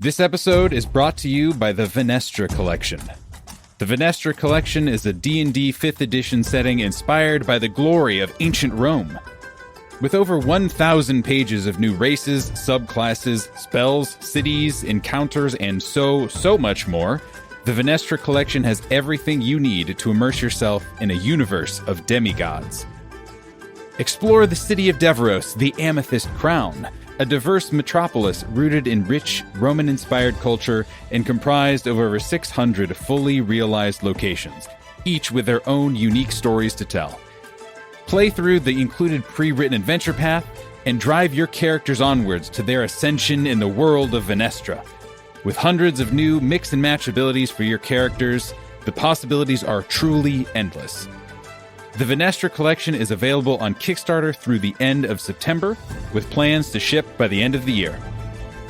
This episode is brought to you by the Venestra Collection. The Venestra Collection is a D&D 5th edition setting inspired by the glory of ancient Rome. With over 1,000 pages of new races, subclasses, spells, cities, encounters, and so much more, the Venestra Collection has everything you need to immerse yourself in a universe of demigods. Explore the city of Deveros, the Amethyst Crown, a diverse metropolis rooted in rich Roman-inspired culture and comprised of over 600 fully realized locations, each with their own unique stories to tell. Play through the included pre-written adventure path and drive your characters onwards to their ascension in the world of Venestra. With hundreds of new mix and match abilities for your characters, the possibilities are truly endless. The Venestra Collection is available on Kickstarter through the end of September, with plans to ship by the end of the year.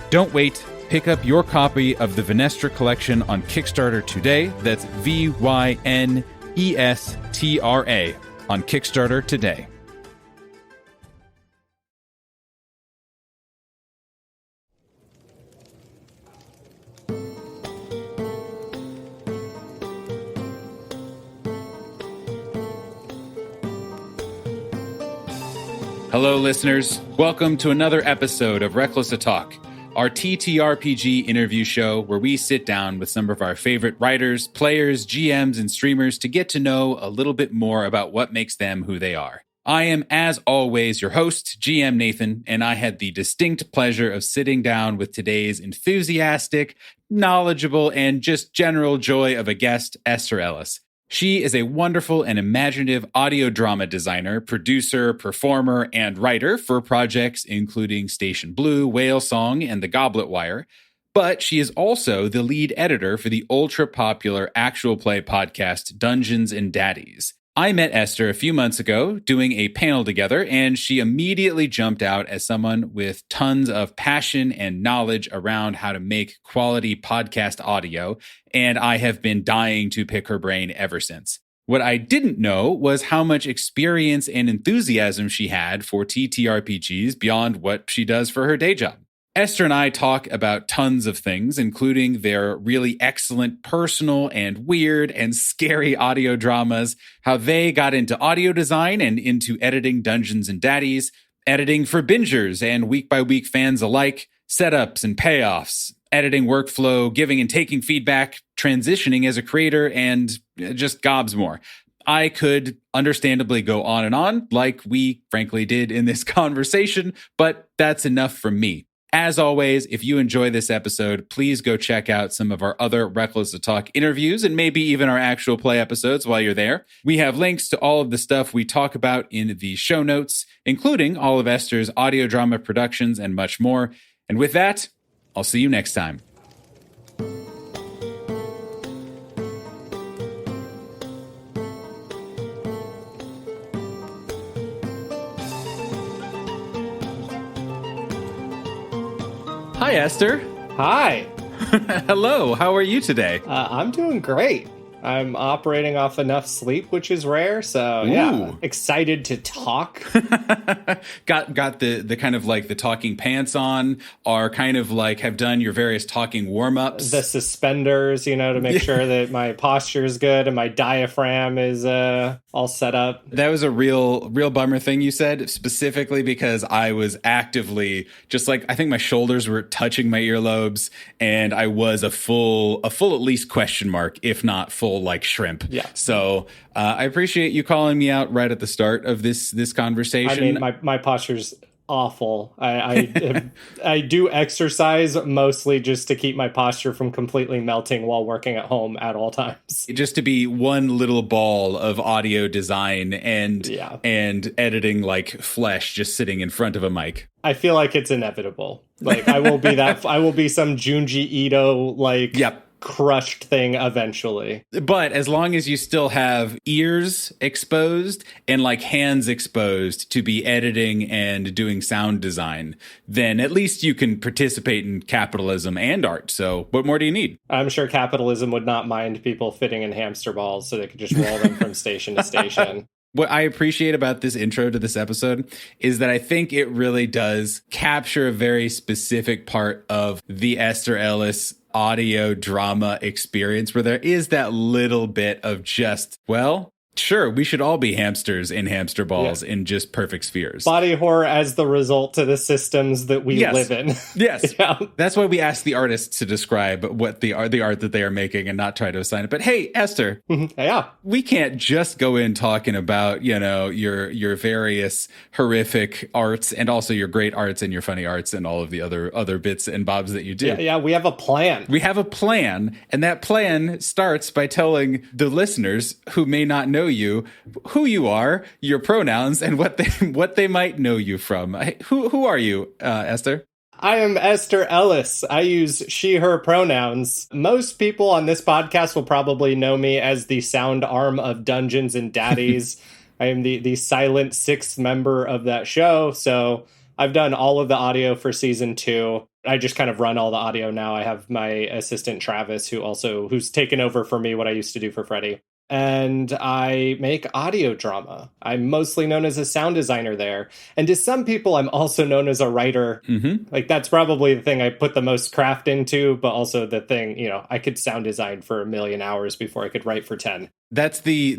Don't wait. Pick up your copy of the Venestra Collection on Kickstarter today. That's Vynestra on Kickstarter today. Hello, listeners. Welcome to another episode of Reckless to Talk, our TTRPG interview show where we sit down with some of our favorite writers, players, GMs, and streamers to get to know a little bit more about what makes them who they are. I am, as always, your host, GM Nathan, and I had the distinct pleasure of sitting down with today's enthusiastic, knowledgeable, and just general joy of a guest, Ester Ellis. She is a wonderful and imaginative audio drama designer, producer, performer, and writer for projects including Station Blue, Whale Song, and the Goblet Wire. But she is also the lead editor for the ultra-popular actual play podcast Dungeons and Daddies. I met Ester a few months ago doing a panel together, and she immediately jumped out as someone with tons of passion and knowledge around how to make quality podcast audio, and I have been dying to pick her brain ever since. What I didn't know was how much experience and enthusiasm she had for TTRPGs beyond what she does for her day job. Ester and I talk about tons of things, including their really excellent personal and weird and scary audio dramas, how they got into audio design and into editing Dungeons and Daddies, editing for bingers and week-by-week fans alike, setups and payoffs, editing workflow, giving and taking feedback, transitioning as a creator, and just gobs more. I could understandably go on and on, like we frankly did in this conversation, but that's enough from me. As always, if you enjoy this episode, please go check out some of our other Reckless to Talk interviews and maybe even our actual play episodes while you're there. We have links to all of the stuff we talk about in the show notes, including all of Ester's audio drama productions and much more. And with that, I'll see you next time. Hi, Ester. Hi. Hello. How are you today? I'm doing great. I'm operating off enough sleep, which is rare. So, yeah, excited to talk. Got the kind of like the talking pants on, are kind of like have done your various talking warm-ups. The suspenders, to make sure that my posture is good and my diaphragm is all set up. That was a real bummer thing you said, specifically because I was actively just like, I think my shoulders were touching my earlobes and I was a full at least question mark, if not full like shrimp. Yeah. So I appreciate you calling me out right at the start of this conversation. I mean, my posture's awful. I do exercise mostly just to keep my posture from completely melting while working at home at all times. Just to be one little ball of audio design and editing like flesh just sitting in front of a mic. I feel like it's inevitable. Like I will be some Junji Ito crushed thing eventually. But as long as you still have ears exposed and like hands exposed to be editing and doing sound design, then at least you can participate in capitalism and art. So what more do you need? I'm sure capitalism would not mind people fitting in hamster balls so they could just roll them from station to station. What I appreciate about this intro to this episode is that I think it really does capture a very specific part of the Ester Ellis audio drama experience where there is that little bit of just, well, sure, we should all be hamsters in hamster balls in just perfect spheres. Body horror as the result to the systems that we live in. Yes. Yeah. That's why we ask the artists to describe what the art that they are making and not try to assign it. But hey, Ester, we can't just go in talking about, your various horrific arts and also your great arts and your funny arts and all of the other bits and bobs that you do. Yeah, we have a plan. We have a plan, and that plan starts by telling the listeners who may not know you who you are, your pronouns, and what they might know you from. Who are you, Ester? I am Ester Ellis. I use she, her pronouns. Most people on this podcast will probably know me as the sound arm of Dungeons and Daddies. I am the silent sixth member of that show. So I've done all of the audio for season 2. I just kind of run all the audio now. I have my assistant Travis, who's taken over for me what I used to do for Freddie. And I make audio drama. I'm mostly known as a sound designer there. And to some people, I'm also known as a writer. Mm-hmm. Like, that's probably the thing I put the most craft into, but also the thing, I could sound design for 1 million hours before I could write for 10. That's the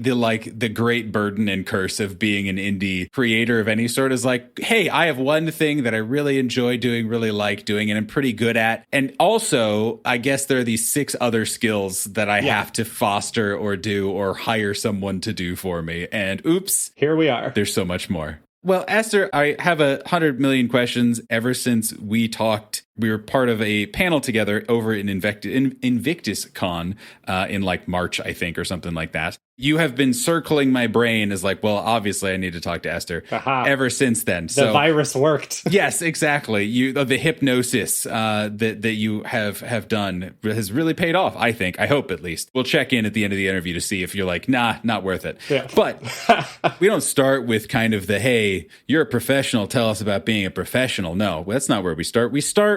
great burden and curse of being an indie creator of any sort is like, hey, I have one thing that I really enjoy doing, really like doing, and I'm pretty good at. And also, I guess there are these 6 other skills that I have to foster or do or hire someone to do for me. And oops, here we are. There's so much more. Well, Ester, I have 100 million questions ever since we talked. We were part of a panel together over in Invictus Con in like March, I think, or something like that. You have been circling my brain as like, well, obviously I need to talk to Ester ever since then. The virus worked. Yes, exactly. The hypnosis that you have done has really paid off, I think. I hope, at least. We'll check in at the end of the interview to see if you're like, nah, not worth it. Yeah. But we don't start with kind of the, hey, you're a professional, tell us about being a professional. No, that's not where we start.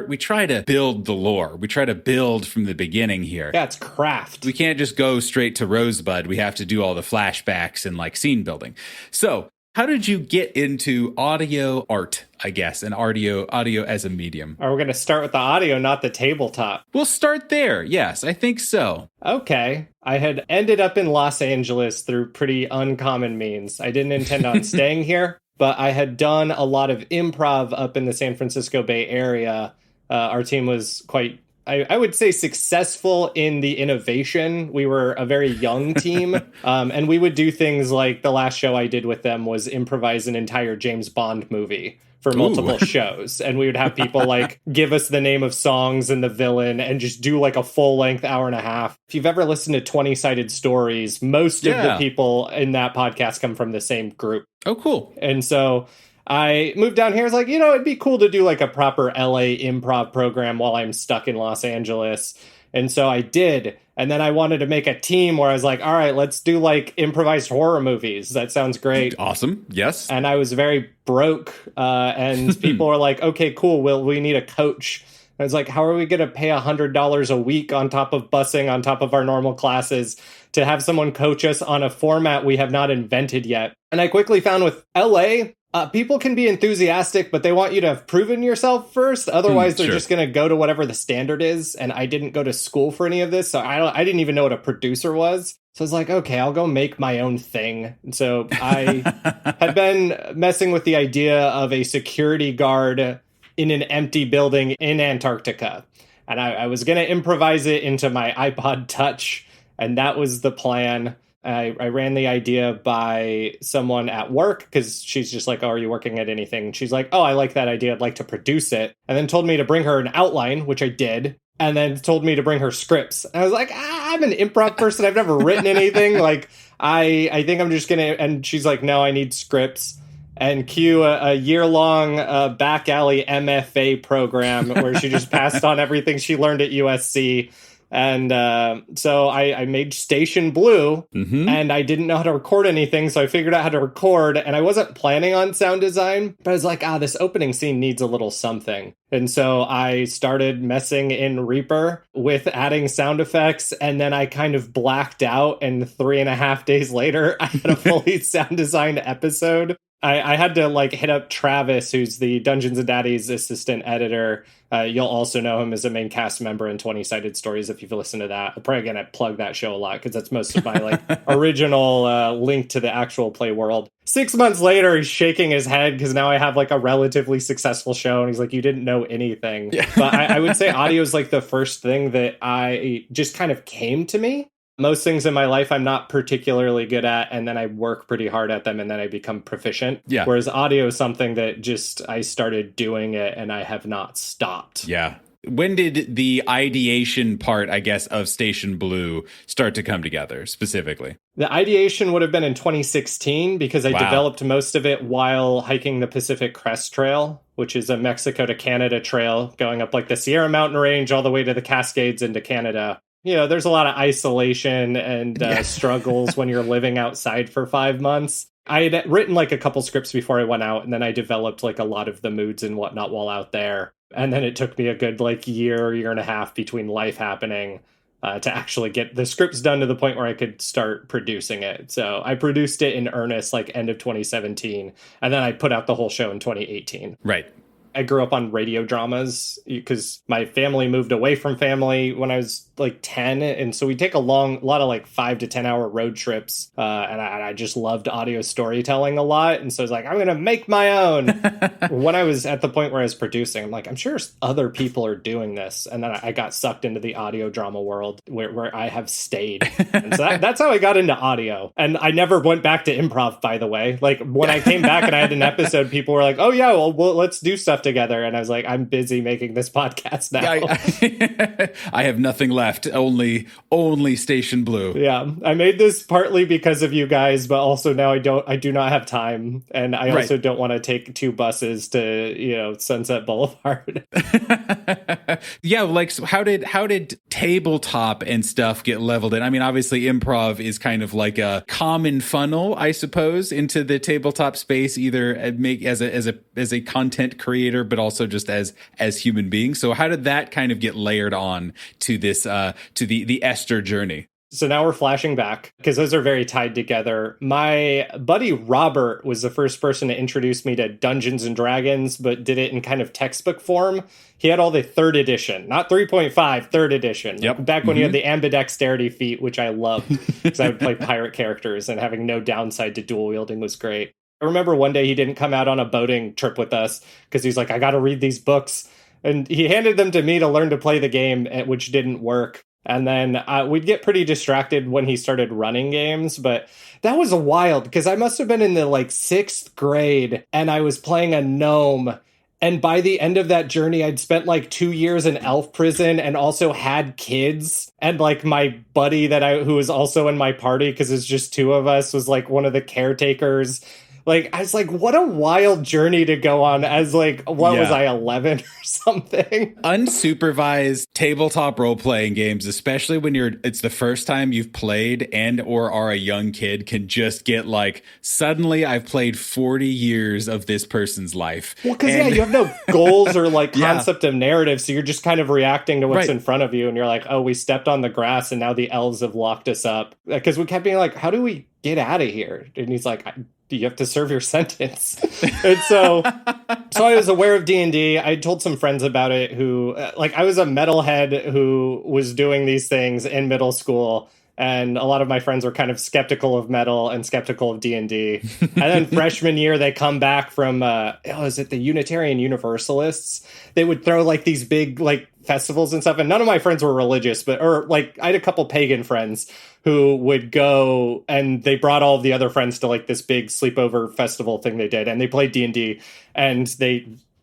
We try to build the lore. We try to build from the beginning here. Yeah, it's craft. We can't just go straight to Rosebud. We have to do all the flashbacks and like scene building. So how did you get into audio art, I guess, and audio as a medium? Are we going to start with the audio, not the tabletop? We'll start there. Yes, I think so. Okay. I had ended up in Los Angeles through pretty uncommon means. I didn't intend on staying here, but I had done a lot of improv up in the San Francisco Bay Area. Our team was quite, I would say, successful in the innovation. We were a very young team, and we would do things like the last show I did with them was improvise an entire James Bond movie for multiple shows. And we would have people like give us the name of songs and the villain and just do like a full length hour and a half. If you've ever listened to 20-Sided Stories, most of the people in that podcast come from the same group. Oh, cool. And so I moved down here. I was like, it'd be cool to do like a proper LA improv program while I'm stuck in Los Angeles. And so I did. And then I wanted to make a team where I was like, all right, let's do like improvised horror movies. That sounds great. Awesome. Yes. And I was very broke. And people were like, okay, cool. We need a coach. And I was like, how are we going to pay $100 a week on top of busing, on top of our normal classes to have someone coach us on a format we have not invented yet? And I quickly found with LA, people can be enthusiastic, but they want you to have proven yourself first. Otherwise, they're just going to go to whatever the standard is. And I didn't go to school for any of this, so I didn't even know what a producer was. So I was like, okay, I'll go make my own thing. And so I had been messing with the idea of a security guard in an empty building in Antarctica. And I was going to improvise it into my iPod Touch. And that was the plan. I ran the idea by someone at work because she's just like, oh, are you working at anything? She's like, oh, I like that idea. I'd like to produce it. And then told me to bring her an outline, which I did. And then told me to bring her scripts. And I was like, I'm an improv person. I've never written anything. Like, I think I'm just going to. And she's like, no, I need scripts. And cue a year-long back alley MFA program where she just passed on everything she learned at USC And so I made Station Blue, and I didn't know how to record anything, so I figured out how to record, and I wasn't planning on sound design, but I was like, this opening scene needs a little something. And so I started messing in Reaper with adding sound effects, and then I kind of blacked out, and 3.5 days later, I had a fully sound designed episode. I had to hit up Travis, who's the Dungeons and Daddies assistant editor. You'll also know him as a main cast member in 20-Sided Stories if you've listened to that. I'm probably going to plug that show a lot because that's most of my original link to the actual play world. 6 months later, he's shaking his head because now I have a relatively successful show. And he's like, you didn't know anything. Yeah. But I would say audio is the first thing that I just kind of came to me. Most things in my life I'm not particularly good at, and then I work pretty hard at them, and then I become proficient. Yeah. Whereas audio is something that just I started doing it, and I have not stopped. Yeah. When did the ideation part, I guess, of Station Blue start to come together specifically? The ideation would have been in 2016 because I developed most of it while hiking the Pacific Crest Trail, which is a Mexico to Canada trail going up the Sierra Mountain Range all the way to the Cascades into Canada. There's a lot of isolation and struggles when you're living outside for 5 months. I had written a couple scripts before I went out, and then I developed a lot of the moods and whatnot while out there. And then it took me a good year and a half between life happening to actually get the scripts done to the point where I could start producing it. So I produced it in earnest end of 2017, and then I put out the whole show in 2018. Right. I grew up on radio dramas because my family moved away from family when I was 10. And so we take a lot of 5 to 10 hour road trips. And I just loved audio storytelling a lot. And so I was I'm going to make my own. When I was at the point where I was producing, I'm sure other people are doing this. And then I got sucked into the audio drama world where I have stayed. And so that's how I got into audio. And I never went back to improv, by the way. When I came back and I had an episode, people were oh yeah, well, let's do stuff together. And I was I'm busy making this podcast now. I have nothing left. Only Station Blue. Yeah, I made this partly because of you guys, but also now I do not have time, and I also don't want to take 2 buses to Sunset Boulevard. Yeah, so how did tabletop and stuff get leveled in? I mean, obviously improv is kind of a common funnel, I suppose, into the tabletop space, either as a content creator, but also just as human beings. So how did that kind of get layered on to this to the Ester journey? So now we're flashing back because those are very tied together. My buddy Robert was the first person to introduce me to Dungeons and Dragons, but did it in kind of textbook form. He had all the 3rd edition, not 3.5, 3rd edition. Yep. Back when you had the ambidexterity feat, which I loved because I would play pirate characters, and having no downside to dual wielding was great. I remember one day he didn't come out on a boating trip with us because he's I got to read these books. And he handed them to me to learn to play the game, which didn't work. And then we'd get pretty distracted when he started running games. But that was wild because I must have been in the 6th grade and I was playing a gnome. And by the end of that journey, I'd spent 2 years in elf prison and also had kids. And my buddy who was also in my party, because it's just 2 of us, was one of the caretakers. I was what a wild journey to go on as was I, 11 or something? Unsupervised tabletop role-playing games, especially when it's the first time you've played and or are a young kid, can just get suddenly I've played 40 years of this person's life. Well, because you have no goals or concept of narrative, so you're just kind of reacting to what's in front of you, and you're oh, we stepped on the grass and now the elves have locked us up. Because we kept being how do we get out of here? And he's you have to serve your sentence. And so I was aware of D&D. I told some friends about it who, I was a metalhead who was doing these things in middle school. And a lot of my friends were kind of skeptical of metal and skeptical of D&D. And then freshman year, they come back from, is it the Unitarian Universalists? They would throw these big festivals and stuff. And none of my friends were religious, I had a couple pagan friends who would go, and they brought all of the other friends to this big sleepover festival thing they did. And they played D&D, and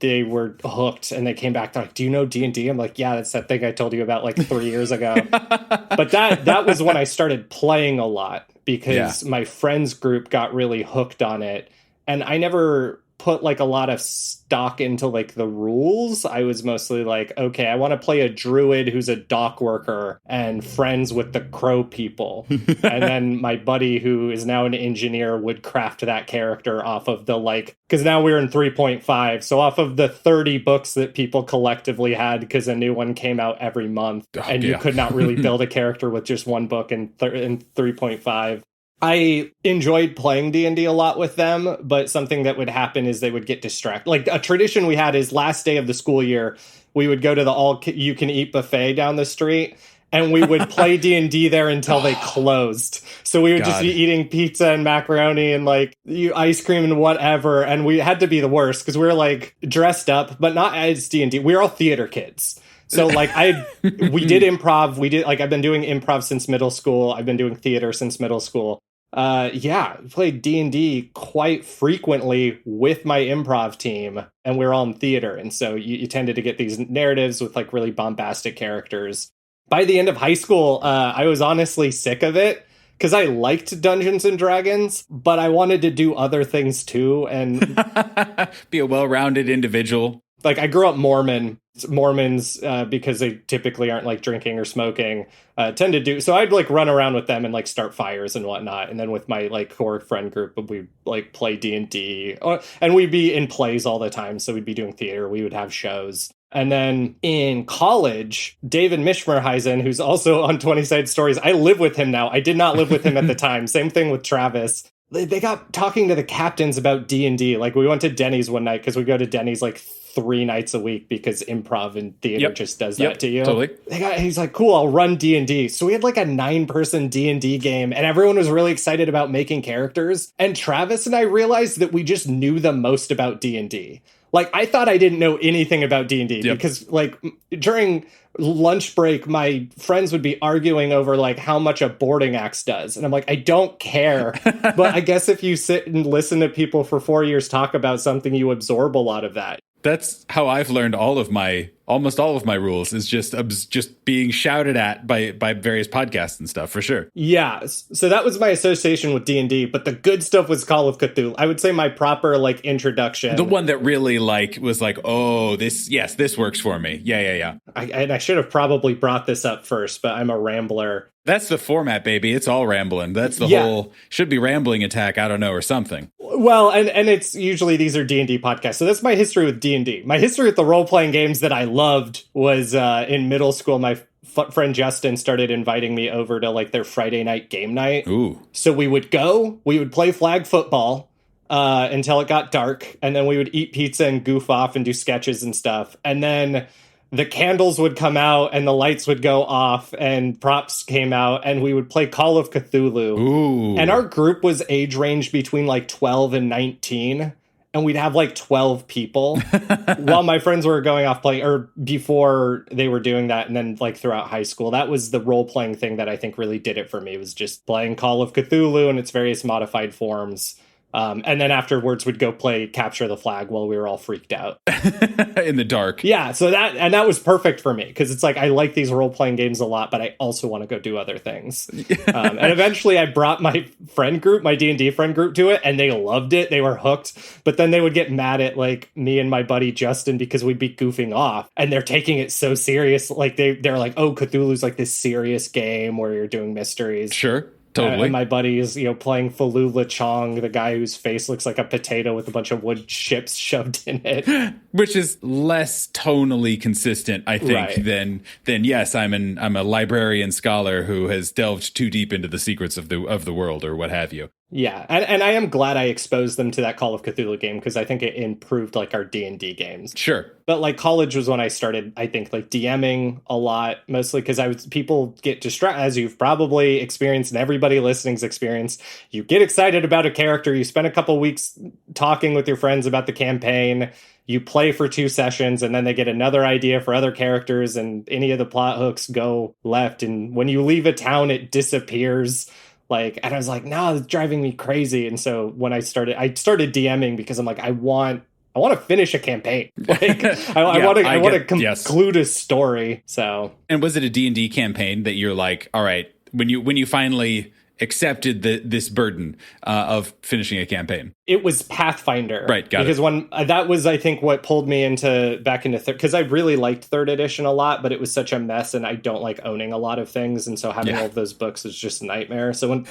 they were hooked, and they came back. They're do you know D&D? I'm yeah, that's that thing I told you about 3 years ago. But that was when I started playing a lot because my friends group got really hooked on it. And I never put like a lot of stock into like the rules. I was mostly like, okay, I want to play a druid who's a dock worker and friends with the crow people. And then my buddy, who is now an engineer, would craft that character off of the like, because now we're in 3.5. So off of the 30 books that people collectively had, because a new one came out every month. And you could not really build a character with just one book in 3.5. I enjoyed playing D&D a lot with them, but something that would happen is they would get distracted. Like a tradition we had is last day of the school year, we would go to the all-you-can-eat buffet down the street, and we would play D&D there until they closed. So we would just be eating pizza and macaroni and like ice cream and whatever, and we had to be the worst because we were like dressed up, but not as D&D. We were all theater kids. So like we did improv. I've been doing improv since middle school. I've been doing theater since middle school. Played D&D quite frequently with my improv team, and we were all in theater. And so you tended to get these narratives with like really bombastic characters. By the end of high school, I was honestly sick of it because I liked Dungeons and Dragons, but I wanted to do other things too. And be a well-rounded individual. Like I grew up Mormon. Mormons, because they typically aren't like drinking or smoking, tend to do. So I'd like run around with them and like start fires and whatnot. And then with my like core friend group, we like play D&D, and we'd be in plays all the time. So we'd be doing theater. We would have shows. And then in college, David Mishmerheisen, who's also on 20-Sided Stories, I live with him now. I did not live with him at the time. Same thing with Travis. They got talking to the captains about D&D. Like we went to Denny's one night because we go to Denny's like 3 nights a week because improv and theater just does that to you. Totally. He's like, cool, I'll run D&D. So we had like a 9-person D&D game, and everyone was really excited about making characters. And Travis and I realized that we just knew the most about D&D. Like, I thought I didn't know anything about D&D because, like, during lunch break, my friends would be arguing over, like, how much a boarding axe does. And I'm like, I don't care. But I guess if you sit and listen to people for 4 years talk about something, you absorb a lot of that. That's how I've learned almost all of my rules is just being shouted at by various podcasts and stuff, for sure. Yeah, so that was my association with D&D, but the good stuff was Call of Cthulhu. I would say my proper like introduction. The one that really like was like, oh, this works for me. Yeah. I should have probably brought this up first, but I'm a rambler. That's the format, baby. It's all rambling. That's the whole should be rambling attack. I don't know, or something. Well, and it's usually these are D&D podcasts. So that's my history with D&D. My history with the role-playing games that I loved was in middle school. My friend Justin started inviting me over to like their Friday night game night. Ooh. So we would play flag football until it got dark. And then we would eat pizza and goof off and do sketches and stuff. And then the candles would come out and the lights would go off and props came out and we would play Call of Cthulhu. Ooh. And our group was age range between like 12 and 19. And we'd have like 12 people while my friends were going off playing, or before they were doing that. And then like throughout high school, that was the role playing thing that I think really did it for me, was just playing Call of Cthulhu in its various modified forms. And then afterwards we'd go play Capture the Flag while we were all freaked out. In the dark. Yeah, so that was perfect for me, because it's like I like these role-playing games a lot, but I also want to go do other things. And eventually I brought my friend group, my D&D friend group, to it, and they loved it. They were hooked. But then they would get mad at like me and my buddy Justin because we'd be goofing off, and they're taking it so serious. Like they're like, oh, Cthulhu's like this serious game where you're doing mysteries. Sure. Totally. And my buddy is, playing Falula Chong, the guy whose face looks like a potato with a bunch of wood chips shoved in it. Which is less tonally consistent, I think, than yes, I'm a librarian scholar who has delved too deep into the secrets of the world, or what have you. Yeah, and I am glad I exposed them to that Call of Cthulhu game, because I think it improved like our D&D games. Sure. But like college was when I started, I think, like DMing a lot, mostly because people get distracted, as you've probably experienced and everybody listening's experienced. You get excited about a character, you spend a couple weeks talking with your friends about the campaign, you play for 2 sessions, and then they get another idea for other characters, and any of the plot hooks go left. And when you leave a town, it disappears. And I was like, no, it's driving me crazy. And so when I started DMing because I'm like, I want to finish a campaign. I want to conclude a story. So, and was it a D&D campaign that you're like, all right, when you finally accepted this burden of finishing a campaign? It was Pathfinder. Right, got because it. when that was, I think, what pulled me back into because I really liked third edition a lot, but it was such a mess, and I don't like owning a lot of things, and so having all of those books is just a nightmare. So when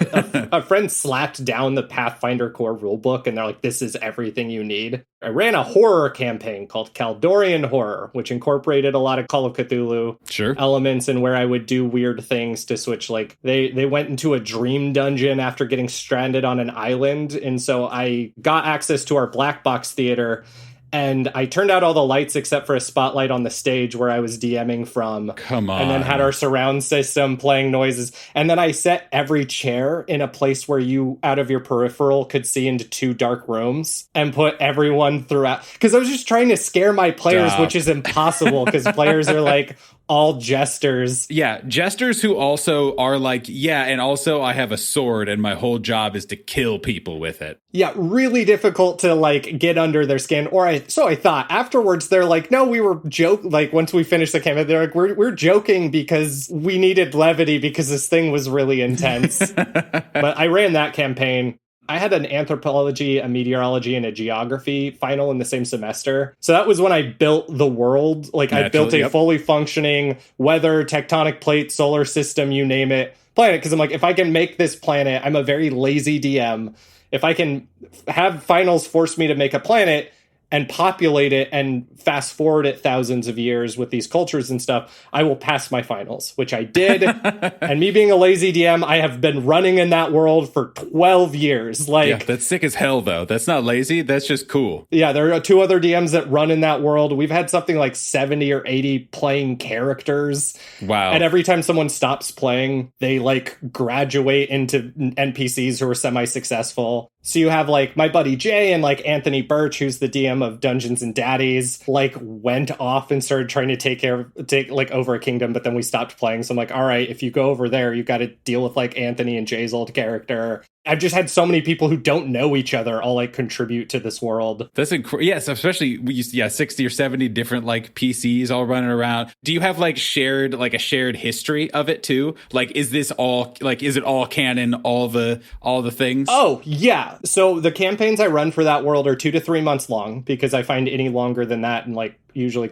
a friend slapped down the Pathfinder core rulebook, and they're like, "This is everything you need," I ran a horror campaign called Kaldorian Horror, which incorporated a lot of Call of Cthulhu elements, and where I would do weird things to switch. Like they went into a dream dungeon after getting stranded on an island, and so I got access to our black box theater, and I turned out all the lights except for a spotlight on the stage where I was DMing from. Come on. And then had our surround system playing noises. And then I set every chair in a place where you, out of your peripheral, could see into 2 dark rooms, and put everyone throughout. Because I was just trying to scare my players, which is impossible because players are like all jesters. Yeah, jesters who also are like, yeah, and also I have a sword and my whole job is to kill people with it. Yeah, really difficult to like get under their skin. So I thought. Afterwards, they're like, no, we were like once we finished the campaign, they're like, we're joking because we needed levity because this thing was really intense. But I ran that campaign. I had an anthropology, a meteorology, and a geography final in the same semester. So that was when I built the world. Like I built a fully functioning weather, tectonic plate, solar system, you name it, planet. Because I'm like, if I can make this planet, I'm a very lazy DM. If I can have finals force me to make a planet and populate it and fast forward it thousands of years with these cultures and stuff, I will pass my finals, which I did. And me being a lazy DM, I have been running in that world for 12 years. Like, yeah, that's sick as hell, though. That's not lazy. That's just cool. Yeah, there are 2 other DMs that run in that world. We've had something like 70 or 80 playing characters. Wow. And every time someone stops playing, they like graduate into NPCs who are semi-successful. So you have like my buddy Jay and like Anthony Birch, who's the DM of Dungeons and Daddies, like went off and started trying to take over a kingdom, but then we stopped playing. So I'm like, all right, if you go over there, you got to deal with like Anthony and Jay's old character. I've just had so many people who don't know each other all like contribute to this world. That's incredible. Yes, especially 60 or 70 different like PCs all running around. Do you have like a shared history of it too? Like, is it all canon, all the things? Oh yeah. So the campaigns I run for that world are 2 to 3 months long, because I find any longer than that and like usually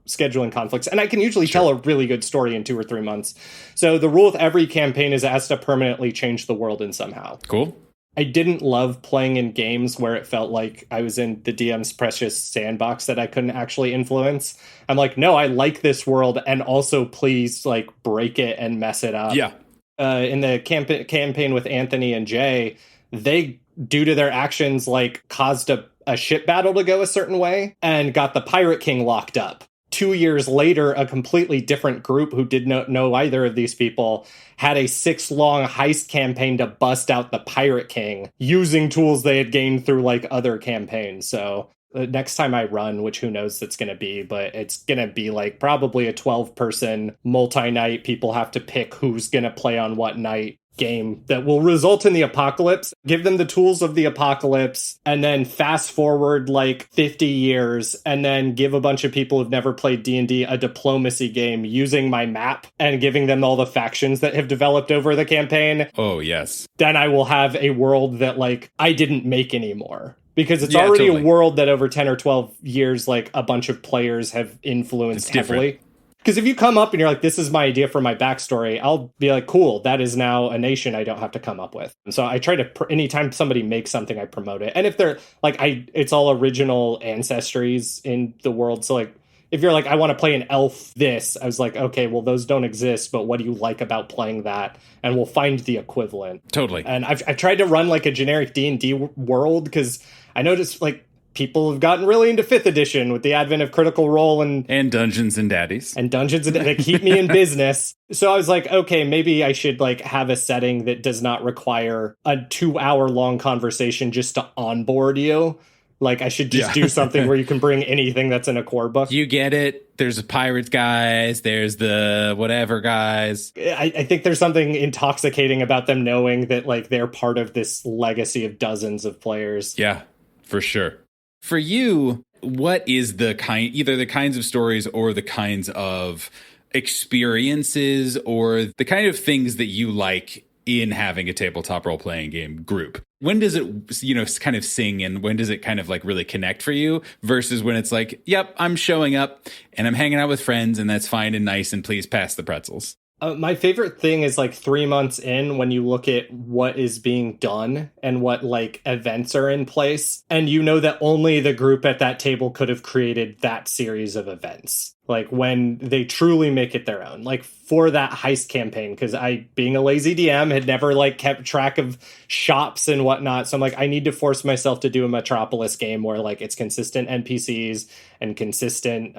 scheduling conflicts, and I can usually tell a really good story in 2 or 3 months. So the rule with every campaign is it has to permanently change the world in somehow. Cool. I didn't love playing in games where it felt like I was in the DM's precious sandbox that I couldn't actually influence. I'm like, no, I like this world, and also please like break it and mess it up. Yeah. In the campaign with Anthony and Jay, they, due to their actions, like caused a ship battle to go a certain way and got the Pirate King locked up. 2 years later, a completely different group who did not know either of these people had a 6-long heist campaign to bust out the Pirate King using tools they had gained through like other campaigns. So next time I run, which who knows it's going to be, but it's going to be like probably a 12-person multi-night. People have to pick who's going to play on what night game that will result in the apocalypse, give them the tools of the apocalypse, and then fast forward like 50 years and then give a bunch of people who've never played D&D a diplomacy game using my map and giving them all the factions that have developed over the campaign. Oh, yes. Then I will have a world that like I didn't make anymore. Because it's already a world that over 10 or 12 years, like a bunch of players have influenced heavily. Because if you come up and you're like, this is my idea for my backstory, I'll be like, cool, that is now a nation I don't have to come up with. And so I try to, anytime somebody makes something, I promote it. And if they're like, it's all original ancestries in the world. So like, if you're like, I want to play an elf this, I was like, okay, well, those don't exist, but what do you like about playing that? And we'll find the equivalent. Totally. And I've tried to run like a generic D&D world, because I noticed like, people have gotten really into 5th edition with the advent of Critical Role and Dungeons and Daddies. And Dungeons and Daddies keep me in business. So I was like, okay, maybe I should like have a setting that does not require a 2-hour long conversation just to onboard you. Like I should just do something where you can bring anything that's in a core book. You get it. There's the pirates guys. There's the whatever guys. I think there's something intoxicating about them knowing that like they're part of this legacy of dozens of players. Yeah, for sure. For you, what is either the kinds of stories or the kinds of experiences or the kind of things that you like in having a tabletop role-playing game group? when does it, kind of sing, and when does it kind of like really connect for you versus when it's like, yep, I'm showing up and I'm hanging out with friends and that's fine and nice and please pass the pretzels? My favorite thing is like 3 months in when you look at what is being done and what like events are in place. And you know that only the group at that table could have created that series of events. Like when they truly make it their own, like for that heist campaign, because I, being a lazy DM, had never like kept track of shops and whatnot. So I'm like, I need to force myself to do a Metropolis game where like it's consistent NPCs and consistent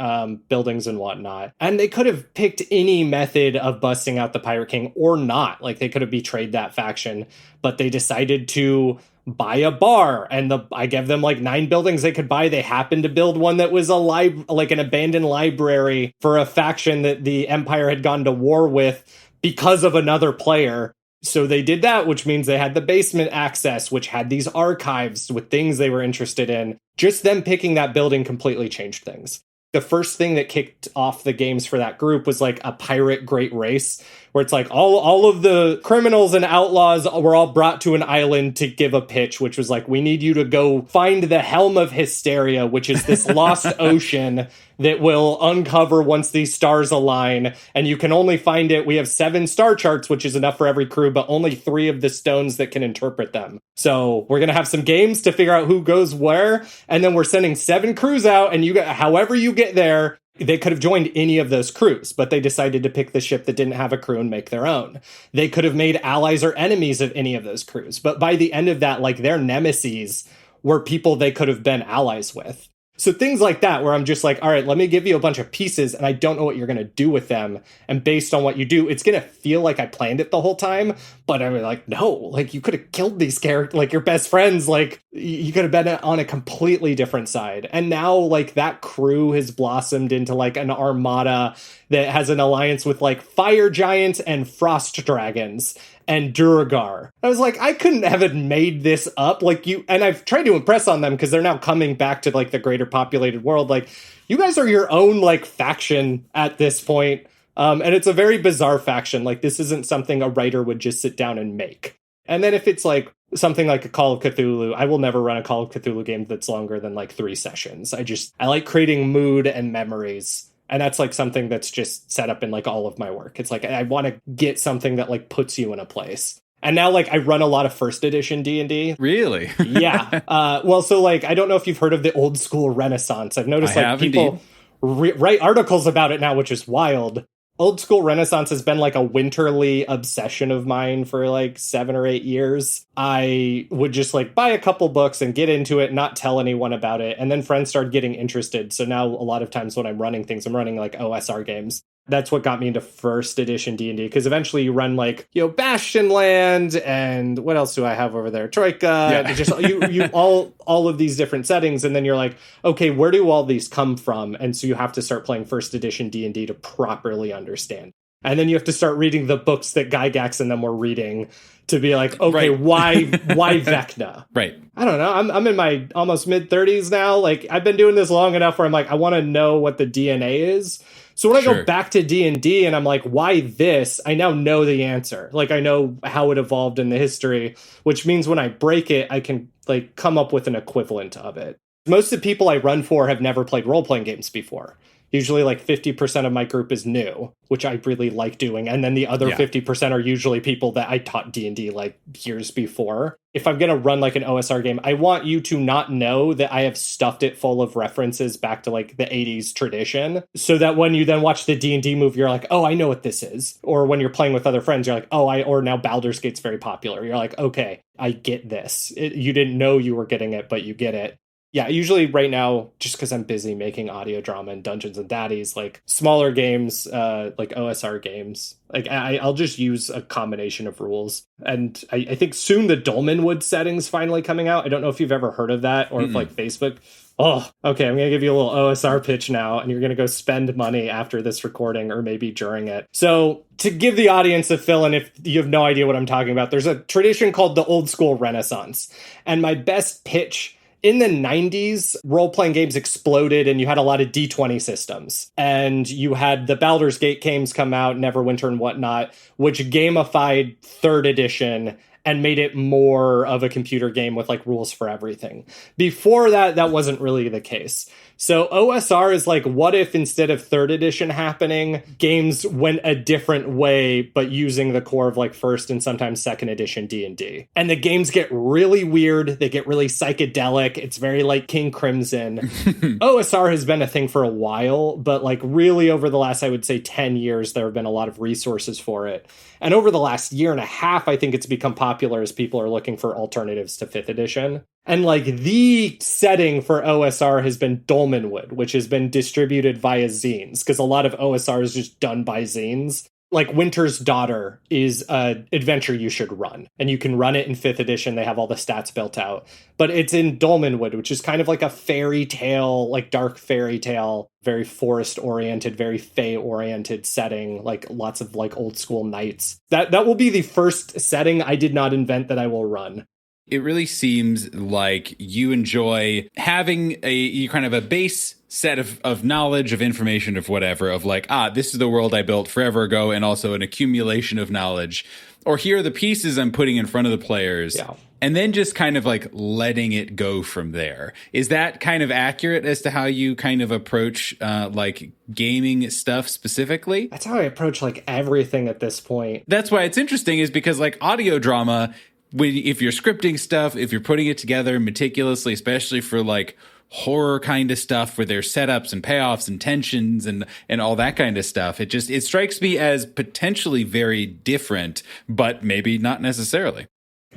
buildings and whatnot. And they could have picked any method of busting out the Pirate King or not. Like they could have betrayed that faction, but they decided to buy a bar, and I gave them like 9 buildings they could buy. They happened to build one that was like an abandoned library for a faction that the Empire had gone to war with because of another player. So they did that, which means they had the basement access, which had these archives with things they were interested in. Just them picking that building completely changed things. The first thing that kicked off the games for that group was like a pirate great race, where it's like all of the criminals and outlaws were all brought to an island to give a pitch, which was like, we need you to go find the Helm of Hysteria, which is this lost ocean that will uncover once these stars align, and you can only find it. We have 7 star charts, which is enough for every crew, but only 3 of the stones that can interpret them. So we're going to have some games to figure out who goes where, and then we're sending 7 crews out, and however you get there, they could have joined any of those crews, but they decided to pick the ship that didn't have a crew and make their own. They could have made allies or enemies of any of those crews, but by the end of that, like their nemeses were people they could have been allies with. So things like that, where I'm just like, all right, let me give you a bunch of pieces and I don't know what you're going to do with them. And based on what you do, it's going to feel like I planned it the whole time. But I'm like, no, like you could have killed these characters, like your best friends, like you could have been on a completely different side. And now like that crew has blossomed into like an armada that has an alliance with like fire giants and frost dragons and Duragar. I was like, I couldn't have made this up. Like you, and I've tried to impress on them because they're now coming back to like the greater populated world. Like you guys are your own like faction at this point. And it's a very bizarre faction. Like this isn't something a writer would just sit down and make. And then if it's like something like a Call of Cthulhu, I will never run a Call of Cthulhu game that's longer than like 3 sessions. I like creating mood and memories. And that's like something that's just set up in like all of my work. It's like, I want to get something that like puts you in a place. And now like I run a lot of first edition D&D. Really? Yeah. Well, so like, I don't know if you've heard of the old school Renaissance. I've noticed like people write articles about it now, which is wild. Old school Renaissance has been like a winterly obsession of mine for like 7 or 8 years. I would just like buy a couple books and get into it, not tell anyone about it. And then friends started getting interested. So now a lot of times when I'm running things, I'm running like OSR games. That's what got me into first edition D&D, because eventually you run like, Bastionland and what else do I have over there? Troika, yeah. Just you all of these different settings. And then you're like, okay, where do all these come from? And so you have to start playing first edition D&D to properly understand. And then you have to start reading the books that Gygax and them were reading to be like, okay, right. why Vecna? Right. I don't know. I'm in my almost mid-30s now. Like I've been doing this long enough where I'm like, I want to know what the DNA is. So when I go back to D&D and I'm like, why this? I now know the answer. Like I know how it evolved in the history, which means when I break it, I can like come up with an equivalent of it. Most of the people I run for have never played role-playing games before. Usually like 50% of my group is new, which I really like doing. And then the other 50% are usually people that I taught D&D like years before. If I'm going to run like an OSR game, I want you to not know that I have stuffed it full of references back to like the 80s tradition, so that when you then watch the D&D movie, you're like, oh, I know what this is. Or when you're playing with other friends, you're like, or now Baldur's Gate's very popular. You're like, okay, I get this. You didn't know you were getting it, but you get it. Yeah, usually right now, just because I'm busy making audio drama and Dungeons and Daddies, like smaller games, like OSR games, like I'll just use a combination of rules. And I think soon the Dolmenwood setting's finally coming out. I don't know if you've ever heard of that or if like Facebook. Oh, okay, I'm going to give you a little OSR pitch now, and you're going to go spend money after this recording or maybe during it. So to give the audience a fill-in, if you have no idea what I'm talking about, there's a tradition called the Old School Renaissance. And my best pitch: in the 90s, role-playing games exploded and you had a lot of D20 systems. And you had the Baldur's Gate games come out, Neverwinter and whatnot, which gamified 3rd edition and made it more of a computer game with like rules for everything. Before that, that wasn't really the case. So OSR is like, what if instead of third edition happening, games went a different way, but using the core of like first and sometimes second edition D&D. And the games get really weird. They get really psychedelic. It's very like King Crimson. OSR has been a thing for a while, but like really over the last, I would say 10 years, there have been a lot of resources for it. And over the last year and a half, I think it's become popular as people are looking for alternatives to 5th edition. And like the setting for OSR has been Dolmenwood, which has been distributed via zines, because a lot of OSR is just done by zines. Like Winter's Daughter is an adventure you should run, and you can run it in 5th edition. They have all the stats built out, but it's in Dolmenwood, which is kind of like a fairy tale, like dark fairy tale, very forest oriented, very fae oriented setting, like lots of like old school knights. That will be the first setting I did not invent that I will run. It really seems like you enjoy having a kind of a base set of knowledge, of information, of whatever, of like, this is the world I built forever ago, and also an accumulation of knowledge. Or here are the pieces I'm putting in front of the players. Yeah. And then just kind of like letting it go from there. Is that kind of accurate as to how you kind of approach like gaming stuff specifically? That's how I approach like everything at this point. That's why it's interesting, is because like audio drama, if you're scripting stuff, if you're putting it together meticulously, especially for like horror kind of stuff where there's setups and payoffs and tensions and all that kind of stuff, it strikes me as potentially very different, but maybe not necessarily.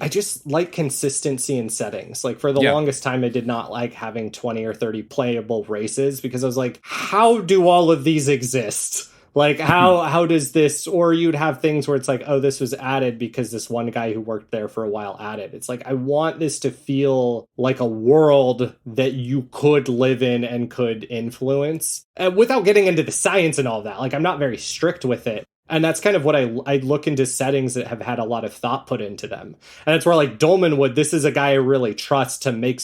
I just like consistency in settings. Like for the longest time, I did not like having 20 or 30 playable races, because I was like, how do all of these exist? Like, how does this, or you'd have things where it's like, oh, this was added because this one guy who worked there for a while added. It's like, I want this to feel like a world that you could live in and could influence without getting into the science and all that. Like, I'm not very strict with it. And that's kind of what I look into settings that have had a lot of thought put into them. And it's where like Dolmenwood, this is a guy I really trust to make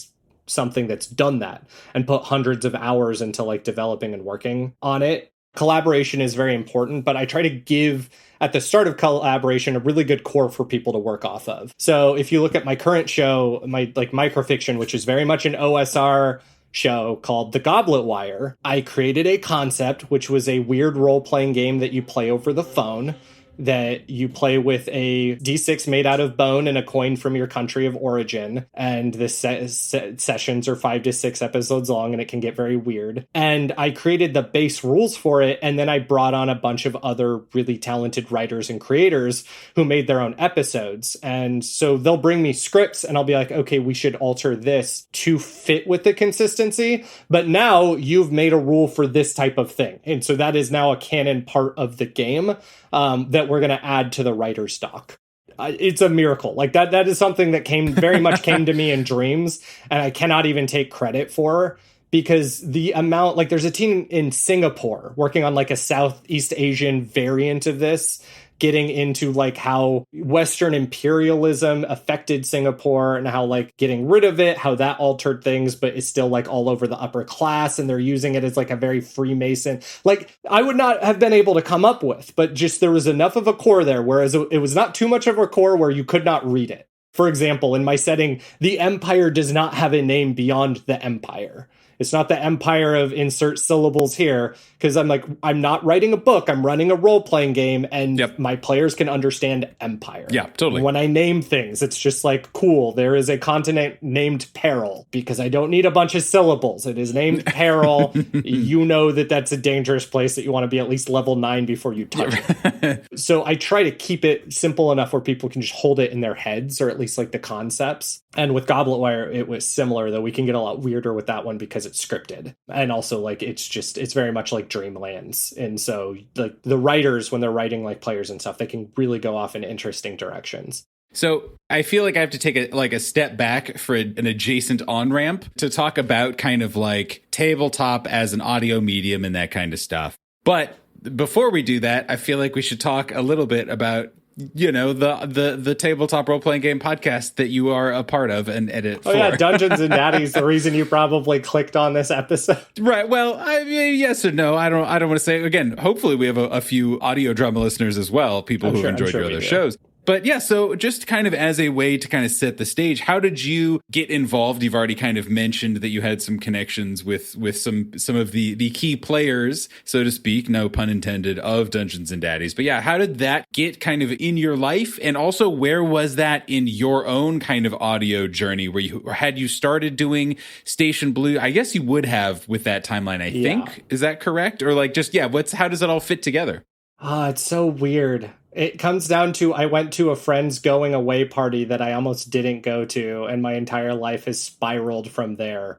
something that's done that and put hundreds of hours into like developing and working on it. Collaboration is very important, but I try to give at the start of collaboration a really good core for people to work off of. So if you look at my current show, my like microfiction, which is very much an OSR show called The Goblet Wire, I created a concept, which was a weird role-playing game that you play over the phone, that you play with a D6 made out of bone and a coin from your country of origin. And the sessions are 5 to 6 episodes long, and it can get very weird. And I created the base rules for it, and then I brought on a bunch of other really talented writers and creators who made their own episodes. And so they'll bring me scripts, and I'll be like, okay, we should alter this to fit with the consistency. But now you've made a rule for this type of thing. And so that is now a canon part of the game that we're going to add to the writer's doc. It's a miracle. Like that is something that very much came to me in dreams, and I cannot even take credit for, because the amount, like there's a team in Singapore working on like a Southeast Asian variant of this, getting into like how Western imperialism affected Singapore and how like getting rid of it, how that altered things, but it's still like all over the upper class, and they're using it as like a very Freemason. Like I would not have been able to come up with, but just there was enough of a core there, whereas it was not too much of a core where you could not read it. For example, in my setting, the Empire does not have a name beyond the Empire. It's not the empire of insert syllables here, because I'm not writing a book. I'm running a role-playing game, and my players can understand empire. Yeah, totally. When I name things, it's just like, cool, there is a continent named Peril, because I don't need a bunch of syllables. It is named Peril. You know that that's a dangerous place that you want to be at least level 9 before you touch it. So I try to keep it simple enough where people can just hold it in their heads, or at least like the concepts. And with Goblet Wire, it was similar, though we can get a lot weirder with that one because it's scripted. And also like it's very much like Dreamlands. And so like the writers, when they're writing like players and stuff, they can really go off in interesting directions. So I feel like I have to take a step back for an adjacent on-ramp to talk about kind of like tabletop as an audio medium and that kind of stuff. But before we do that, I feel like we should talk a little bit about, you know, the tabletop role-playing game podcast that you are a part of and edit for. Yeah, Dungeons and Daddies, the reason you probably clicked on this episode. Right. Well, I mean, yes or no. I don't want to say, again, hopefully we have a few audio drama listeners as well, people who enjoyed your other shows. But yeah, so just kind of as a way to kind of set the stage, how did you get involved? You've already kind of mentioned that you had some connections with some of the key players, so to speak, no pun intended, of Dungeons and Daddies. But yeah, how did that get kind of in your life? And also, where was that in your own kind of audio journey? Where you had you started doing Station Blue? I guess you would have with that timeline, I think. Is that correct? Or like just, how does it all fit together? It's so weird. It comes down to I went to a friend's going away party that I almost didn't go to, and my entire life has spiraled from there.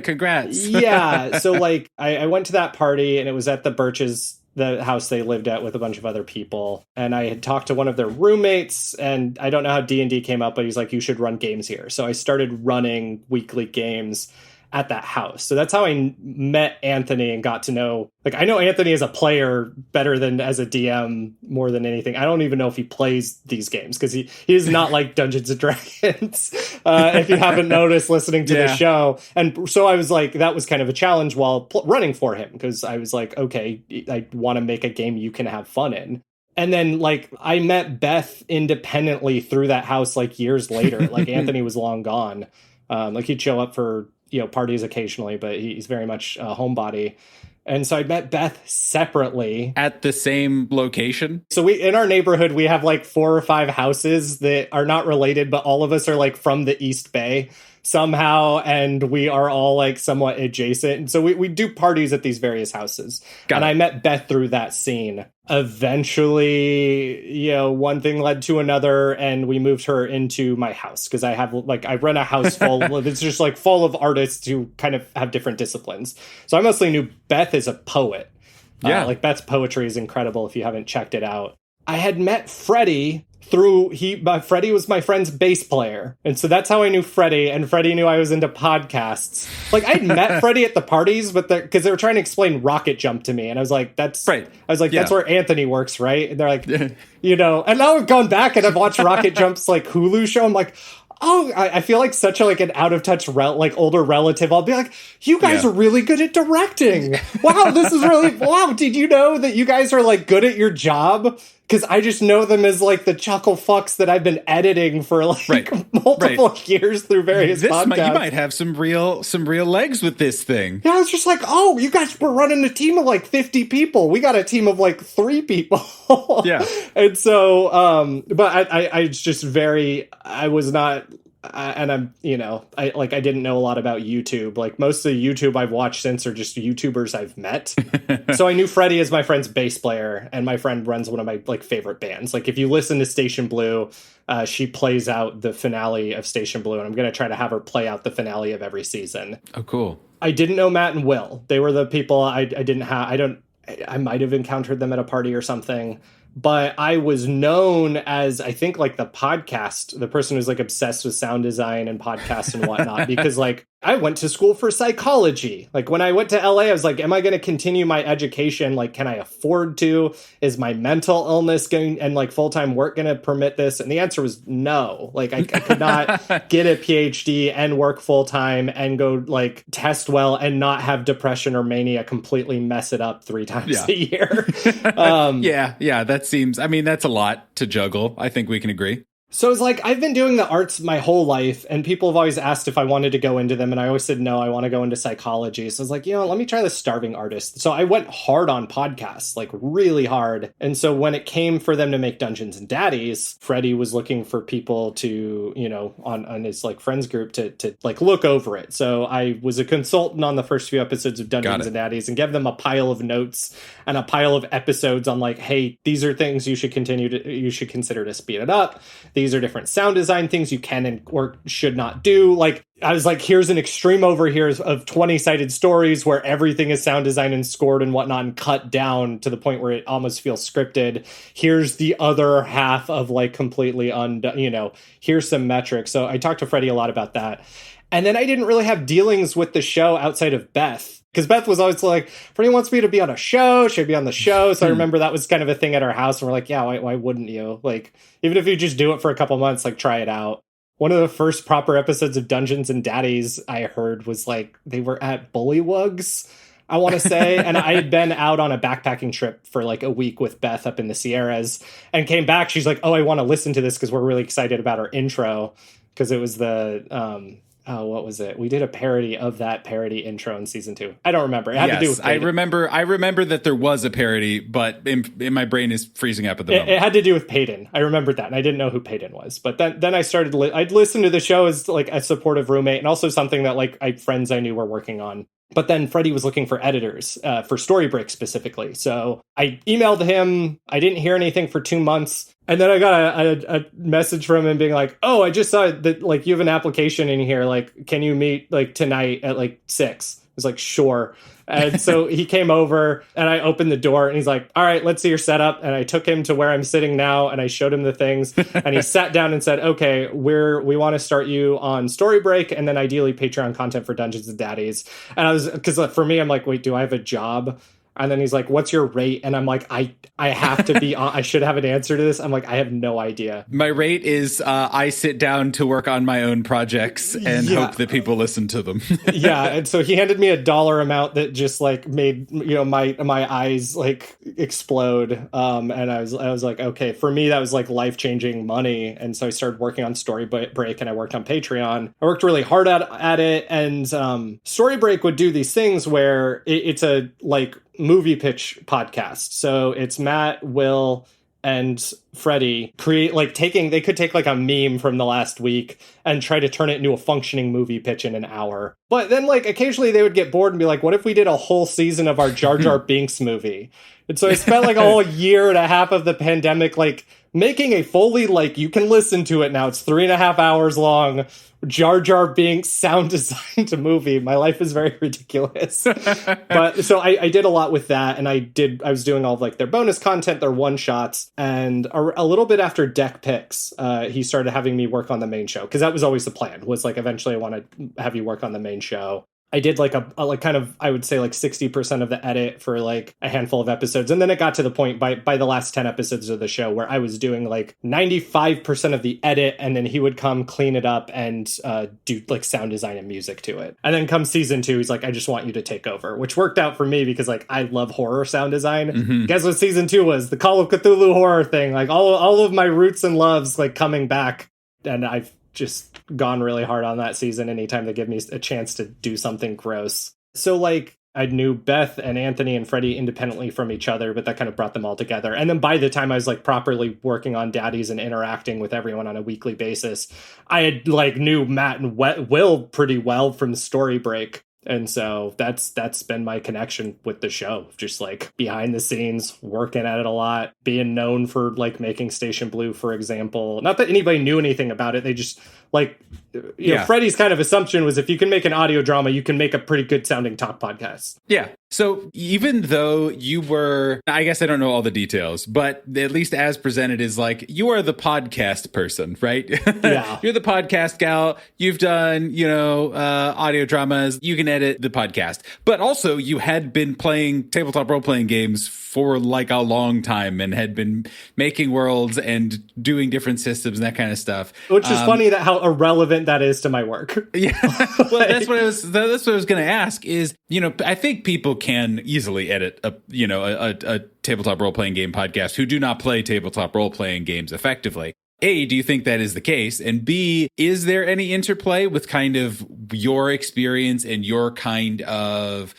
Congrats. Yeah. So like I went to that party, and it was at the Birches, the house they lived at, with a bunch of other people. And I had talked to one of their roommates, and I don't know how D&D came up, but he's like, you should run games here. So I started running weekly games at that house. So that's how I met Anthony and got to know, like, I know Anthony as a player better than as a DM more than anything. I don't even know if he plays these games because he is not like Dungeons and Dragons, if you haven't noticed listening to the show. And so I was like, that was kind of a challenge while running for him, because I was like, okay, I want to make a game you can have fun in. And then, like, I met Beth independently through that house, like, years later. Like, Anthony was long gone. Like, he'd show up for parties occasionally, but he's very much a homebody. And so I met Beth separately. At the same location? So in our neighborhood, we have like 4 or 5 houses that are not related, but all of us are like from the East Bay somehow, and we are all like somewhat adjacent. And so we do parties at these various houses. And I met Beth through that scene. Eventually, one thing led to another, and we moved her into my house because I run a house full of, it's just like full of artists who kind of have different disciplines. So I mostly knew Beth as a poet. Yeah. Like Beth's poetry is incredible if you haven't checked it out. I had met Freddie Freddie was my friend's bass player. And so that's how I knew Freddie, and Freddie knew I was into podcasts. Like, I'd met Freddie at the parties, but because they were trying to explain Rocket Jump to me. And I was like, that's right. I was like, that's where Anthony works, right? And they're like, and now I've gone back and I've watched Rocket Jump's like Hulu show. I'm like, oh, I feel like such an out of touch, older relative. I'll be like, you guys are really good at directing. Wow, this is really, wow. Did you know that you guys are like good at your job? Because I just know them as like the chuckle fucks that I've been editing for like multiple years through various podcasts. You might have some real legs with this thing. Yeah, I was just like, oh, you guys were running a team of like 50 people. We got a team of like 3 people. Yeah. And so, but I just I was not. And I'm, I didn't know a lot about YouTube. Like, most of the YouTube I've watched since are just YouTubers I've met. So I knew Freddie as my friend's bass player, and my friend runs one of my like favorite bands. Like, if you listen to Station Blue, she plays out the finale of Station Blue, and I'm going to try to have her play out the finale of every season. Oh, cool. I didn't know Matt and Will. They were the people I didn't have. I might have encountered them at a party or something. But I was known as, I think, like the person who's like obsessed with sound design and podcasts and whatnot, because like I went to school for psychology. Like, when I went to LA, I was like, am I going to continue my education? Like, can I afford to? Is my mental illness going and like full-time work going to permit this? And the answer was no. Like, I could not get a PhD and work full-time and go like test well and not have depression or mania completely mess it up 3 times a year. That's a lot to juggle. I think we can agree. So it's like, I've been doing the arts my whole life, and people have always asked if I wanted to go into them, and I always said, no, I want to go into psychology. So I was like, let me try the starving artist. So I went hard on podcasts, like really hard. And so when it came for them to make Dungeons and Daddies, Freddie was looking for people to, on his like friends group to like look over it. So I was a consultant on the first few episodes of Dungeons and Daddies, and gave them a pile of notes and a pile of episodes on like, hey, these are things you should consider to speed it up. These are different sound design things you can or should not do. Like, I was like, here's an extreme over here of 20-sided stories where everything is sound designed and scored and whatnot and cut down to the point where it almost feels scripted. Here's the other half of like completely undone, here's some metrics. So I talked to Freddie a lot about that. And then I didn't really have dealings with the show outside of Beth. Because Beth was always like, Freddie wants me to be on a show. Should I be on the show? So I remember that was kind of a thing at our house. And we're like, yeah, why wouldn't you? Like, even if you just do it for a couple months, like, try it out. One of the first proper episodes of Dungeons and Daddies I heard was like, they were at Bullywugs. I want to say. And I had been out on a backpacking trip for like a week with Beth up in the Sierras and came back. She's like, oh, I want to listen to this because we're really excited about our intro, because it was the what was it? We did a parody of that parody intro in season 2. I don't remember. It had to do with Payton. I remember that there was a parody, but in my brain is freezing up at the moment. It had to do with Payton. I remembered that, and I didn't know who Payton was. But then I started. I'd listen to the show as like a supportive roommate, and also something that like friends I knew were working on. But then Freddie was looking for editors for Storybreak specifically. So I emailed him. I didn't hear anything for 2 months. And then I got a message from him being like, oh, I just saw that like you have an application in here. Like, can you meet like tonight at like 6? I was like, sure. And so he came over and I opened the door and he's like, all right, let's see your setup. And I took him to where I'm sitting now and I showed him the things and he sat down and said, okay, we want to start you on Storybreak and then ideally Patreon content for Dungeons and Daddies. And I was, because for me, I'm like, wait, do I have a job? And then he's like, what's your rate? And I'm like, I have to be on, I should have an answer to this. I'm like, I have no idea. My rate is I sit down to work on my own projects and hope that people listen to them. Yeah. And so he handed me a dollar amount that just like made, my eyes like explode. And I was like, okay, for me, that was like life-changing money. And so I started working on Storybreak and I worked on Patreon. I worked really hard at it. And Storybreak would do these things where it's a like movie pitch podcast. So it's Matt, Will, and Freddie they could take like a meme from the last week and try to turn it into a functioning movie pitch in an hour. But then like occasionally they would get bored and be like, what if we did a whole season of our Jar Jar Binks movie? And so I spent like a whole year and a half of the pandemic like making a fully like you can listen to it now. It's 3.5 hours long. Jar Jar Binks sound designed movie. My life is very ridiculous. But so I did a lot with that, and I was doing all of like their bonus content, their one shots, and a little bit after Deck Picks, he started having me work on the main show, because that was always the plan, was like eventually I want to have you work on the main show. I did like a kind of, I would say like 60% of the edit for like a handful of episodes. And then it got to the point by the last 10 episodes of the show where I was doing like 95% of the edit, and then he would come clean it up and do like sound design and music to it. And then come season 2, he's like, I just want you to take over, which worked out for me because like I love horror sound design. Mm-hmm. Guess what season 2 was? The Call of Cthulhu horror thing. Like all of my roots and loves like coming back. And I've just gone really hard on that season anytime they give me a chance to do something gross. So like I knew Beth and Anthony and Freddie independently from each other, but that kind of brought them all together. And then by the time I was like properly working on Daddies and interacting with everyone on a weekly basis, I had like knew Matt and Will pretty well from Storybreak. And so that's been my connection with the show, just like behind the scenes, working at it a lot, being known for like making Station Blue, for example. Not that anybody knew anything about it. They just like, you know, Freddie's kind of assumption was if you can make an audio drama, you can make a pretty good sounding talk podcast. Yeah. So even though you were, I guess I don't know all the details, but at least as presented is like, you are the podcast person, right? Yeah. You're the podcast gal. You've done, audio dramas. You can edit the podcast. But also you had been playing tabletop role-playing games for like a long time and had been making worlds and doing different systems and that kind of stuff. Which is funny that how irrelevant that is to my work. Yeah. Well, that's what I was going to ask is, I think people can easily edit a tabletop role-playing game podcast who do not play tabletop role-playing games effectively. A, do you think that is the case? And B, is there any interplay with kind of your experience and your kind of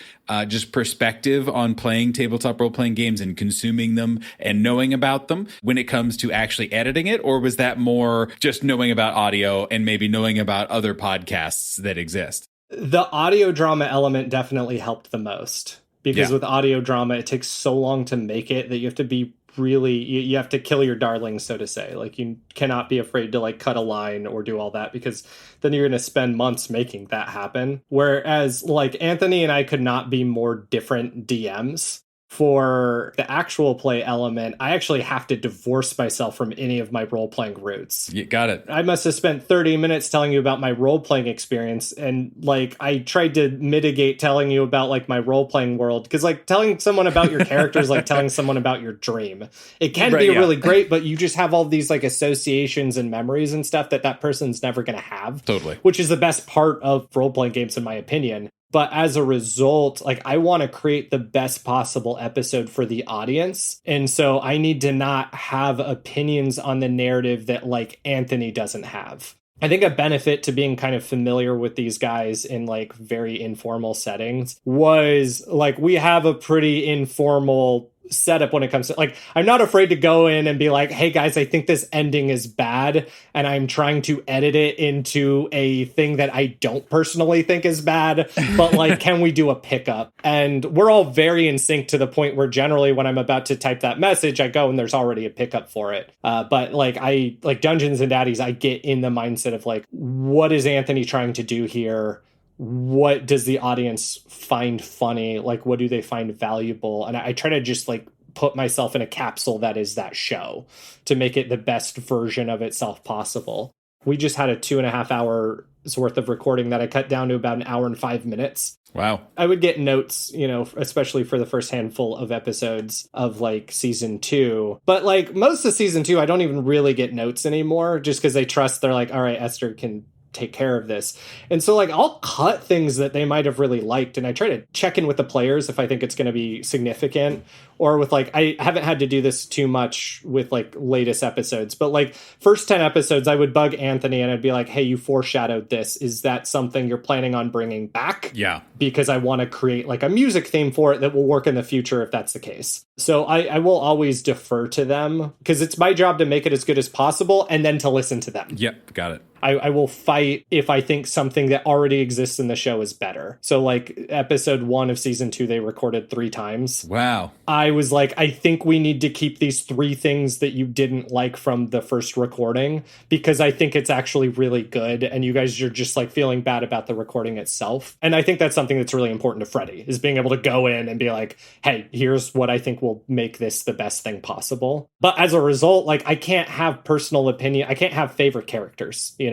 just perspective on playing tabletop role-playing games and consuming them and knowing about them when it comes to actually editing it? Or was that more just knowing about audio and maybe knowing about other podcasts that exist? The audio drama element definitely helped the most. Because with audio drama, it takes so long to make it that you have to be you have to kill your darlings, so to say. Like you cannot be afraid to like cut a line or do all that, because then you're going to spend months making that happen. Whereas like Anthony and I could not be more different DMs. For the actual play element, I actually have to divorce myself from any of my role-playing roots. You got it. I must have spent 30 minutes telling you about my role-playing experience, and like I tried to mitigate telling you about like my role-playing world, because like telling someone about your character is like telling someone about your dream. It can be really great, but you just have all these like associations and memories and stuff that person's never going to have. Totally. Which is the best part of role-playing games, in my opinion. But as a result, like I want to create the best possible episode for the audience. And so I need to not have opinions on the narrative that like Anthony doesn't have. I think a benefit to being kind of familiar with these guys in like very informal settings was like we have a pretty informal setup when it comes to like I'm not afraid to go in and be like, hey guys, I think this ending is bad and I'm trying to edit it into a thing that I don't personally think is bad, but like can we do a pickup? And we're all very in sync to the point where generally when I'm about to type that message I go and there's already a pickup for it. But like I like Dungeons and Daddies, I get in the mindset of like, what is Anthony trying to do here? What does the audience find funny? Like, what do they find valuable? And I try to just like put myself in a capsule that is that show to make it the best version of itself possible. We just had a 2.5 hours worth of recording that I cut down to about 1 hour and 5 minutes. Wow. I would get notes, you know, especially for the first handful of episodes of like season 2. But like most of season 2, I don't even really get notes anymore just because they trust they're like, all right, Ester can take care of this. And so like I'll cut things that they might have really liked and I try to check in with the players if I think it's going to be significant, or with like I haven't had to do this too much with like latest episodes, but like first 10 episodes I would bug Anthony and I'd be like, hey, you foreshadowed this, is that something you're planning on bringing back? Yeah, because I want to create like a music theme for it that will work in the future if that's the case. So I will always defer to them because it's my job to make it as good as possible and then to listen to them. Yep, got it. I will fight if I think something that already exists in the show is better. So like episode 1 of season 2, they recorded 3 times. Wow. I was like, I think we need to keep these 3 things that you didn't like from the first recording because I think it's actually really good. And you guys are just like feeling bad about the recording itself. And I think that's something that's really important to Freddie is being able to go in and be like, hey, here's what I think will make this the best thing possible. But as a result, like I can't have personal opinion. I can't have favorite characters, you know?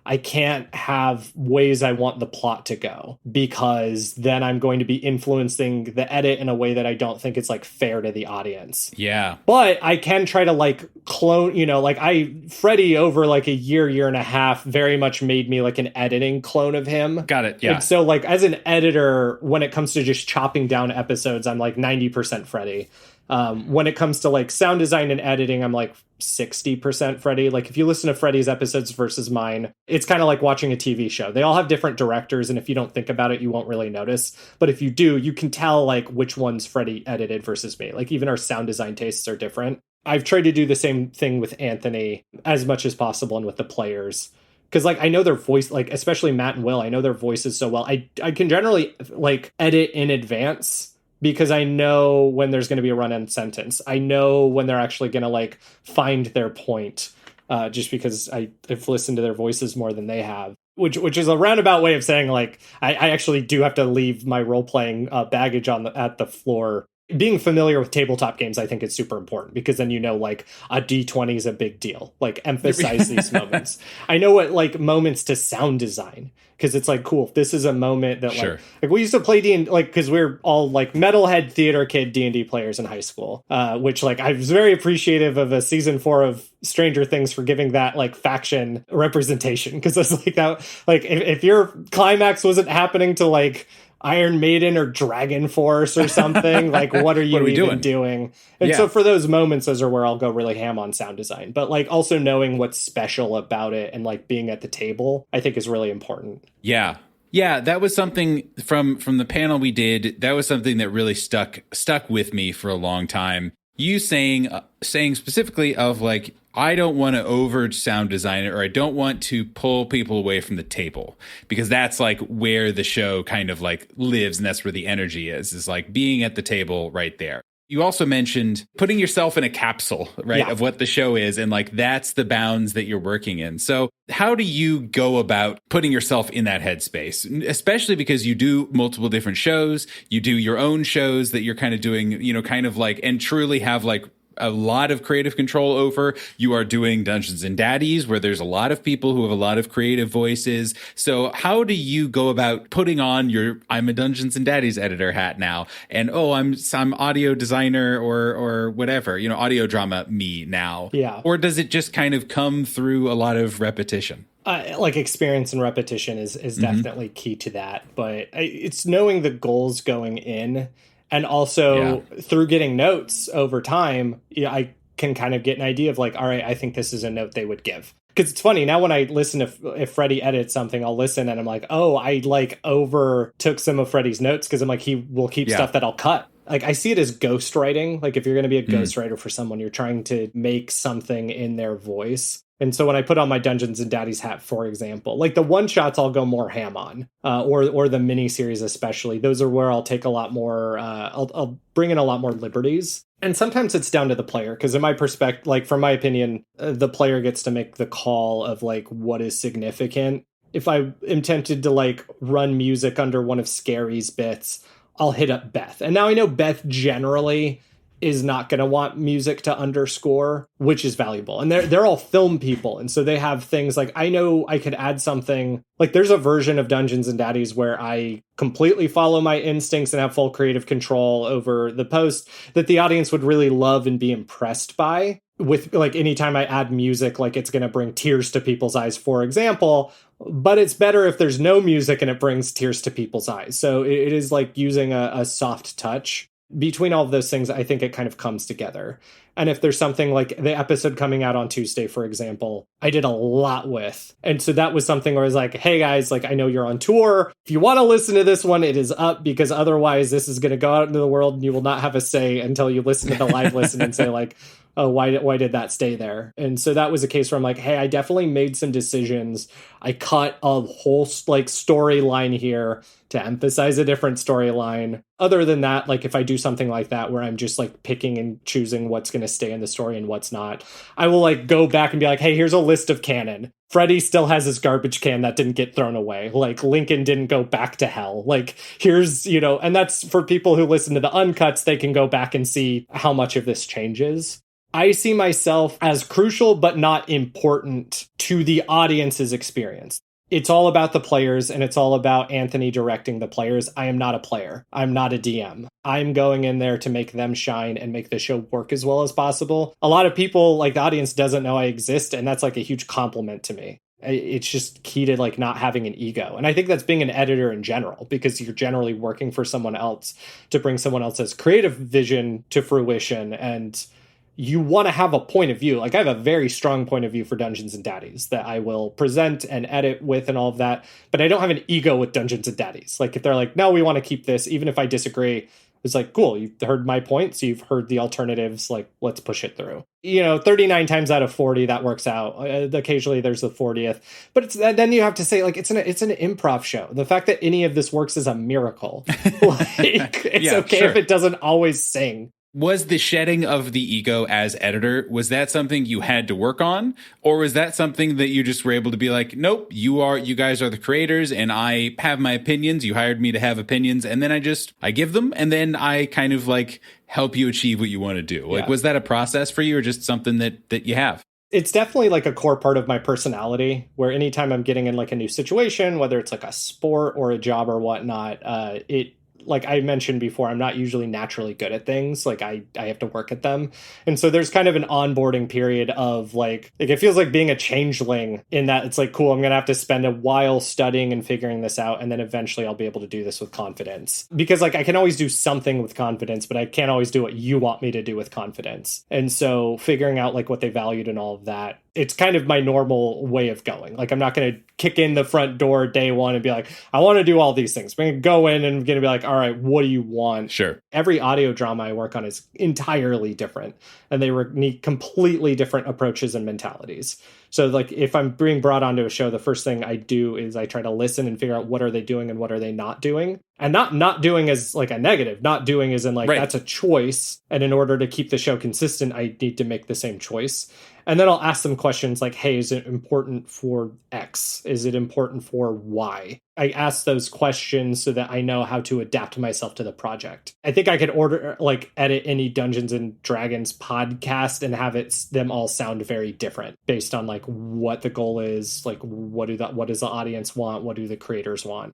I can't have ways I want the plot to go because then I'm going to be influencing the edit in a way that I don't think it's like fair to the audience. Yeah. But I can try to like clone, you know, like Freddie over like a year and a half very much made me like an editing clone of him. Got it. Yeah. And so like as an editor, when it comes to just chopping down episodes, I'm like 90% Freddie. When it comes to like sound design and editing, I'm like 60% Freddie. Like if you listen to Freddie's episodes versus mine, it's kind of like watching a TV show. They all have different directors, and if you don't think about it, you won't really notice. But if you do, you can tell like which one's Freddie edited versus me. Like even our sound design tastes are different. I've tried to do the same thing with Anthony as much as possible and with the players. Because like I know their voice, like especially Matt and Will, I know their voices so well. I can generally like edit in advance because I know when there's going to be a run-end sentence. I know when they're actually going to like find their point, just because I've listened to their voices more than they have. Which is a roundabout way of saying like I actually do have to leave my role-playing baggage at the floor. Being familiar with tabletop games, I think is super important because then you know like a D20 is a big deal. Like emphasize these moments. I know what like moments to sound design because it's like cool. This is a moment that Sure. like we used to play D&D like because we're all like metalhead theater kid D&D players in high school, which like I was very appreciative of a season 4 of Stranger Things for giving that like faction representation because it's like that like if your climax wasn't happening to like Iron Maiden or Dragon Force or something, like what are you even doing? And so for those moments, those are where I'll go really ham on sound design. But like also knowing what's special about it and like being at the table, I think is really important. Yeah. Yeah, that was something from the panel we did. That was something that really stuck with me for a long time. You saying specifically of like, I don't want to over sound design it, or I don't want to pull people away from the table, because that's like where the show kind of like lives, and that's where the energy is like being at the table right there. You also mentioned putting yourself in a capsule, right, of what the show is, and like that's the bounds that you're working in. So how do you go about putting yourself in that headspace, especially because you do multiple different shows, you do your own shows that you're kind of doing, you know, kind of like, and truly have like a lot of creative control over. You are doing Dungeons and Daddies, where there's a lot of people who have a lot of creative voices. So how do you go about putting on your I'm a Dungeons and Daddies editor hat now, and I'm audio designer or whatever, audio drama me now? Yeah. Or does it just kind of come through a lot of repetition? Like experience and repetition is definitely key to that, but it's knowing the goals going in. And also through getting notes over time, I can kind of get an idea of like, all right, I think this is a note they would give. Because it's funny, now when I listen to, if Freddie edits something, I'll listen and I'm like, oh, I like overtook some of Freddie's notes because I'm like, he will keep stuff that I'll cut. Like I see it as ghostwriting. Like if you're going to be a ghostwriter for someone, you're trying to make something in their voice. And so when I put on my Dungeons and Daddies hat, for example, like the one shots I'll go more ham on, or the mini series especially. Those are where I'll take a lot more. I'll bring in a lot more liberties. And sometimes it's down to the player, because in my perspective, like from my opinion, the player gets to make the call of like what is significant. If I am tempted to like run music under one of Scary's bits, I'll hit up Beth. And now I know Beth generally is not going to want music to underscore, which is valuable. And they're all film people. And so they have things like, I know I could add something, like there's a version of Dungeons and Daddies where I completely follow my instincts and have full creative control over the post that the audience would really love and be impressed by. With like anytime I add music, like it's going to bring tears to people's eyes, for example. But it's better if there's no music and it brings tears to people's eyes. So it is like using a soft touch. Between all of those things, I think it kind of comes together. And if there's something like the episode coming out on Tuesday, for example, I did a lot with. And so that was something where I was like, hey guys, like I know you're on tour. If you want to listen to this one, it is up, because otherwise this is going to go out into the world and you will not have a say until you listen to the live listen and say like, oh, why did that stay there? And so that was a case where I'm like, hey, I definitely made some decisions. I cut a whole like storyline here to emphasize a different storyline. Other than that, like if I do something like that where I'm just like picking and choosing what's going to stay in the story and what's not, I will like go back and be like, hey, here's a list of canon. Freddie still has his garbage can that didn't get thrown away. Like Lincoln didn't go back to hell. Like here's, and that's for people who listen to the uncuts, they can go back and see how much of this changes. I see myself as crucial, but not important to the audience's experience. It's all about the players, and it's all about Anthony directing the players. I am not a player. I'm not a DM. I'm going in there to make them shine and make the show work as well as possible. A lot of people, like the audience, doesn't know I exist, and that's like a huge compliment to me. It's just key to like not having an ego. And I think that's being an editor in general, because you're generally working for someone else to bring someone else's creative vision to fruition, and you want to have a point of view. Like I have a very strong point of view for Dungeons and Daddies that I will present and edit with and all of that. But I don't have an ego with Dungeons and Daddies. Like if they're like, no, we want to keep this, even if I disagree, it's like, cool, you've heard my points, you've heard the alternatives, like let's push it through. 39 times out of 40, that works out. Occasionally there's the 40th. But then you have to say, like, it's an improv show. The fact that any of this works is a miracle. Like it's okay if it doesn't always sing. Was the shedding of the ego as editor, was that something you had to work on? Or was that something that you just were able to be like, nope, you guys are the creators and I have my opinions. You hired me to have opinions. And then I give them, and then I kind of like help you achieve what you want to do. Like, was that a process for you, or just something that you have? It's definitely like a core part of my personality, where anytime I'm getting in like a new situation, whether it's like a sport or a job or whatnot, like I mentioned before, I'm not usually naturally good at things. Like I have to work at them. And so there's kind of an onboarding period of like it feels like being a changeling, in that it's like, cool, I'm going to have to spend a while studying and figuring this out. And then eventually I'll be able to do this with confidence, because like I can always do something with confidence, but I can't always do what you want me to do with confidence. And so figuring out like what they valued and all of that, it's kind of my normal way of going. Like I'm not going to kick in the front door day one and be like, I want to do all these things. I'm going to go in and I'm going to be like, all right, what do you want? Sure. Every audio drama I work on is entirely different, and they need completely different approaches and mentalities. So like if I'm being brought onto a show, the first thing I do is I try to listen and figure out what are they doing and what are they not doing. And not doing as like a negative, not doing as in like, that's a choice. And in order to keep the show consistent, I need to make the same choice. And then I'll ask them questions like, hey, is it important for X? Is it important for Y? I ask those questions so that I know how to adapt myself to the project. I think I could edit any Dungeons and Dragons podcast and have them all sound very different based on like what the goal is, like what does the audience want, what do the creators want.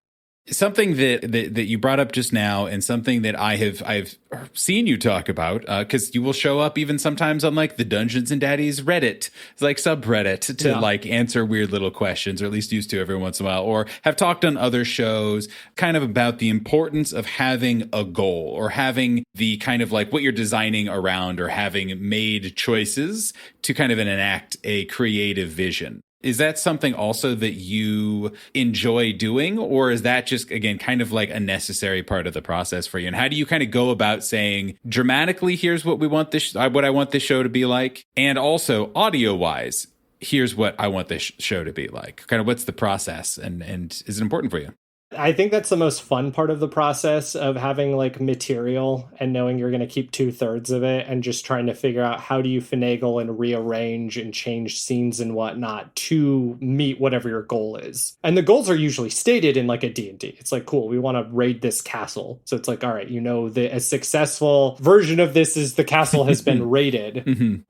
Something that you brought up just now, and something that I've seen you talk about, because you will show up even sometimes on like the Dungeons and Daddies Reddit, like subreddit, to like answer weird little questions, or at least used to every once in a while, or have talked on other shows kind of about the importance of having a goal, or having the kind of like what you're designing around, or having made choices to kind of enact a creative vision. Is that something also that you enjoy doing, or is that just, again, kind of like a necessary part of the process for you? And how do you kind of go about saying dramatically, here's what what I want this show to be like, and also audio wise, here's what I want this show to be like? Kind of what's the process, and is it important for you? I think that's the most fun part of the process of having like material and knowing you're going to keep 2/3 of it, and just trying to figure out how do you finagle and rearrange and change scenes and whatnot to meet whatever your goal is. And the goals are usually stated in like a D&D. It's like, cool, we want to raid this castle. So it's like, all right, a successful version of this is the castle has been raided.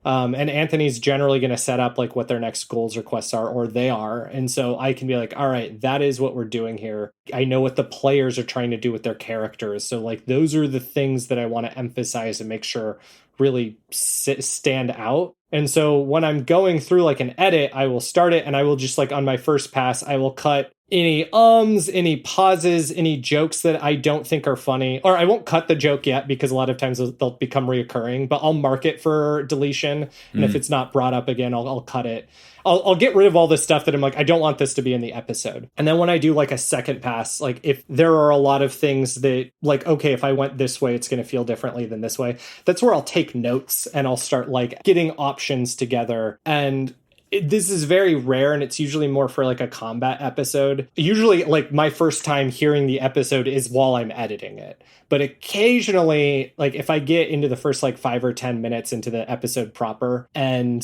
And Anthony's generally going to set up like what their next goals or quests are, or they are. And so I can be like, all right, that is what we're doing here. I know what the players are trying to do with their characters. So like those are the things that I want to emphasize and make sure really stand out. And so when I'm going through like an edit, I will start it and I will just like on my first pass, I will cut any any pauses, any jokes that I don't think are funny. Or I won't cut the joke yet because a lot of times they'll become reoccurring, but I'll mark it for deletion. And if it's not brought up again, I'll cut it. I'll get rid of all this stuff that I'm like, I don't want this to be in the episode. And then when I do like a second pass, like if there are a lot of things that like, okay, if I went this way, it's going to feel differently than this way. That's where I'll take notes and I'll start like getting options together. And this is very rare, and it's usually more for like a combat episode. Usually like my first time hearing the episode is while I'm editing it. But occasionally, like if I get into the first like 5 or 10 minutes into the episode proper and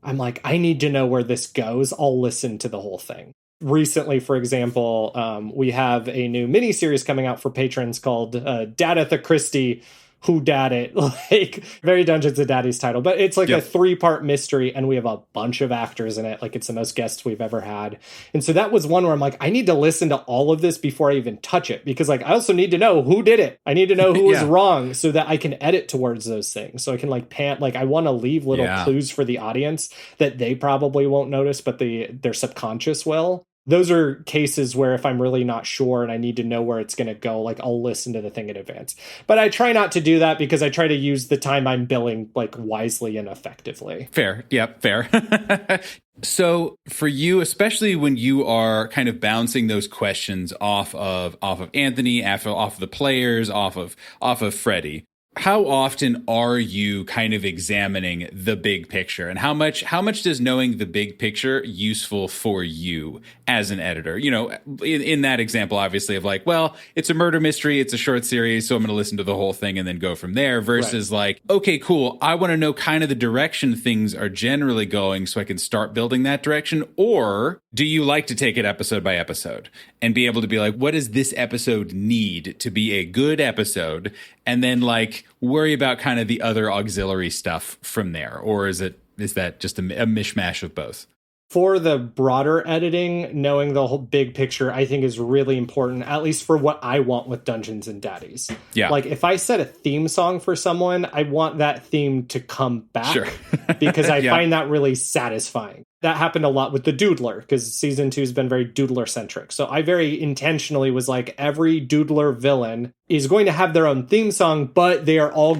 I'm like, I need to know where this goes, I'll listen to the whole thing. Recently, for example, we have a new miniseries coming out for patrons called Dadatha Christie, Who Dat It? Like, very Dungeons and Daddies title. But it's like a 3-part mystery, and we have a bunch of actors in it. Like, it's the most guests we've ever had. And so that was one where I'm like, I need to listen to all of this before I even touch it. Because, like, I also need to know who did it. I need to know who was wrong so that I can edit towards those things. So I can, like, I want to leave little clues for the audience that they probably won't notice, but their subconscious will. Those are cases where if I'm really not sure and I need to know where it's going to go, like I'll listen to the thing in advance. But I try not to do that because I try to use the time I'm billing like wisely and effectively. Fair. Yep. Fair. So for you, especially when you are kind of bouncing those questions off of Anthony, off of the players, off of Freddie, how often are you kind of examining the big picture, and how much does knowing the big picture useful for you as an editor? You know, in that example, obviously, of like, well, it's a murder mystery, it's a short series, so I'm going to listen to the whole thing and then go from there, versus like, okay, cool, I want to know kind of the direction things are generally going so I can start building that direction. Or do you like to take it episode by episode and be able to be like, what does this episode need to be a good episode? And then like worry about kind of the other auxiliary stuff from there? Or is that just a mishmash of both? For the broader editing, knowing the whole big picture, I think is really important, at least for what I want with Dungeons and Daddies. Yeah. Like if I set a theme song for someone, I want that theme to come back because I find that really satisfying. That happened a lot with the Doodler because season 2 has been very Doodler centric. So I very intentionally was like, every Doodler villain is going to have their own theme song, but they are all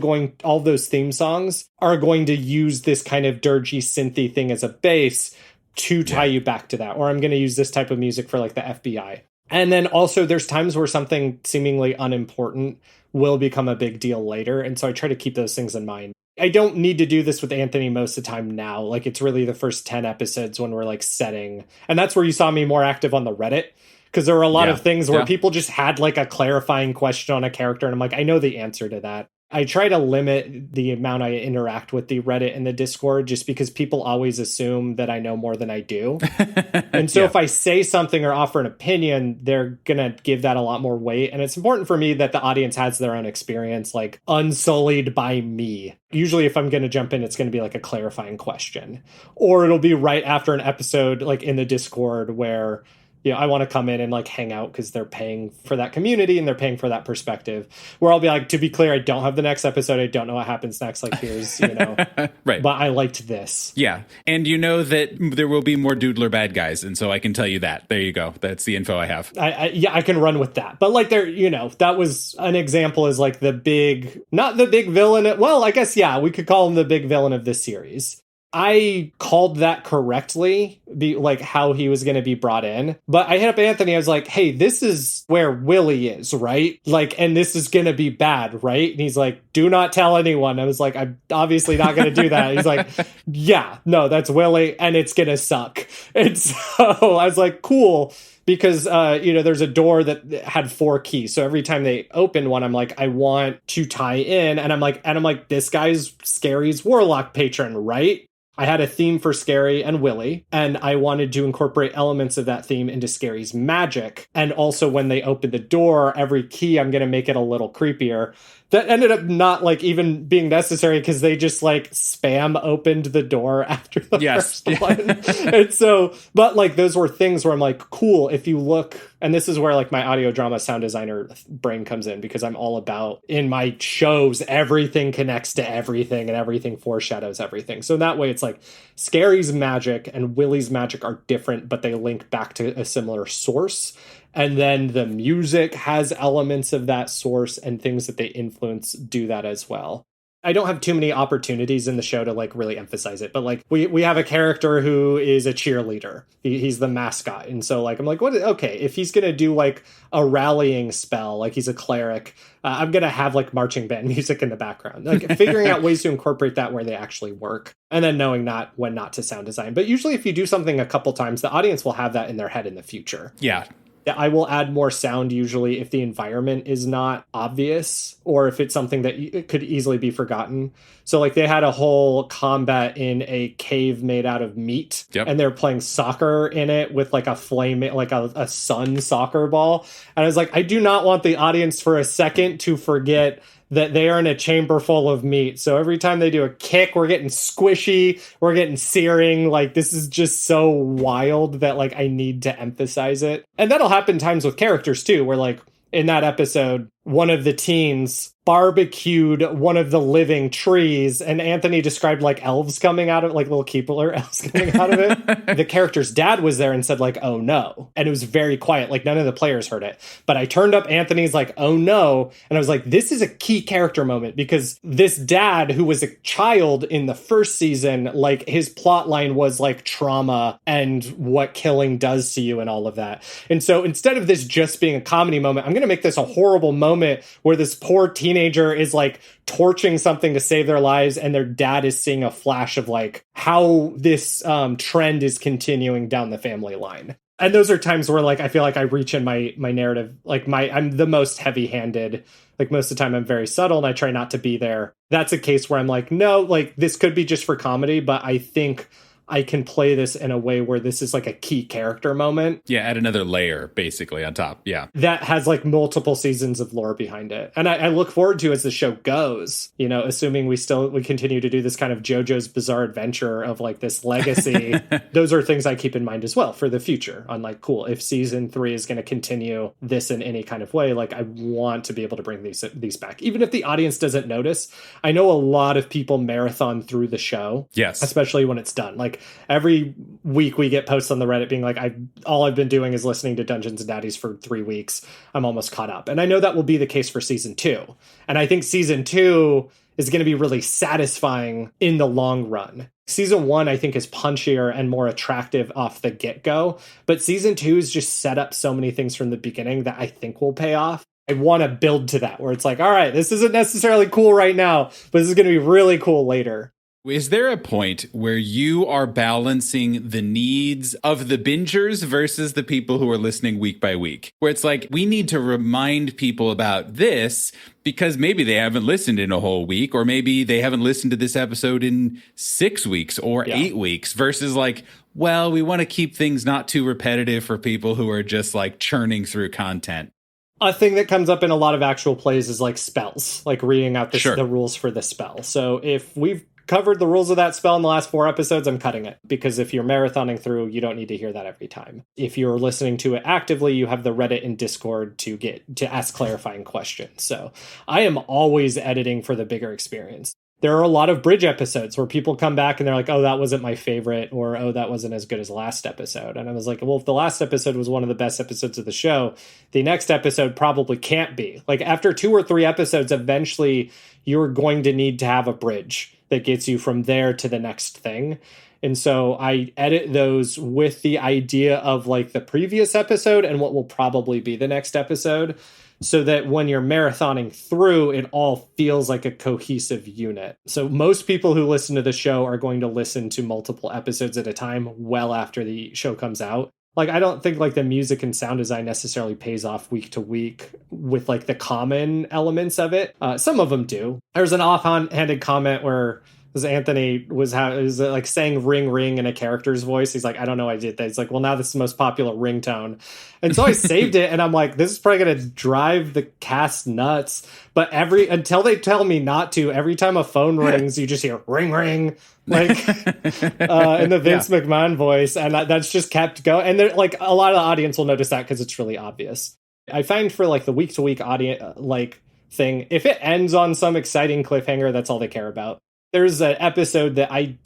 those theme songs are going to use this kind of dirgy synthy thing as a base to tie you back to that. Or I'm going to use this type of music for like the FBI. And then also there's times where something seemingly unimportant will become a big deal later. And so I try to keep those things in mind. I don't need to do this with Anthony most of the time now. Like it's really the first 10 episodes when we're like setting. And that's where you saw me more active on the Reddit. Because there were a lot of things where people just had like a clarifying question on a character. And I'm like, I know the answer to that. I try to limit the amount I interact with the Reddit and the Discord just because people always assume that I know more than I do. And so if I say something or offer an opinion, they're going to give that a lot more weight. And it's important for me that the audience has their own experience, like unsullied by me. Usually if I'm going to jump in, it's going to be like a clarifying question, or it'll be right after an episode, like in the Discord where I want to come in and like hang out because they're paying for that community and they're paying for that perspective, where I'll be like, to be clear, I don't have the next episode. I don't know what happens next. Like, here's, right. But I liked this. Yeah. And you know that there will be more doodler bad guys. And so I can tell you that. There you go. That's the info I have. I can run with that. But like that was an example is like not the big villain. Well, I guess, we could call him the big villain of this series. I called that correctly, like how he was going to be brought in. But I hit up Anthony. I was like, hey, this is where Willie is, right? Like, and this is going to be bad, right? And he's like, do not tell anyone. I was like, I'm obviously not going to do that. He's like, yeah, no, that's Willie and it's going to suck. And so I was like, cool. Because, there's a door that had 4 keys. So every time they open one, I'm like, I want to tie in. And I'm like, this guy's Scary's warlock patron, right? I had a theme for Scary and Willie, and I wanted to incorporate elements of that theme into Scary's magic. And also when they open the door, every key, I'm going to make it a little creepier. That ended up not like even being necessary because they just like spam opened the door after the first one. And so, but like those were things where I'm like, cool, if you look, and this is where like my audio drama sound designer brain comes in, because I'm all about in my shows, everything connects to everything and everything foreshadows everything. So that way it's like Scary's magic and Willie's magic are different, but they link back to a similar source. And then the music has elements of that source, and things that they influence do that as well. I don't have too many opportunities in the show to like really emphasize it, but like we have a character who is a cheerleader. He's the mascot. And so like, I'm like, okay, if he's going to do like a rallying spell, like he's a cleric, I'm going to have like marching band music in the background, like figuring out ways to incorporate that where they actually work, and then knowing when not to sound design. But usually if you do something a couple times, the audience will have that in their head in the future. Yeah. I will add more sound usually if the environment is not obvious, or if it's something that could easily be forgotten. So like they had a whole combat in a cave made out of meat, and they're playing soccer in it with like a flame, like a sun soccer ball. And I was like, I do not want the audience for a second to forget that they are in a chamber full of meat. So every time they do a kick, we're getting squishy, we're getting searing. Like, this is just so wild that like I need to emphasize it. And that'll happen times with characters too, where like in that episode, one of the teens barbecued one of the living trees, and Anthony described like elves coming out of like little Keebler elves coming out of it. The character's dad was there and said like, oh no. And it was very quiet. Like none of the players heard it, but I turned up Anthony's like, oh no. And I was like, this is a key character moment, because this dad who was a child in the first season, like his plot line was like trauma and what killing does to you and all of that. And so instead of this just being a comedy moment, I'm going to make this a horrible moment where this poor teenager is like torching something to save their lives, and their dad is seeing a flash of like how this trend is continuing down the family line. And those are times where like I feel like I reach in my narrative, like I'm the most heavy-handed. Like most of the time I'm very subtle and I try not to be there. That's a case where I'm like, no, like this could be just for comedy, but I think I can play this in a way where this is like a key character moment. Yeah, add another layer basically on top. Yeah. That has like multiple seasons of lore behind it. And I look forward to as the show goes, assuming we continue to do this kind of JoJo's Bizarre Adventure of like this legacy. Those are things I keep in mind as well for the future. On like, cool, if season 3 is going to continue this in any kind of way, like I want to be able to bring these back. Even if the audience doesn't notice, I know a lot of people marathon through the show. Yes. Especially when it's done. Like, every week we get posts on the Reddit being like, all I've been doing is listening to Dungeons and Daddies for 3 weeks. I'm almost caught up. And I know that will be the case for season 2. And I think season 2 is going to be really satisfying in the long run. Season 1, I think, is punchier and more attractive off the get-go. But season 2 has just set up so many things from the beginning that I think will pay off. I want to build to that, where it's like, all right, this isn't necessarily cool right now, but this is going to be really cool later. Is there a point where you are balancing the needs of the bingers versus the people who are listening week by week? Where it's like, we need to remind people about this because maybe they haven't listened in a whole week, or maybe they haven't listened to this episode in 6 weeks or 8 weeks, versus like, well, we want to keep things not too repetitive for people who are just like churning through content. A thing that comes up in a lot of actual plays is like spells, like reading out the rules for the spell. So if we've covered the rules of that spell in the last 4 episodes, I'm cutting it, because if you're marathoning through, you don't need to hear that every time. If you're listening to it actively, you have the Reddit and Discord to ask clarifying questions. So I am always editing for the bigger experience. There are a lot of bridge episodes where people come back and they're like, oh, that wasn't my favorite, or oh, that wasn't as good as last episode. And I was like, well, if the last episode was one of the best episodes of the show, the next episode probably can't be. Like after 2 or 3 episodes, eventually you're going to need to have a bridge that gets you from there to the next thing. And so I edit those with the idea of like the previous episode and what will probably be the next episode, so that when you're marathoning through, it all feels like a cohesive unit. So most people who listen to the show are going to listen to multiple episodes at a time well after the show comes out. Like, I don't think like the music and sound design necessarily pays off week to week with like the common elements of it. Some of them do. There's an offhanded comment where Anthony was like saying ring ring in a character's voice. He's like, I don't know, I did that. He's like, well, now this is the most popular ringtone. And so I saved it, and I'm like, this is probably going to drive the cast nuts. But until they tell me not to, every time a phone rings, you just hear ring ring, like in the Vince McMahon voice. And that's just kept going. And like a lot of the audience will notice that because it's really obvious. I find for like the week to week audience, like thing, if it ends on some exciting cliffhanger, that's all they care about. There's an episode that I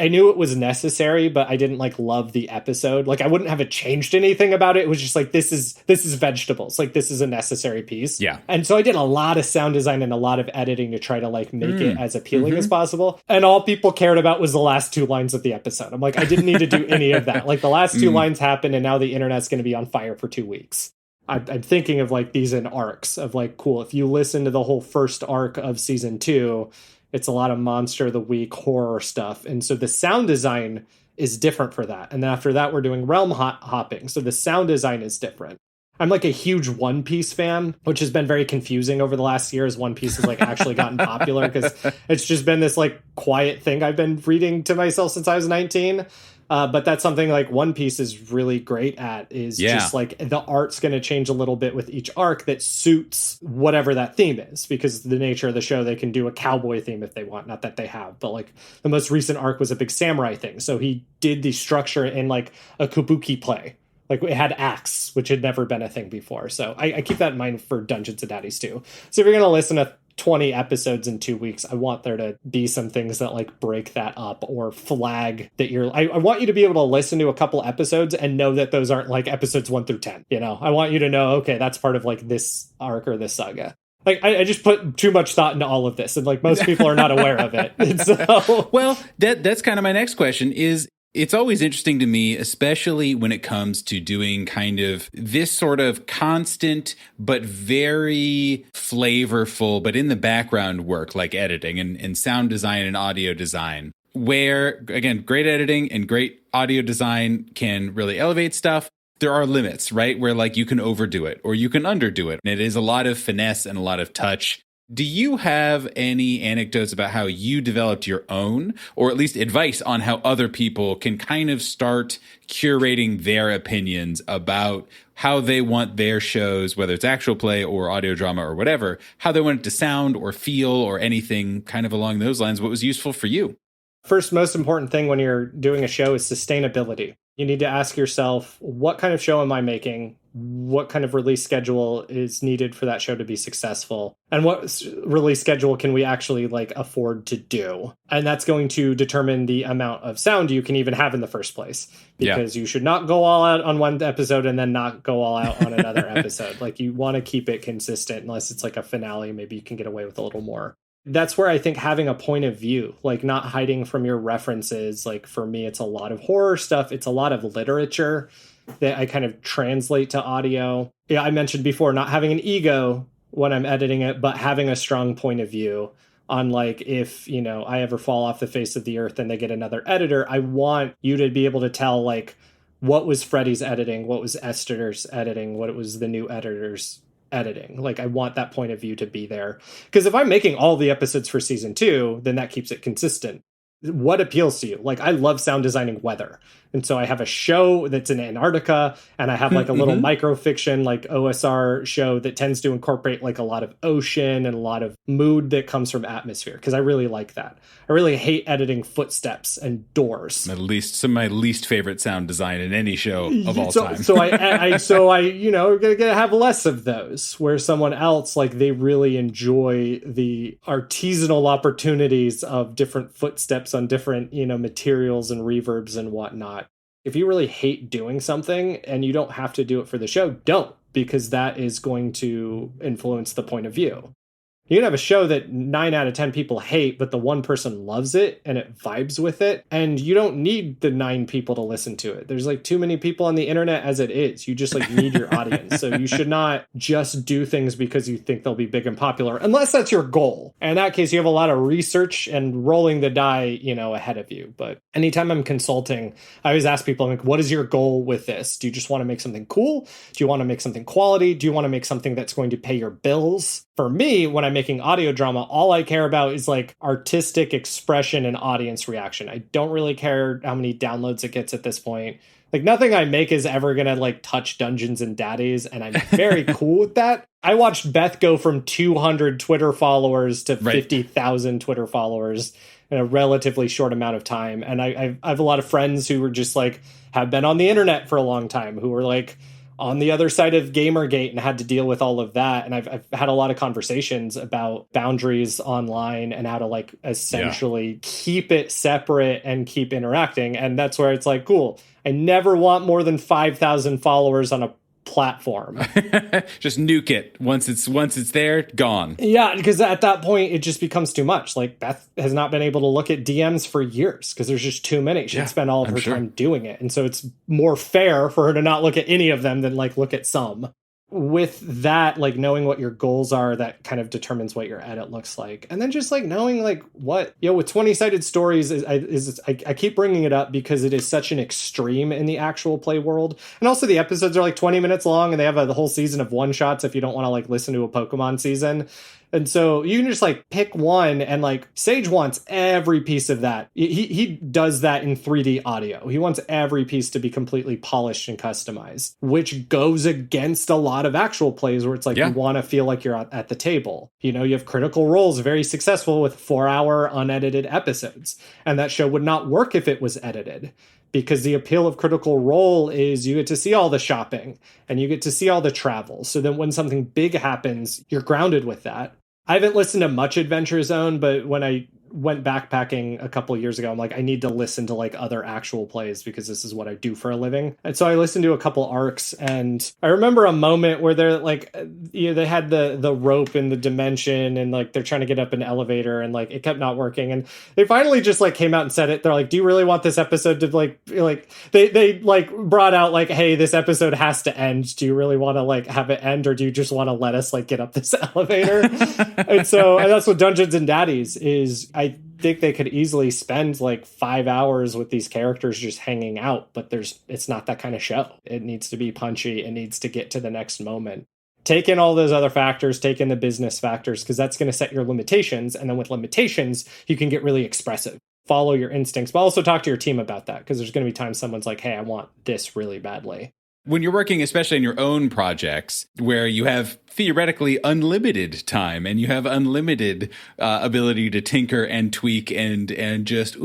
knew it was necessary, but I didn't like love the episode. Like I wouldn't have it changed anything about it. It was just like, this is vegetables. Like this is a necessary piece. Yeah. And so I did a lot of sound design and a lot of editing to try to like make it as appealing as possible. And all people cared about was the last 2 lines of the episode. I'm like, I didn't need to do any of that. Like the last 2 lines happened, and now the internet's going to be on fire for 2 weeks. I'm thinking of like these in arcs of like, cool, if you listen to the whole first arc of season 2, it's a lot of monster of the week horror stuff. And so the sound design is different for that. And then after that, we're doing realm hopping. So the sound design is different. I'm like a huge One Piece fan, which has been very confusing over the last year as One Piece has like actually gotten popular, because it's just been this like quiet thing I've been reading to myself since I was 19. But that's something like One Piece is really great at, is just like the art's going to change a little bit with each arc that suits whatever that theme is, because the nature of the show, they can do a cowboy theme if they want. Not that they have, but like the most recent arc was a big samurai thing. So he did the structure in like a kabuki play. Like it had acts, which had never been a thing before. So I keep that in mind for Dungeons and Daddies too. So if you're going to listen to 20 episodes in 2 weeks, I want there to be some things that like break that up or flag that I want you to be able to listen to a couple episodes and know that those aren't like episodes 1 through 10. You know, I want you to know, okay, that's part of like this arc or this saga. Like I just put too much thought into all of this, and like most people are not aware of it. And so, well, that's kind of my next question is, it's always interesting to me, especially when it comes to doing kind of this sort of constant but very flavorful, but in the background work like editing and sound design and audio design, where, again, great editing and great audio design can really elevate stuff. There are limits, right? Where like you can overdo it or you can underdo it. And it is a lot of finesse and a lot of touch. Do you have any anecdotes about how you developed your own, or at least advice on how other people can kind of start curating their opinions about how they want their shows, whether it's actual play or audio drama or whatever, how they want it to sound or feel or anything kind of along those lines? What was useful for you? First, most important thing when you're doing a show is sustainability. You need to ask yourself, what kind of show am I making? What kind of release schedule is needed for that show to be successful? And what release schedule can we actually like afford to do? And that's going to determine the amount of sound you can even have in the first place. Because you should not go all out on one episode and then not go all out on another episode. Like you want to keep it consistent, unless it's like a finale. Maybe you can get away with a little more. That's where I think having a point of view, like not hiding from your references, like for me, it's a lot of horror stuff. It's a lot of literature that I kind of translate to audio. Yeah, I mentioned before, not having an ego when I'm editing it, but having a strong point of view on like, if, I ever fall off the face of the earth and they get another editor, I want you to be able to tell like what was Freddie's editing, what was Esther's editing, what was the new editor's editing. Like, I want that point of view to be there. Because if I'm making all the episodes for season 2, then that keeps it consistent. What appeals to you? Like, I love sound designing weather. And so I have a show that's in Antarctica, and I have like a little microfiction, like OSR show that tends to incorporate like a lot of ocean and a lot of mood that comes from atmosphere, because I really like that. I really hate editing footsteps and doors. At least some of my least favorite sound design in any show of all time. So I gonna have less of those, where someone else, like, they really enjoy the artisanal opportunities of different footsteps on different, materials and reverbs and whatnot. If you really hate doing something and you don't have to do it for the show, don't, because that is going to influence the point of view. You can have a show that 9 out of 10 people hate, but the one person loves it and it vibes with it. And you don't need the 9 people to listen to it. There's like too many people on the internet as it is. You just like need your audience. So you should not just do things because you think they'll be big and popular, unless that's your goal. And in that case, you have a lot of research and rolling the die, ahead of you. But anytime I'm consulting, I always ask people, I'm like, what is your goal with this? Do you just want to make something cool? Do you want to make something quality? Do you want to make something that's going to pay your bills? For me, when I'm making audio drama, all I care about is like artistic expression and audience reaction. I don't really care how many downloads it gets at this point. Like, nothing I make is ever going to like touch Dungeons and Daddies, and I'm very cool with that. I watched Beth go from 200 Twitter followers to 50,000 Twitter followers in a relatively short amount of time. And I have a lot of friends who were just like, have been on the internet for a long time, who were like on the other side of Gamergate and had to deal with all of that. And I've had a lot of conversations about boundaries online and how to like essentially keep it separate and keep interacting. And that's where it's like, cool, I never want more than 5,000 followers on a platform. Just nuke it. Once it's there, gone. Yeah, because at that point it just becomes too much. Like, Beth has not been able to look at DMs for years because there's just too many. She'd spend all of her time doing it. And so it's more fair for her to not look at any of them than like look at some. With that, like, knowing what your goals are, that kind of determines what your edit looks like. And then just like knowing like what, with 20-sided stories I keep bringing it up because it is such an extreme in the actual play world. And also the episodes are like 20 minutes long, and they have the whole season of one shots if you don't want to like listen to a Pokemon season. And so you can just like pick one, and like Sage wants every piece of that. He does that in 3D audio. He wants every piece to be completely polished and customized, which goes against a lot of actual plays where it's like you want to feel like you're at the table. You have Critical Role's very successful with 4-hour unedited episodes, and that show would not work if it was edited. Because the appeal of Critical Role is you get to see all the shopping and you get to see all the travel. So then when something big happens, you're grounded with that. I haven't listened to much Adventure Zone, but when I went backpacking a couple of years ago, I'm like, I need to listen to like other actual plays because this is what I do for a living. And so I listened to a couple arcs, and I remember a moment where they're like, they had the rope and the dimension, and like they're trying to get up an elevator, and like it kept not working. And they finally just like came out and said it. They're like, do you really want this episode to like they like brought out like, hey, this episode has to end. Do you really want to like have it end, or do you just want to let us like get up this elevator? and that's what Dungeons and Daddies is. I think they could easily spend like 5 hours with these characters just hanging out, but it's not that kind of show. It needs to be punchy. It needs to get to the next moment. Take in all those other factors, take in the business factors, because that's going to set your limitations. And then with limitations, you can get really expressive. Follow your instincts, but also talk to your team about that, because there's going to be times someone's like, hey, I want this really badly. When you're working, especially in your own projects, where you have theoretically unlimited time and you have unlimited ability to tinker and tweak and just,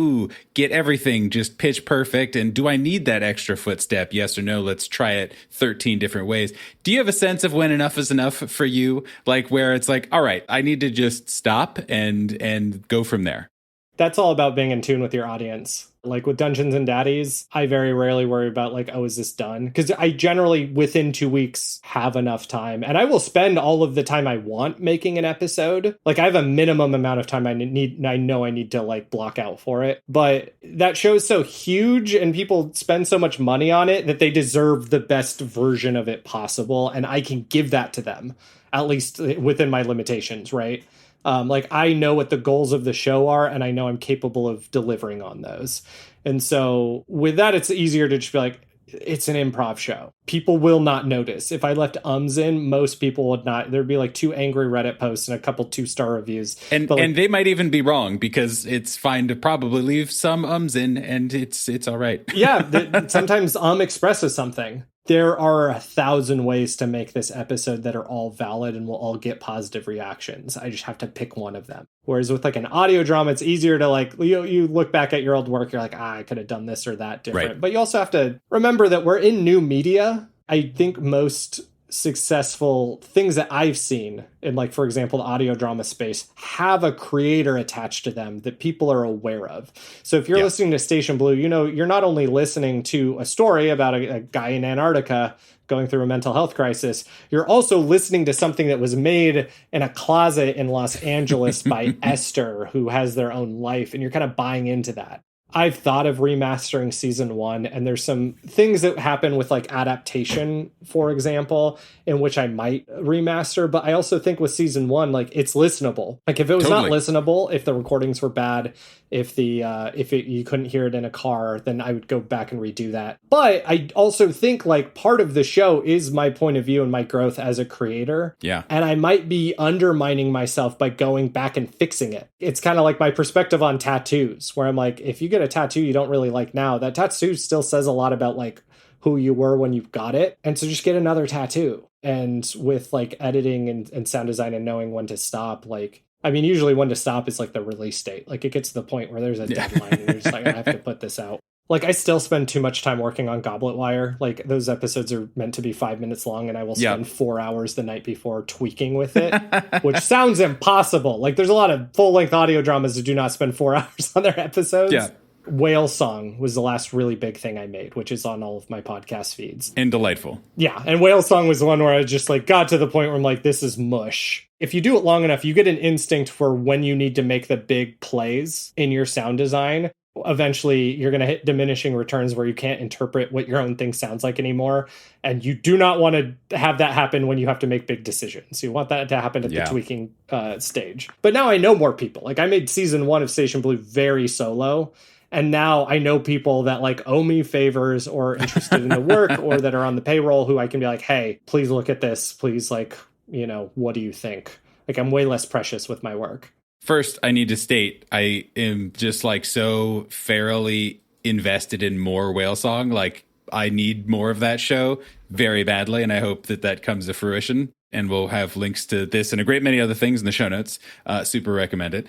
get everything just pitch perfect. And do I need that extra footstep? Yes or no? Let's try it 13 different ways. Do you have a sense of when enough is enough for you? Like where it's like, all right, I need to just stop and go from there. That's all about being in tune with your audience. Like with Dungeons and Daddies, I very rarely worry about like, is this done? Because I generally within 2 weeks have enough time, and I will spend all of the time I want making an episode. Like I have a minimum amount of time I know I need to like block out for it. But that show's so huge and people spend so much money on it that they deserve the best version of it possible. And I can give that to them, at least within my limitations, right? Like I know what the goals of the show are, and I know I'm capable of delivering on those. And so with that, it's easier to just be like, it's an improv show. People will not notice. If I left ums in, most people would not. There'd be like 2 angry Reddit posts and a couple 2-star reviews. And they might even be wrong, because it's fine to probably leave some ums in, and it's all right. Yeah, sometimes expresses something. There are 1,000 ways to make this episode that are all valid and will all get positive reactions. I just have to pick one of them. Whereas with like an audio drama, it's easier to like, you look back at your old work, you're like, I could have done this or that different. Right. But you also have to remember that we're in new media. I think most successful things that I've seen in, like, for example, the audio drama space have a creator attached to them that people are aware of. So if you're listening to Station Blue, you're not only listening to a story about a guy in Antarctica going through a mental health crisis, you're also listening to something that was made in a closet in Los Angeles by Ester, who has their own life, and you're kind of buying into that. I've thought of remastering season 1, and there's some things that happen with like adaptation, for example, in which I might remaster. But I also think with season 1, like, it's listenable. Like if it was not listenable, if the recordings were bad, if you couldn't hear it in a car, then I would go back and redo that. But I also think like part of the show is my point of view and my growth as a creator. Yeah. And I might be undermining myself by going back and fixing it. It's kind of like my perspective on tattoos, where I'm like, if you get a tattoo you don't really like now, that tattoo still says a lot about like who you were when you got it. And so just get another tattoo. And with like editing and sound design and knowing when to stop, like, I mean, usually when to stop is like the release date. Like it gets to the point where there's a deadline and you're just like, I have to put this out. Like I still spend too much time working on Goblet Wire. Like those episodes are meant to be 5 minutes long, and I will spend 4 hours the night before tweaking with it, which sounds impossible. Like there's a lot of full length audio dramas that do not spend 4 hours on their episodes. Yeah. Whale Song was the last really big thing I made, which is on all of my podcast feeds. And delightful. Yeah, and Whale Song was the one where I just like got to the point where I'm like, this is mush. If you do it long enough, you get an instinct for when you need to make the big plays in your sound design. Eventually, you're going to hit diminishing returns where you can't interpret what your own thing sounds like anymore. And you do not want to have that happen when you have to make big decisions. You want that to happen at the tweaking stage. But now I know more people. Like I made season 1 of Station Blue very solo. And now I know people that like owe me favors or interested in the work or that are on the payroll who I can be like, hey, please look at this. Please, like, what do you think? Like, I'm way less precious with my work. First, I need to state, I am just like so ferally invested in more Whale Song. Like, I need more of that show very badly. And I hope that comes to fruition. And we'll have links to this and a great many other things in the show notes. Super recommend it.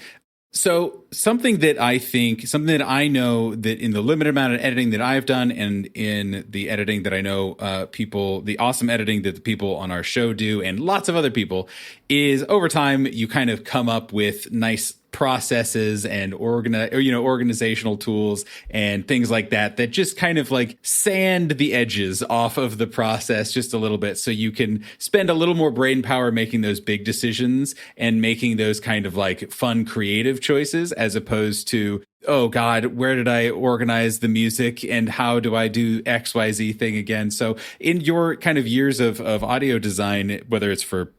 So something that I know that in the limited amount of editing that I've done and in the editing that I know the awesome editing that the people on our show do and lots of other people, is over time you kind of come up with nice processes and organizational tools and things like that just kind of like sand the edges off of the process just a little bit, so you can spend a little more brain power making those big decisions and making those kind of like fun creative choices, as opposed to, oh God, where did I organize the music and how do I do XYZ thing again? So in your kind of years of audio design, whether it's for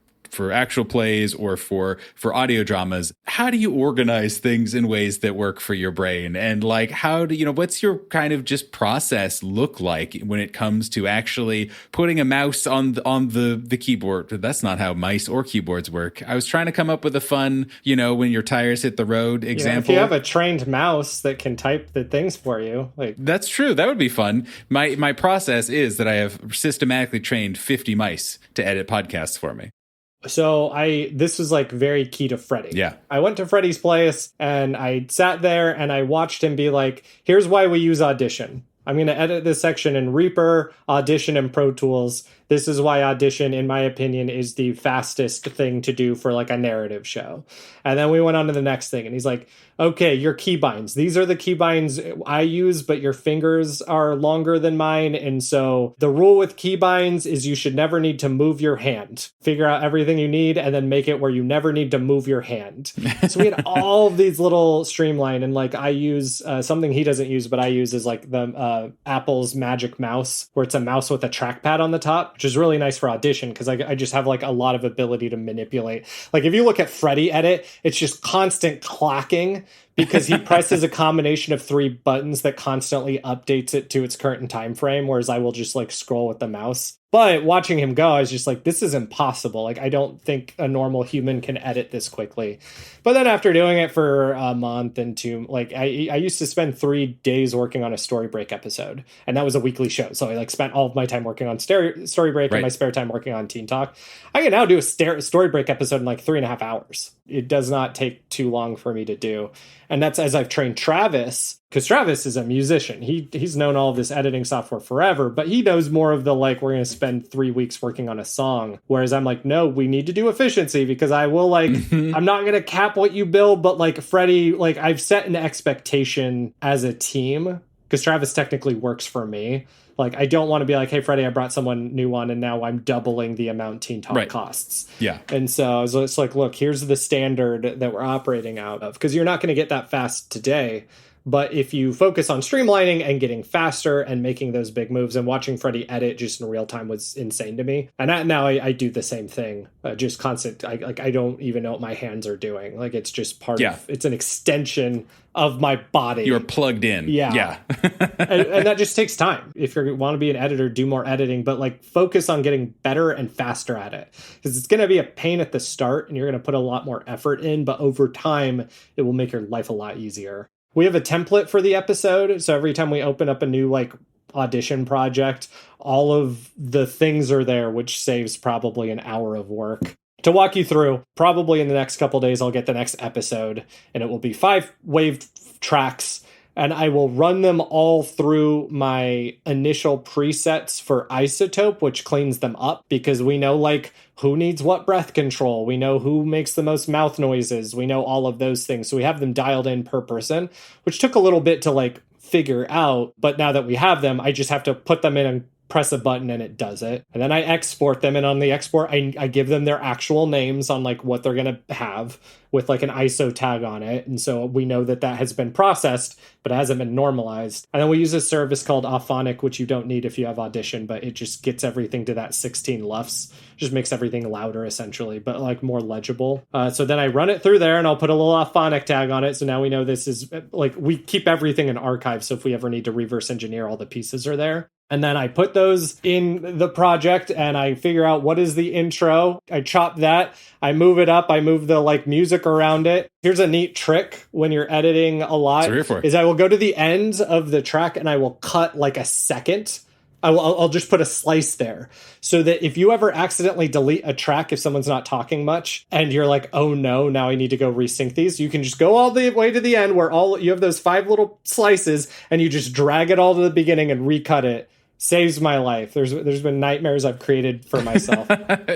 actual plays or for audio dramas, how do you organize things in ways that work for your brain? And like, how do what's your kind of just process look like when it comes to actually putting a mouse on the keyboard? That's not how mice or keyboards work. I was trying to come up with a fun, when your tires hit the road example. If you have a trained mouse that can type the things for you, like, that's true. That would be fun. My process is that I have systematically trained 50 mice to edit podcasts for me. So this was like very key to Freddie. Yeah. I went to Freddie's place and I sat there and I watched him be like, here's why we use Audition. I'm going to edit this section in Reaper, Audition, and Pro Tools. This is why Audition, in my opinion, is the fastest thing to do for like a narrative show. And then we went on to the next thing. And he's like, okay, your keybinds. These are the keybinds I use, but your fingers are longer than mine. And so the rule with keybinds is you should never need to move your hand. Figure out everything you need and then make it where you never need to move your hand. So we had all of these little streamline. And like I use something he doesn't use, but I use is like the Apple's Magic Mouse, where it's a mouse with a trackpad on the top. which is really nice for Audition because I just have like a lot of ability to manipulate. Like if you look at Freddie edit, it's just constant clacking because he presses a combination of 3 buttons that constantly updates it to its current time frame, whereas I will just like scroll with the mouse. But watching him go, I was just like, this is impossible. Like, I don't think a normal human can edit this quickly. But then after doing it for a month and 2, like I used to spend 3 days working on a Story Break episode. And that was a weekly show. So I like spent all of my time working on Story Break and my spare time working on Teen Talk. I can now do a Story Break episode in like 3.5 hours. It does not take too long for me to do. And that's as I've trained Travis, because Travis is a musician. He's known all of this editing software forever, but he knows more of the like, we're going to spend 3 weeks working on a song. Whereas I'm like, no, we need to do efficiency because I will like, I'm not going to cap what you build, but like Freddie, like I've set an expectation as a team because Travis technically works for me. Like, I don't want to be like, hey, Freddie, I brought someone new on and now I'm doubling the amount Teen Talk costs. Yeah. And so it's like, look, here's the standard that we're operating out of because you're not going to get that fast today. But if you focus on streamlining and getting faster and making those big moves, and watching Freddie edit just in real time was insane to me. And now I do the same thing, just constant. I don't even know what my hands are doing. Like it's just part of, it's an extension of my body. You're plugged in. Yeah. and that just takes time. If you want to be an editor, do more editing, but like focus on getting better and faster at it. Because it's going to be a pain at the start and you're going to put a lot more effort in, but over time, it will make your life a lot easier. We have a template for the episode. So every time we open up a new like audition project, all of the things are there, which saves probably an hour of work. To walk you through, probably in the next couple days, I'll get the next episode and it will be 5 waved tracks. And I will run them all through my initial presets for Isotope, which cleans them up because we know like who needs what breath control. We know who makes the most mouth noises. We know all of those things. So we have them dialed in per person, which took a little bit to like figure out. But now that we have them, I just have to put them in and press a button and it does it. And then I export them. And on the export, I give them their actual names on like what they're going to have with like an ISO tag on it. And so we know that has been processed, but it hasn't been normalized. And then we use a service called Auphonic, which you don't need if you have Audition, but it just gets everything to that 16 LUFS. Just makes everything louder essentially, but like more legible. So then I run it through there and I'll put a little Auphonic tag on it. So now we know this is like, we keep everything in archive. So if we ever need to reverse engineer, all the pieces are there. And then I put those in the project and I figure out what is the intro. I chop that. I move it up. I move the like music around it. Here's a neat trick when you're editing a lot is I will go to the ends of the track and I will cut like a second. I'll just put a slice there so that if you ever accidentally delete a track, if someone's not talking much and you're like, oh no, now I need to go resync these, you can just go all the way to the end where you have those 5 little slices and you just drag it all to the beginning and recut it. Saves my life. There's been nightmares I've created for myself.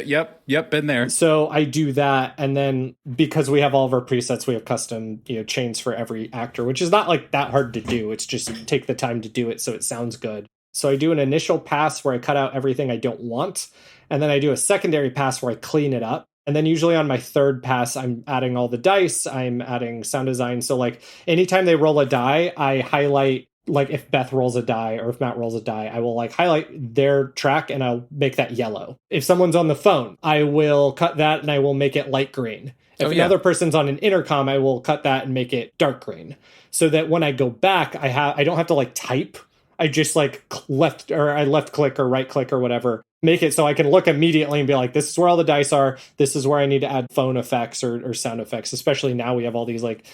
Yep, been there. So I do that, and then because we have all of our presets, we have custom chains for every actor, which is not like that hard to do. It's just take the time to do it so it sounds good. So I do an initial pass where I cut out everything I don't want, and then I do a secondary pass where I clean it up. And then usually on my third pass, I'm adding all the dice, I'm adding sound design. So like anytime they roll a die, I highlight. Like if Beth rolls a die or if Matt rolls a die, I will like highlight their track and I'll make that yellow. If someone's on the phone, I will cut that and I will make it light green. If another person's on an intercom, I will cut that and make it dark green. So that when I go back, I don't have to like type. I just like left click or right click or whatever, make it so I can look immediately and be like, this is where all the dice are. This is where I need to add phone effects or sound effects, especially now we have all these like,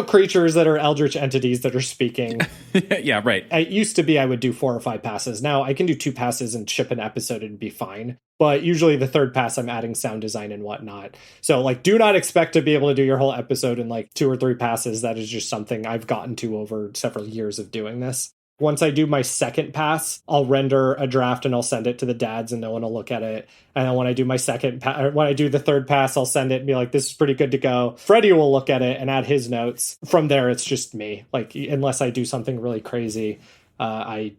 creatures that are eldritch entities that are speaking. Yeah, right. It used to be I would do 4 or 5 passes. Now I can do 2 passes and ship an episode and be fine. But usually the third pass, I'm adding sound design and whatnot. So like, do not expect to be able to do your whole episode in like 2 or 3 passes. That is just something I've gotten to over several years of doing this. Once I do my second pass, I'll render a draft and I'll send it to the dads and no one will look at it. And then when I do when I do the third pass, I'll send it and be like, this is pretty good to go. Freddie will look at it and add his notes. From there, it's just me. Like, unless I do something really crazy, I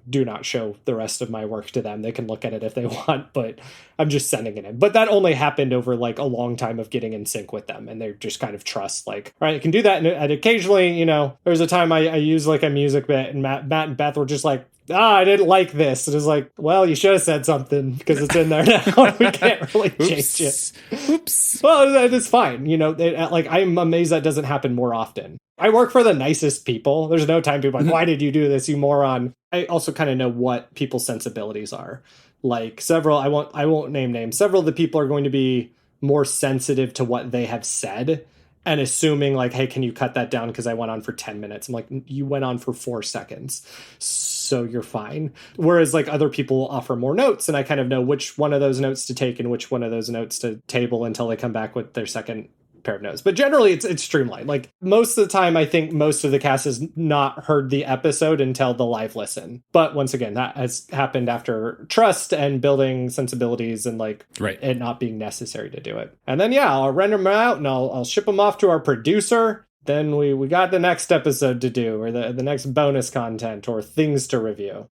do not show the rest of my work to them. They can look at it if they want, but I'm just sending it in. But that only happened over like a long time of getting in sync with them. And they're just kind of trust like, all right, I can do that. And occasionally, there's a time I use like a music bit and Matt and Beth were just like, I didn't like this. And it's like, well, you should have said something because it's in there now. We can't really change it. Oops. Well, it's fine. Like, I'm amazed that doesn't happen more often. I work for the nicest people. There's no time people are like, why did you do this, you moron? I also kind of know what people's sensibilities are. Like I won't name names. Several of the people are going to be more sensitive to what they have said and assuming like, hey, can you cut that down? Because I went on for 10 minutes. I'm like, you went on for 4 seconds. So you're fine. Whereas like other people will offer more notes, and I kind of know which one of those notes to take and which one of those notes to table until they come back with their second pair of notes. But generally it's streamlined. Like most of the time, I think most of the cast has not heard the episode until the live listen. But once again, that has happened after trust and building sensibilities and like it not being necessary to do it. And then I'll render them out and I'll ship them off to our producer. Then we got the next episode to do, or the next bonus content or things to review.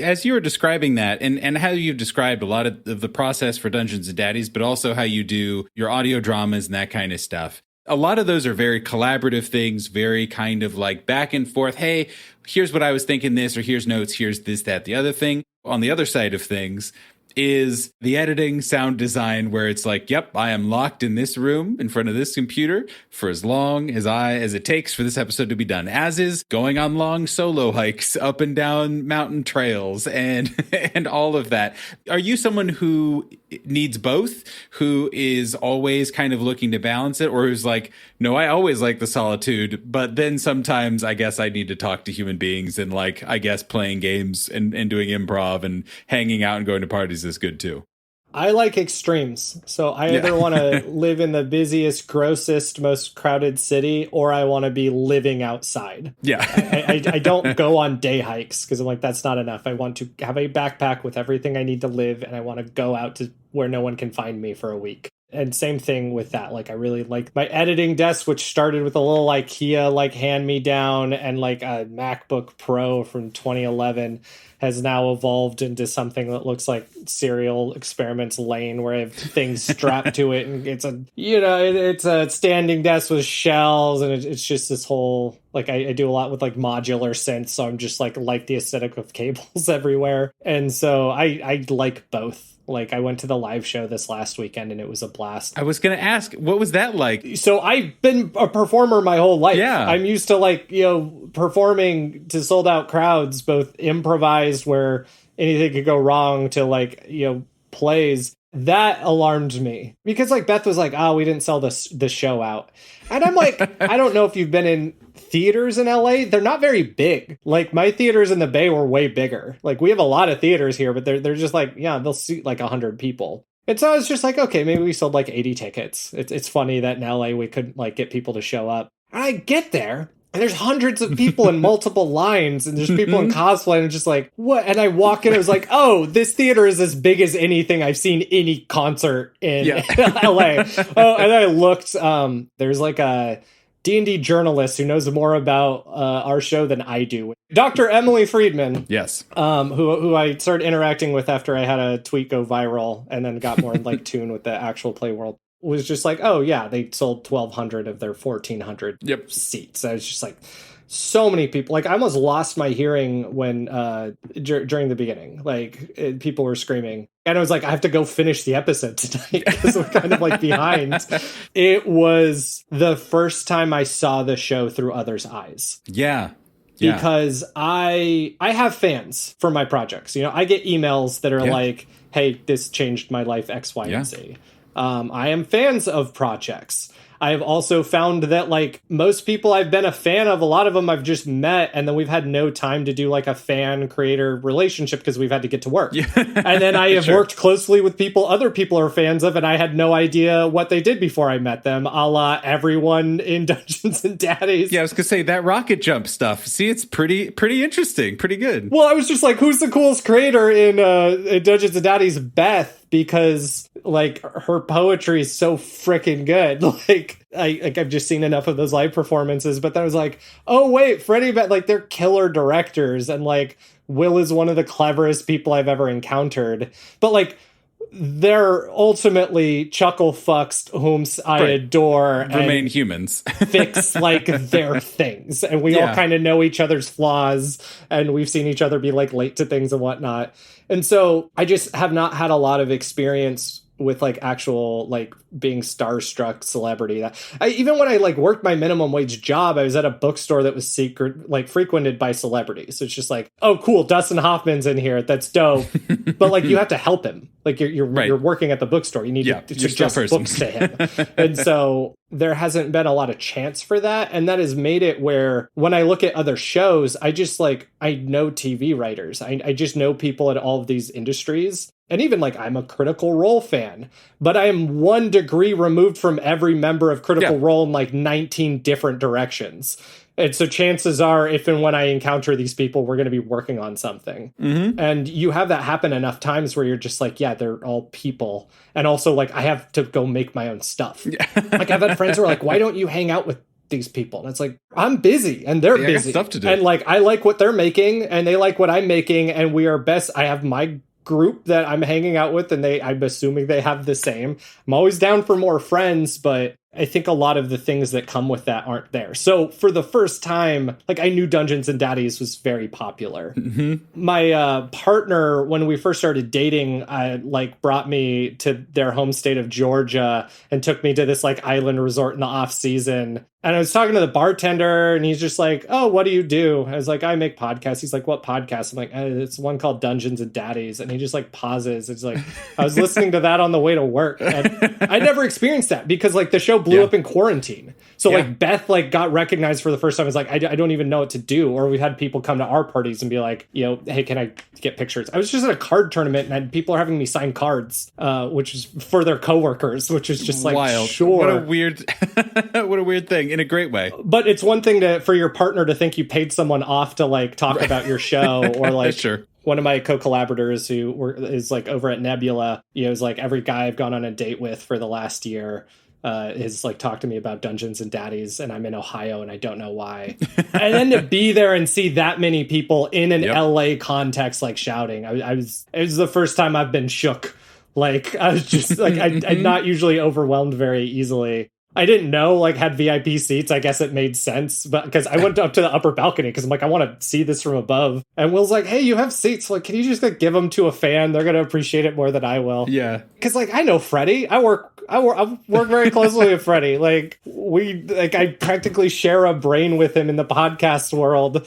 As you were describing that, and how you've described a lot of the process for Dungeons and Daddies, but also how you do your audio dramas and that kind of stuff, a lot of those are very collaborative things, very kind of like back and forth. Hey, here's what I was thinking this, or here's notes, here's this, that, the other thing. On the other side of things is the editing, sound design, where it's like, yep, I am locked in this room in front of this computer for as long as it takes for this episode to be done, as is going on long solo hikes up and down mountain trails and and all of that. Are you someone who needs both, who is always kind of looking to balance it, or who's like, no, I always like the solitude, but then sometimes I guess I need to talk to human beings, and like, I guess playing games and doing improv and hanging out and going to parties is good too? I like extremes. So I either want to live in the busiest, grossest, most crowded city, or I want to be living outside. Yeah. I don't go on day hikes because I'm like, that's not enough. I want to have a backpack with everything I need to live, and I want to go out to where no one can find me for a week. And same thing with that. Like, I really like my editing desk, which started with a little IKEA like hand me down, and like a MacBook Pro from 2011 has now evolved into something that looks like Serial Experiments Lane, where I have things strapped to it, and it's a standing desk with shelves, and it's just this whole, like, I do a lot with like modular synths, so I'm just like the aesthetic of cables everywhere. And so I like both. Like, I went to the live show this last weekend, and it was a blast. I was going to ask, what was that like? So I've been a performer my whole life. Yeah. I'm used to, performing to sold out crowds, both improvised where anything could go wrong to plays. That alarmed me because Beth was like, we didn't sell the show out. And I'm like, I don't know if you've been in theaters in LA. They're not very big. Like, my theaters in the Bay were way bigger. Like, we have a lot of theaters here, but they're just like, they'll seat like 100 people. And so I was just like, okay, maybe we sold like 80 tickets. It's funny that in LA we couldn't get people to show up. And I get there, and there's hundreds of people in multiple lines, and there's people in cosplay, and it's just like, what? And I walk in, I was like, oh, this theater is as big as anything I've seen any concert in LA. Oh, and I looked, there's like a D&D journalist who knows more about our show than I do. Dr. Emily Friedman. Yes. Who I started interacting with after I had a tweet go viral and then got more in tune with the actual play world. Was just like, oh yeah, they sold 1,200 of their 1,400 seats. I was just like, so many people. Like, I almost lost my hearing when during the beginning. Like, people were screaming, and I was like, I have to go finish the episode tonight because we're kind of behind. It was the first time I saw the show through others' eyes. Yeah. Because I have fans for my projects. I get emails that are like, hey, this changed my life, X, Y, and Z. I am fans of projects. I have also found that most people I've been a fan of, a lot of them I've just met, and then we've had no time to do a fan creator relationship because we've had to get to work. Yeah. And then I have worked closely with people other people are fans of, and I had no idea what they did before I met them, a la everyone in Dungeons and Daddies. Yeah, I was gonna say that rocket jump stuff. See, it's pretty interesting, pretty good. Well, I was just like, who's the coolest creator in Dungeons and Daddies? Beth. Because her poetry is so freaking good. I've just seen enough of those live performances, but then I was like, oh wait, Freddie, but they're killer directors, and Will is one of the cleverest people I've ever encountered. But they're ultimately chuckle fucks whom I adore. Remain and humans. fix like their things. And we all kind of know each other's flaws, and we've seen each other be like late to things and whatnot. And so I just have not had a lot of experience with like actual like being starstruck celebrity. Even when I like worked my minimum wage job, I was at a bookstore that was frequented by celebrities. So it's just like, oh cool, Dustin Hoffman's in here, that's dope. But like you have to help him. Like you're working at the bookstore, you need to suggest books to him. And so there hasn't been a lot of chance for that, and that has made it where when I look at other shows, I know TV writers, I just know people at all of these industries. And even like I'm a Critical Role fan, but I am 1 degree removed from every member of Critical Role in like 19 different directions. And so chances are, if and when I encounter these people, we're going to be working on something. Mm-hmm. And you have that happen enough times where you're just like, yeah, they're all people. And also like, I have to go make my own stuff. Yeah. Like I've had friends who are like, why don't you hang out with these people? And it's like, I'm busy and they're busy. Stuff to do. And like, I like what they're making and they like what I'm making. And we are best. I have my group that I'm hanging out with, and I'm assuming they have the same. I'm always down for more friends, but I think a lot of the things that come with that aren't there. So for the first time, like I knew Dungeons and Daddies was very popular. Mm-hmm. My partner, when we first started dating, like brought me to their home state of Georgia and took me to this like island resort in the off season. And I was talking to the bartender and he's just like, oh, what do you do? I was like, I make podcasts. He's like, what podcast? I'm like, it's one called Dungeons and Daddies. And he just like pauses. It's like, I was listening to that on the way to work. And I never experienced that because like the show blew up in quarantine. So like Beth like got recognized for the first time. It's like, I don't even know what to do. Or we had people come to our parties and be like, you know, hey, can I get pictures? I was just at a card tournament and people are having me sign cards, which is for their coworkers, which is just like, wild. Sure. What a weird thing in a great way. But it's one thing for your partner to think you paid someone off to like talk about your show or like sure. One of my co-collaborators is like over at Nebula, you know, is like every guy I've gone on a date with for the last year is like talked to me about Dungeons and Daddies, and I'm in Ohio and I don't know why. And then to be there and see that many people in an LA context like shouting, it was the first time I've been shook. Like I was just like I'm not usually overwhelmed very easily. I didn't know, like, had VIP seats. I guess it made sense, but because I went up to the upper balcony because I'm like, I want to see this from above. And Will's like, hey, you have seats. Like, can you just like give them to a fan? They're going to appreciate it more than I will. Yeah. Because like, I know Freddie. I work very closely with Freddie. Like I practically share a brain with him in the podcast world.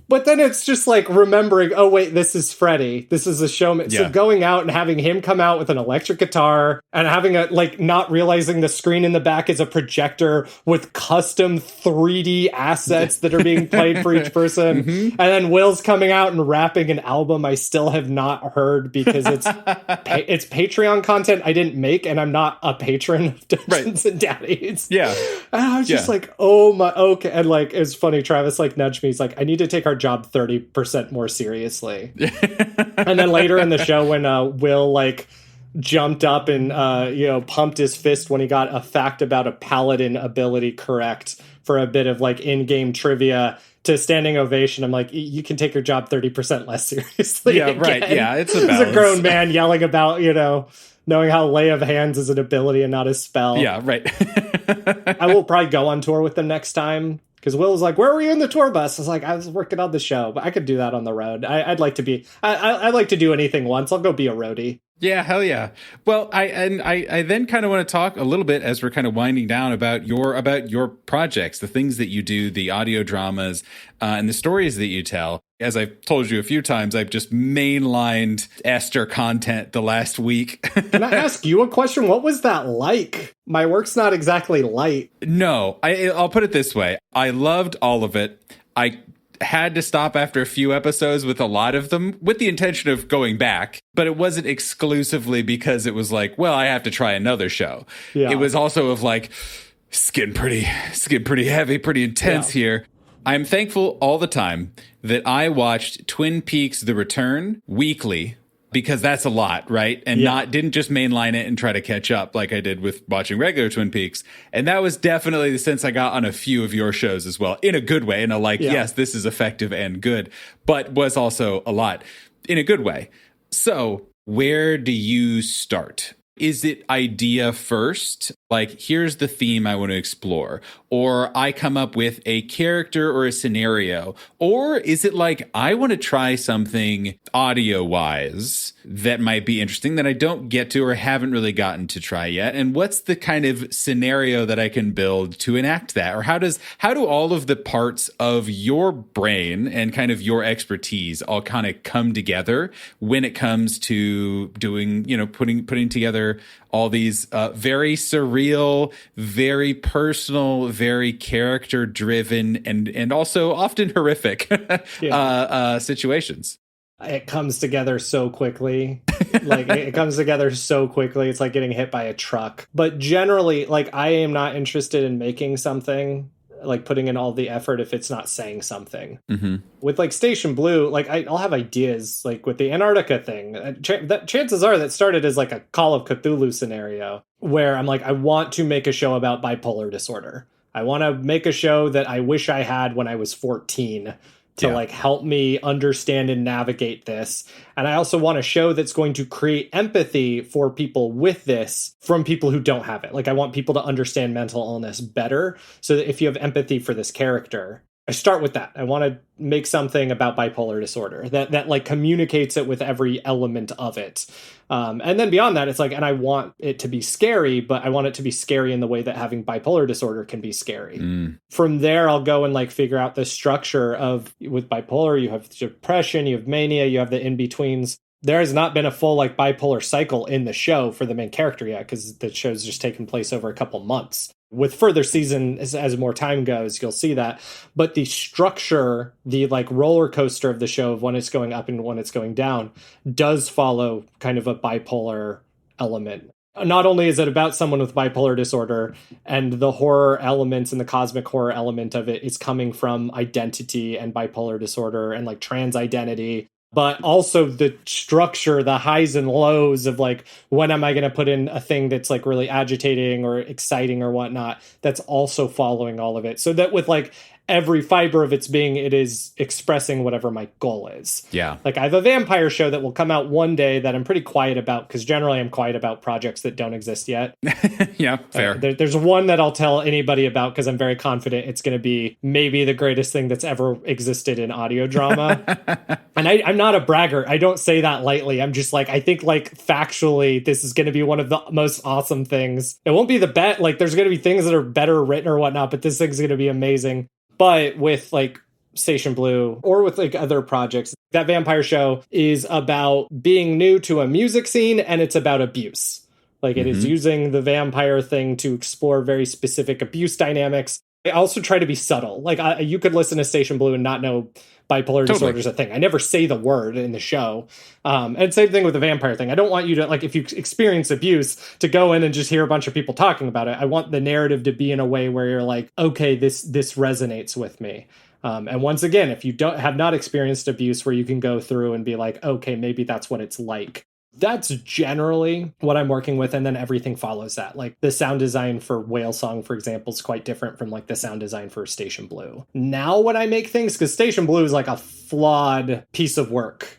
But then it's just like remembering, oh, wait, this is Freddie. This is a showman. Yeah. So going out and having him come out with an electric guitar and having not realizing the screen in the back is a projector with custom 3D assets that are being played for each person. Mm-hmm. And then Will's coming out and rapping an album I still have not heard because it's Patreon content I didn't make, and I'm not a patron of Dungeons and Daddies. Yeah. And I was just like, oh my, okay. And like, it was funny. Travis like nudged me. He's like, I need to take our job 30% more seriously. And then later in the show when Will like jumped up and pumped his fist when he got a fact about a paladin ability correct for a bit of like in-game trivia to standing ovation, I'm like, you can take your job 30% less seriously. Yeah, again. Right. Yeah, it's a balance. It's a grown man yelling about, knowing how lay of hands is an ability and not a spell. Yeah, right. I will probably go on tour with them next time. Because Will was like, where were you in the tour bus? I was like, I was working on the show, but I could do that on the road. I'd like to be, I'd like to do anything once. I'll go be a roadie. Yeah, hell yeah. Well, I then kind of want to talk a little bit as we're kind of winding down about your projects, the things that you do, the audio dramas, and the stories that you tell. As I've told you a few times, I've just mainlined Ester content the last week. Can I ask you a question? What was that like? My work's not exactly light. No, I'll put it this way. I loved all of it. I had to stop after a few episodes with a lot of them with the intention of going back, but it wasn't exclusively because it was like, well, I have to try another show. Yeah. It was also of like, skin pretty heavy, pretty intense here. I'm thankful all the time that I watched Twin Peaks: The Return weekly, because that's a lot, right? And didn't just mainline it and try to catch up like I did with watching regular Twin Peaks. And that was definitely the sense I got on a few of your shows as well, in a good way. In a yes, this is effective and good, but was also a lot in a good way. So where do you start? Is it idea first? Like, here's the theme I want to explore. Or I come up with a character or a scenario. Or is it like, I want to try something audio-wise that might be interesting that I don't get to or haven't really gotten to try yet? And what's the kind of scenario that I can build to enact that? Or how do all of the parts of your brain and kind of your expertise all kind of come together when it comes to doing, putting together all these very surreal, very personal, very character-driven, and also often horrific situations? It comes together so quickly. It comes together so quickly. It's like getting hit by a truck. But generally, I am not interested in making something, putting in all the effort if it's not saying something. Mm-hmm. With Station Blue, I'll have ideas, with the Antarctica thing. Chances are that started as a Call of Cthulhu scenario where I'm I want to make a show about bipolar disorder. I want to make a show that I wish I had when I was 14 to help me understand and navigate this. And I also want a show that's going to create empathy for people with this from people who don't have it. I want people to understand mental illness better, so that if you have empathy for this character, I start with that. I want to make something about bipolar disorder that communicates it with every element of it. And then beyond that, it's and I want it to be scary, but I want it to be scary in the way that having bipolar disorder can be scary. From there, I'll go and figure out the structure of, with bipolar, you have depression, you have mania, you have the in-betweens. There has not been a full bipolar cycle in the show for the main character yet, because the show's just taken place over a couple months. With further seasons, as more time goes, you'll see that. But the structure, the roller coaster of the show of when it's going up and when it's going down, does follow kind of a bipolar element. Not only is it about someone with bipolar disorder, and the horror elements and the cosmic horror element of it is coming from identity and bipolar disorder and trans identity, but also the structure, the highs and lows of when am I going to put in a thing that's really agitating or exciting or whatnot, that's also following all of it. So that with every fiber of its being, it is expressing whatever my goal is. Yeah. I have a vampire show that will come out one day that I'm pretty quiet about, because generally I'm quiet about projects that don't exist yet. Yeah, fair. There's one that I'll tell anybody about because I'm very confident it's going to be maybe the greatest thing that's ever existed in audio drama. And I'm not a braggart. I don't say that lightly. I'm just I think factually, this is going to be one of the most awesome things. It won't be the bet. There's going to be things that are better written or whatnot, but this thing's going to be amazing. But with Station Blue or with other projects, that vampire show is about being new to a music scene, and it's about abuse. It is using the vampire thing to explore very specific abuse dynamics. I also try to be subtle. You could listen to Station Blue and not know bipolar disorder is a thing. I never say the word in the show. And same thing with the vampire thing. I don't want you to, if you experience abuse, to go in and just hear a bunch of people talking about it. I want the narrative to be in a way where you're okay, this resonates with me. And once again, if you have not experienced abuse, where you can go through and be okay, maybe that's what it's like. That's generally what I'm working with, and then everything follows that. The sound design for Whale Song, for example, is quite different from the sound design for Station Blue. Now when I make things, because Station Blue is a flawed piece of work.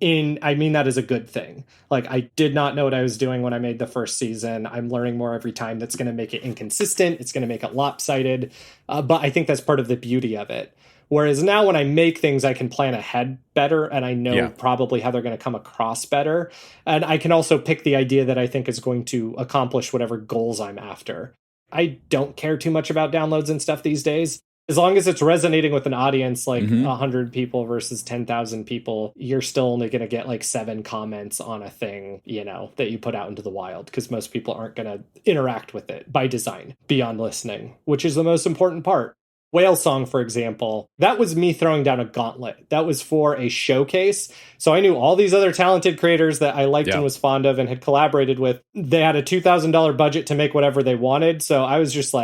I mean that is a good thing. I did not know what I was doing when I made the first season. I'm learning more every time. That's going to make it inconsistent. It's going to make it lopsided. But I think that's part of the beauty of it. Whereas now when I make things, I can plan ahead better, and I know probably how they're going to come across better. And I can also pick the idea that I think is going to accomplish whatever goals I'm after. I don't care too much about downloads and stuff these days. As long as it's resonating with an audience, 100 people versus 10,000 people, you're still only going to get 7 comments on a thing, that you put out into the wild, because most people aren't going to interact with it by design beyond listening, which is the most important part. Whale Song, for example, that was me throwing down a gauntlet. That was for a showcase. So I knew all these other talented creators that I liked and was fond of and had collaborated with. They had a $2,000 budget to make whatever they wanted. So I was just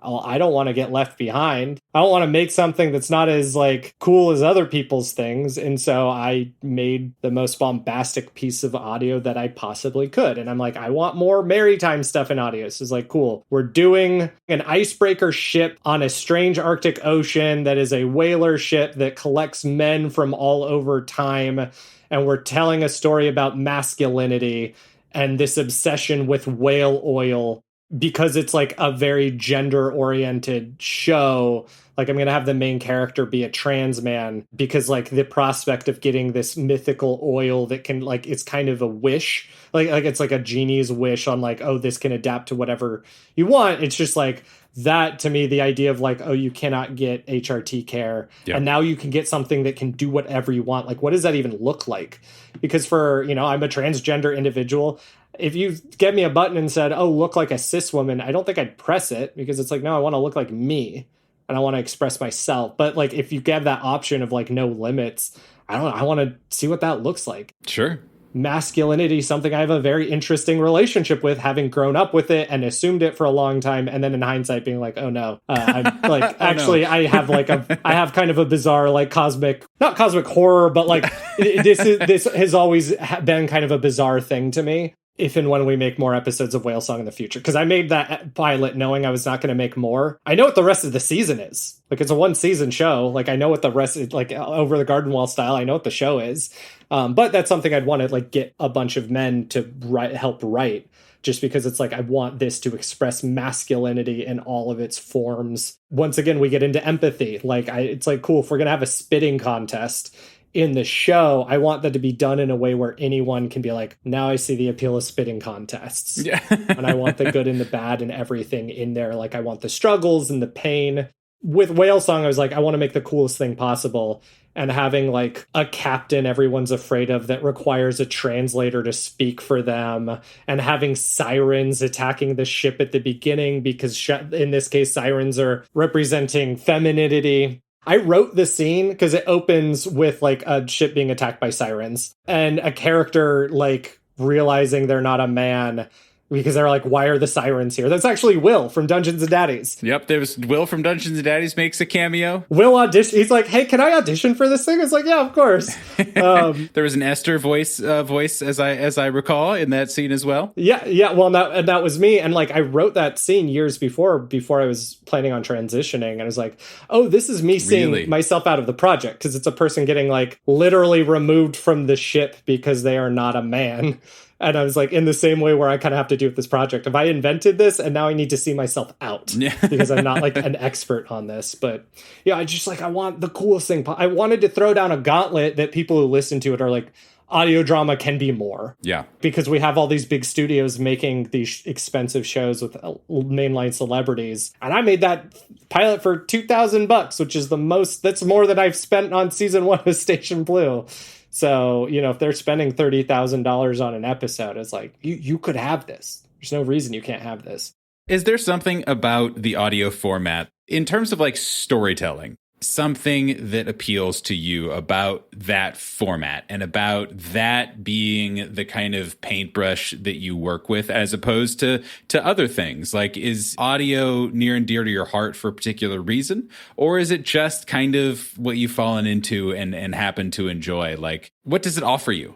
I don't want to get left behind. I don't want to make something that's not as like cool as other people's things. And so I made the most bombastic piece of audio that I possibly could. And I'm like, I want more maritime stuff in audio. So it's like, cool. We're doing an icebreaker ship on a strange Arctic ocean that is a whaler ship that collects men from all over time. And we're telling a story about masculinity and this obsession with whale oil, because it's like a very gender oriented show. Like, I'm going to have the main character be a trans man because like the prospect of getting this mythical oil that can like, it's kind of a wish, like it's like a genie's wish on like, oh, this can adapt to whatever you want. It's just like that to me, the idea of like, oh, you cannot get HRT care. Yep. And now you can get something that can do whatever you want. Like, what does that even look like? Because for, you know, I'm a transgender individual. If you get me a button and said, oh, look like a cis woman, I don't think I'd press it because it's like, no, I want to look like me and I want to express myself. But like, if you have that option of like no limits, I don't know, I want to see what that looks like. Sure. Masculinity, something I have a very interesting relationship with, having grown up with it and assumed it for a long time, and then in hindsight being like, oh no, I'm like, actually, no. I have kind of a bizarre like not cosmic horror, but like this has always been kind of a bizarre thing to me. If and when we make more episodes of Whale Song in the future, because I made that pilot knowing I was not going to make more. I know what the rest of the season is. Like, it's a 1-season show. Like, I know what the rest is, like Over the Garden Wall style. I know what the show is. But that's something I'd want to like get a bunch of men to help write, just because it's like, I want this to express masculinity in all of its forms. Once again, we get into empathy. Like, it's like, cool, if we're going to have a spitting contest in the show, I want that to be done in a way where anyone can be like, now I see the appeal of spitting contests. Yeah. And I want the good and the bad and everything in there. Like, I want the struggles and the pain. With Whale Song, I was like, I want to make the coolest thing possible. And having like a captain everyone's afraid of that requires a translator to speak for them, and having sirens attacking the ship at the beginning because in this case, sirens are representing femininity. I wrote the scene because it opens with like a ship being attacked by sirens and a character like realizing they're not a man because they're like, why are the sirens here? That's actually Will from Dungeons and Daddies. Yep, there was Will from Dungeons and Daddies makes a cameo. Will audition. He's like, hey, can I audition for this thing? It's like, yeah, of course. There was an Ester voice as I recall in that scene as well. Yeah. Well, that was me. And like, I wrote that scene years before I was planning on transitioning. And I was like, oh, this is me seeing myself out of the project, because it's a person getting like literally removed from the ship because they are not a man. And I was like, in the same way where I kind of have to do with this project. If I invented this and now I need to see myself out because I'm not like an expert on this. But yeah, I want the coolest thing. I wanted to throw down a gauntlet that people who listen to it are like, audio drama can be more. Yeah. Because we have all these big studios making these expensive shows with mainline celebrities. And I made that pilot for $2,000, which is that's more than I've spent on season 1 of Station Blue. So, you know, if they're spending $30,000 on an episode, it's like, you could have this. There's no reason you can't have this. Is there something about the audio format in terms of like storytelling, something that appeals to you about that format and about that being the kind of paintbrush that you work with as opposed to other things? Like, is audio near and dear to your heart for a particular reason? Or is it just kind of what you've fallen into and happen to enjoy? Like, what does it offer you?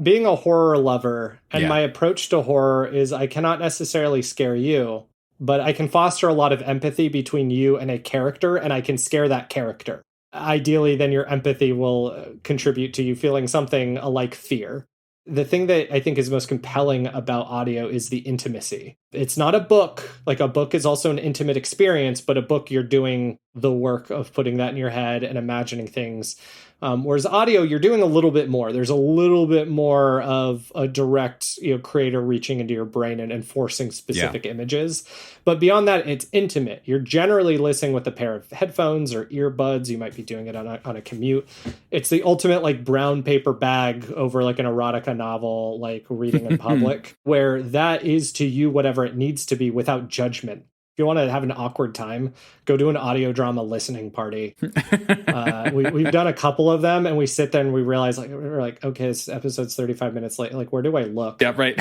Being a horror lover, and my approach to horror is I cannot necessarily scare you, but I can foster a lot of empathy between you and a character, and I can scare that character. Ideally, then your empathy will contribute to you feeling something like fear. The thing that I think is most compelling about audio is the intimacy. It's not a book. Like, a book is also an intimate experience, but a book, you're doing the work of putting that in your head and imagining things. Whereas audio, you're doing a little bit more. There's a little bit more of a direct, creator reaching into your brain and forcing specific images. But beyond that, it's intimate. You're generally listening with a pair of headphones or earbuds. You might be doing it on a commute. It's the ultimate like brown paper bag over like an erotica novel, like reading in public, where that is to you whatever it needs to be without judgment. If you want to have an awkward time, go do an audio drama listening party. We've done a couple of them, and we sit there and we realize, like, we're like, okay, this episode's 35 minutes late. Like, where do I look? Yeah, right.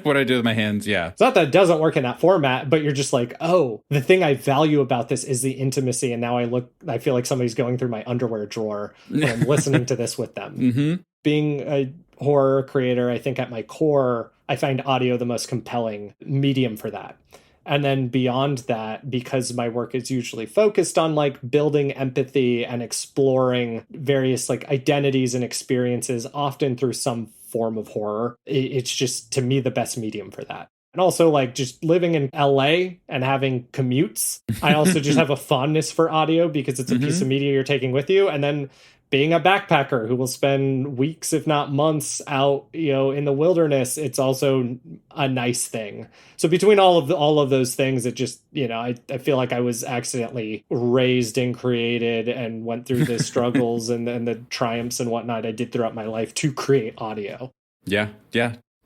What do I do with my hands? Yeah. It's not that it doesn't work in that format, but you're just like, oh, the thing I value about this is the intimacy. And now I feel like somebody's going through my underwear drawer when I'm listening to this with them. Mm-hmm. Being a horror creator, I think at my core, I find audio the most compelling medium for that. And then beyond that, because my work is usually focused on like building empathy and exploring various like identities and experiences, often through some form of horror, it's just, to me, the best medium for that. And also, like, just living in LA and having commutes, I also just have a fondness for audio because it's a piece of media you're taking with you. And then being a backpacker who will spend weeks, if not months, out, in the wilderness, it's also a nice thing. So between all of those things, it just, I feel like I was accidentally raised and created and went through the struggles and the triumphs and whatnot I did throughout my life to create audio. Yeah.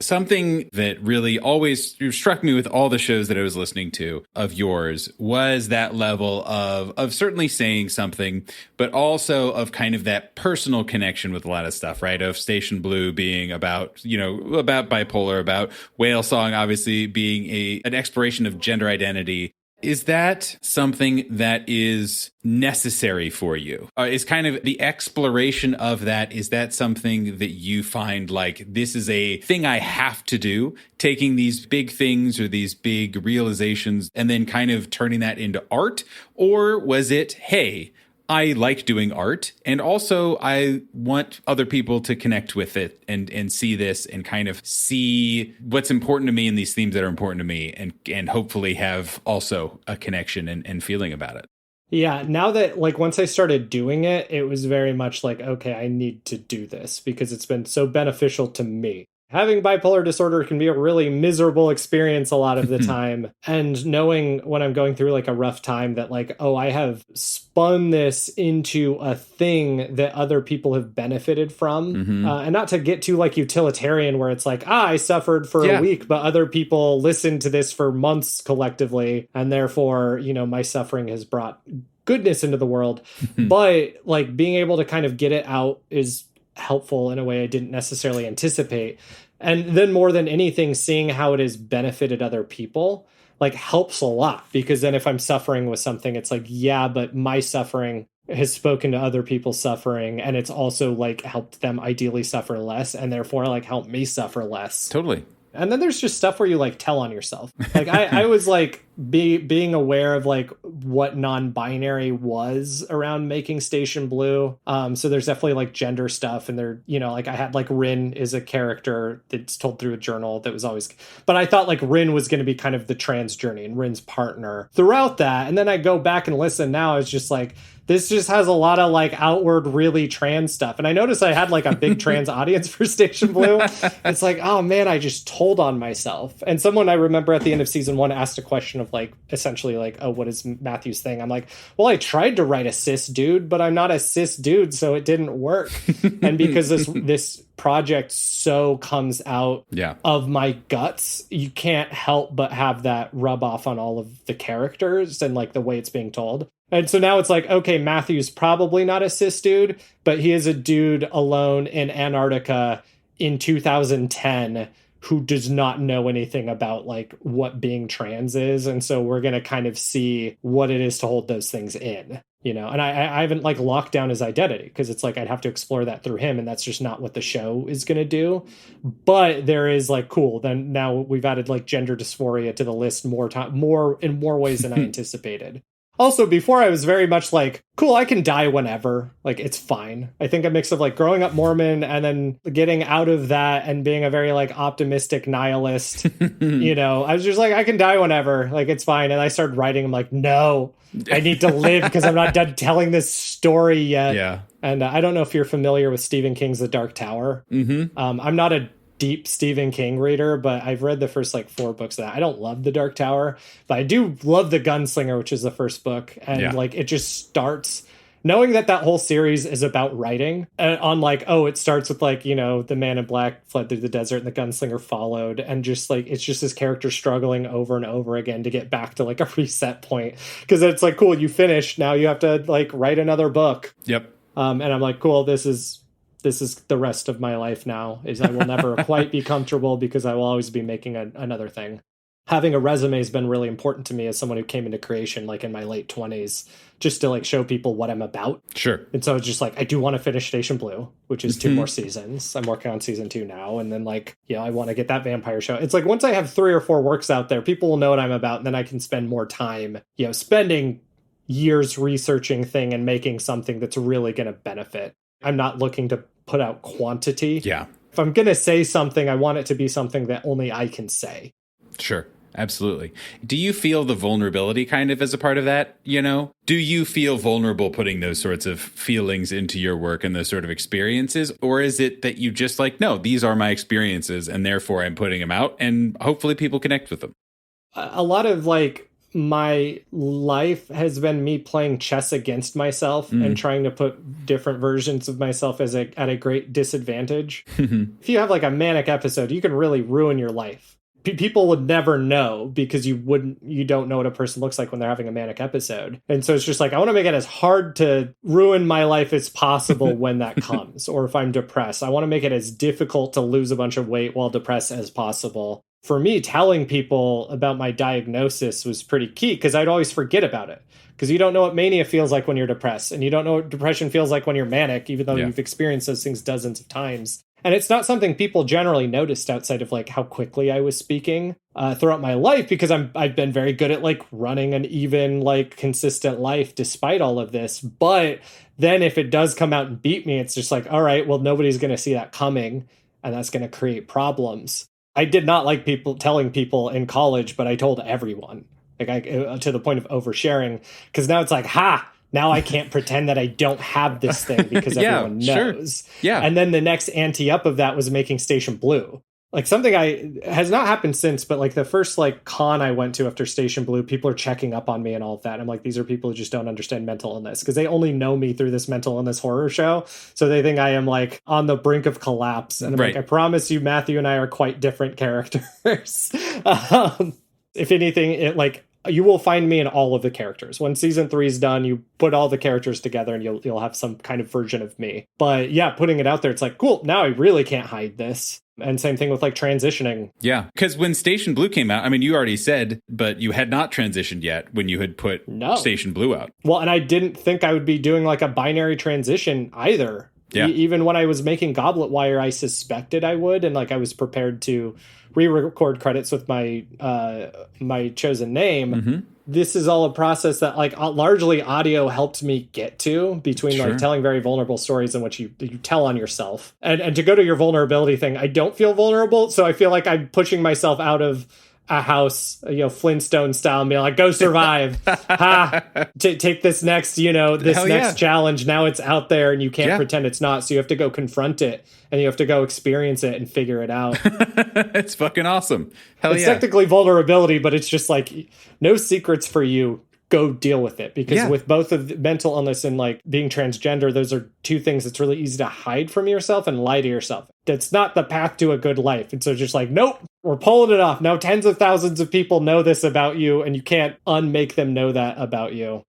Something that really always struck me with all the shows that I was listening to of yours was that level of certainly saying something, but also of kind of that personal connection with a lot of stuff, right? Of Station Blue being about bipolar, about Whale Song obviously being an exploration of gender identity. Is that something that is necessary for you? Is kind of the exploration of that, is that something that you find like this is a thing I have to do, taking these big things or these big realizations and then kind of turning that into art? Or was it, hey, I like doing art, and also I want other people to connect with it and see this and kind of see what's important to me and these themes that are important to me and hopefully have also a connection and feeling about it? Yeah, now that, like, once I started doing it, it was very much like, okay, I need to do this because it's been so beneficial to me. Having bipolar disorder can be a really miserable experience a lot of the time. And knowing when I'm going through like a rough time that like, oh, I have spun this into a thing that other people have benefited from. And not to get too like utilitarian where it's like, I suffered for a week, but other people listened to this for months collectively. And therefore, my suffering has brought goodness into the world. But like being able to kind of get it out is helpful in a way I didn't necessarily anticipate. And then more than anything, seeing how it has benefited other people like helps a lot, because then if I'm suffering with something, it's like, yeah, but my suffering has spoken to other people's suffering, and it's also like helped them ideally suffer less, and therefore like help me suffer less. Totally. And then there's just stuff where you like tell on yourself. Like I was like being aware of like what non-binary was around making Station Blue. So there's definitely like gender stuff, and there, like I had like Rin is a character that's told through a journal that was always, but I thought like Rin was going to be kind of the trans journey and Rin's partner throughout that. And then I go back and listen now, it's just like, this just has a lot of like outward really trans stuff. And I noticed I had like a big trans audience for Station Blue. It's like, oh man, I just told on myself. And someone I remember at the end of season 1 asked a question of like, essentially like, oh, what is Matthew's thing? I'm like, well, I tried to write a cis dude, but I'm not a cis dude, so it didn't work. And because this project so comes out of my guts, you can't help but have that rub off on all of the characters and like the way it's being told. And so now it's like, okay, Matthew's probably not a cis dude, but he is a dude alone in Antarctica in 2010 who does not know anything about like what being trans is. And so we're going to kind of see what it is to hold those things in, and I haven't like locked down his identity because it's like I'd have to explore that through him. And that's just not what the show is going to do. But there is like, cool. Then now we've added like gender dysphoria to the list in more ways than I anticipated. Also, before I was very much like, cool, I can die whenever. Like, it's fine. I think a mix of like growing up Mormon and then getting out of that and being a very like optimistic nihilist. I was just like, I can die whenever. Like, it's fine. And I started writing. I'm like, no, I need to live because I'm not done telling this story yet. Yeah. And I don't know if you're familiar with Stephen King's The Dark Tower. I'm not a deep Stephen King reader, but I've read the first like 4 books of that. I don't love The Dark Tower, but I do love The Gunslinger, which is the first book. And like it just starts knowing that whole series is about writing on like, oh, it starts with like, you know, the man in black fled through the desert and the gunslinger followed. And just like, it's just this character struggling over and over again to get back to like a reset point. Cause it's like, cool, you finished. Now you have to like write another book. Yep. And I'm like, cool, this is the rest of my life now, is I will never quite be comfortable because I will always be making another thing. Having a resume has been really important to me as someone who came into creation like in my late 20s, just to like show people what I'm about. Sure. And so it's just like, I do want to finish Station Blue, which is 2 more seasons. I'm working on season 2 now. And then like, yeah, I want to get that vampire show. It's like, once I have 3 or 4 works out there, people will know what I'm about. And then I can spend more time, you know, spending years researching thing and making something that's really going to benefit. I'm not looking to put out quantity. Yeah. If I'm going to say something, I want it to be something that only I can say. Sure. Absolutely. Do you feel the vulnerability kind of as a part of that? You know, do you feel vulnerable putting those sorts of feelings into your work and those sort of experiences? Or is it that you just like, no, these are my experiences and therefore I'm putting them out and hopefully people connect with them? A lot of like, my life has been me playing chess against myself and trying to put different versions of myself at a great disadvantage. If you have like a manic episode, you can really ruin your life. People would never know because you don't know what a person looks like when they're having a manic episode. And so it's just like, I want to make it as hard to ruin my life as possible when that comes. Or if I'm depressed, I want to make it as difficult to lose a bunch of weight while depressed as possible. For me, telling people about my diagnosis was pretty key because I'd always forget about it. Because you don't know what mania feels like when you're depressed, and you don't know what depression feels like when you're manic, even though you've experienced those things dozens of times. And it's not something people generally noticed outside of like how quickly I was speaking throughout my life, because I've been very good at like running an even, like consistent life despite all of this. But then if it does come out and beat me, it's just like, all right, well, nobody's going to see that coming, and that's going to create problems. I did not like telling people in college, but I told everyone, like to the point of oversharing, because now it's like, now I can't pretend that I don't have this thing because everyone knows. Sure. Yeah. And then the next ante up of that was making Station Blue. Like something has not happened since, but like the first like con I went to after Station Blue, people are checking up on me and all of that. I'm like, these are people who just don't understand mental illness because they only know me through this mental illness horror show. So they think I am like on the brink of collapse. And I'm like, I promise you, Matthew and I are quite different characters. If anything, it like, you will find me in all of the characters. When season 3 is done, you put all the characters together and you'll have some kind of version of me. But yeah, putting it out there, it's like, cool, now I really can't hide this. And same thing with like transitioning. Yeah, because when Station Blue came out, I mean, you already said, but you had not transitioned yet when you had put Station Blue out. Well, and I didn't think I would be doing like a binary transition either. Yeah. Even when I was making Goblet Wire, I suspected I would, and like I was prepared to re-record credits with my my chosen name. This is all a process that like largely audio helped me get to, between like telling very vulnerable stories in which you tell on yourself. And to go to your vulnerability thing, I don't feel vulnerable, so I feel like I'm pushing myself out of a house, you know, Flintstone style, and be like, go survive. Take this next, you know, next challenge. Now it's out there and you can't pretend it's not. So you have to go confront it and you have to go experience it and figure it out. It's fucking awesome. It's technically vulnerability, but it's just like, no secrets for you. Go deal with it, because with both of mental illness and like being transgender, those are two things that's really easy to hide from yourself and lie to yourself. That's not the path to a good life. And so just like, nope, we're pulling it off. Now tens of thousands of people know this about you, and you can't unmake them know that about you.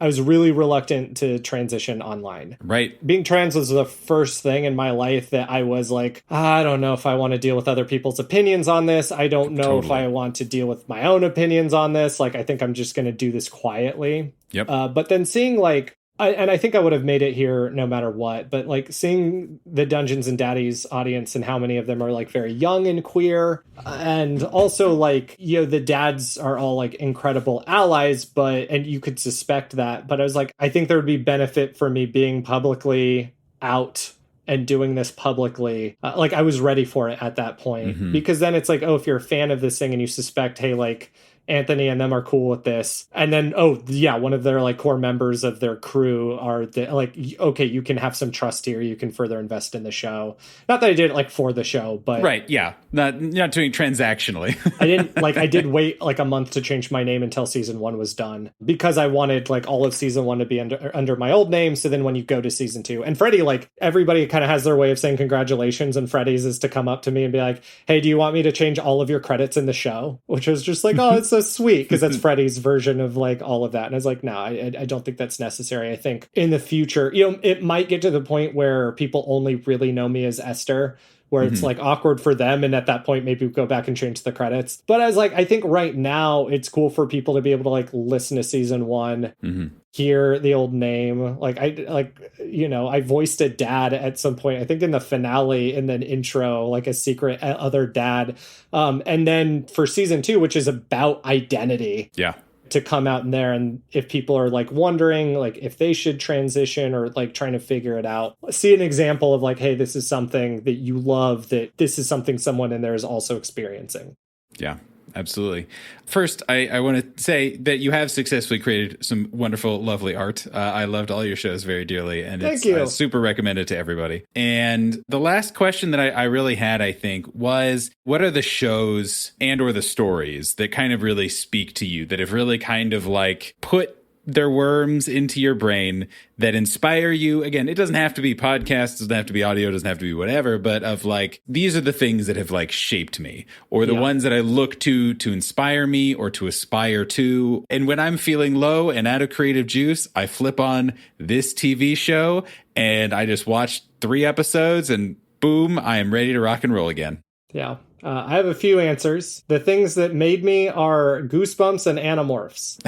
I was really reluctant to transition online. Right. Being trans was the first thing in my life that I was like, I don't know if I want to deal with other people's opinions on this. I don't know if I want to deal with my own opinions on this. Like, I think I'm just going to do this quietly. Yep. But then seeing like, and I think I would have made it here no matter what, but like seeing the Dungeons and Daddies audience and how many of them are like very young and queer, and also like, you know, the dads are all like incredible allies, and you could suspect that, but I was like, I think there would be benefit for me being publicly out and doing this publicly. Like I was ready for it at that point, because then it's like, oh, if you're a fan of this thing and you suspect, hey, like, Anthony and them are cool with this. And then, one of their like core members of their crew are like, okay, you can have some trust here. You can further invest in the show. Not that I did it like for the show, but right. Yeah. Not doing transactionally. I did wait like a month to change my name until season 1 was done because I wanted like all of season 1 to be under my old name. So then when you go to season 2 and Freddie, like everybody kind of has their way of saying congratulations, and Freddie's is to come up to me and be like, hey, do you want me to change all of your credits in the show? Which was just like, oh, it's so sweet because that's Freddie's version of like all of that. And I was like, no, I don't think that's necessary. I think in the future, it might get to the point where people only really know me as Ester, where it's like awkward for them. And at that point, maybe go back and change the credits. But I was like, I think right now it's cool for people to be able to like listen to season 1, hear the old name. I voiced a dad at some point, I think in the finale, and then intro, like a secret other dad. And then for season 2, which is about identity. Yeah. To come out in there, and if people are like wondering like if they should transition or like trying to figure it out, see an example of like, hey, this is something that you love, that this is something someone in there is also experiencing. Yeah, absolutely. First, I want to say that you have successfully created some wonderful, lovely art. I loved all your shows very dearly, and it's super recommended to everybody. And the last question that I really had, I think, was what are the shows and or the stories that kind of really speak to you, that have really kind of like put their worms into your brain, that inspire you? Again, it doesn't have to be podcasts, doesn't have to be audio, doesn't have to be whatever, but of like, these are the things that have like shaped me, or the ones that I look to inspire me or to aspire to. And when I'm feeling low and out of creative juice, I flip on this TV show and I just watch 3 episodes and boom, I am ready to rock and roll again. Yeah. I have a few answers. The things that made me are Goosebumps and Animorphs.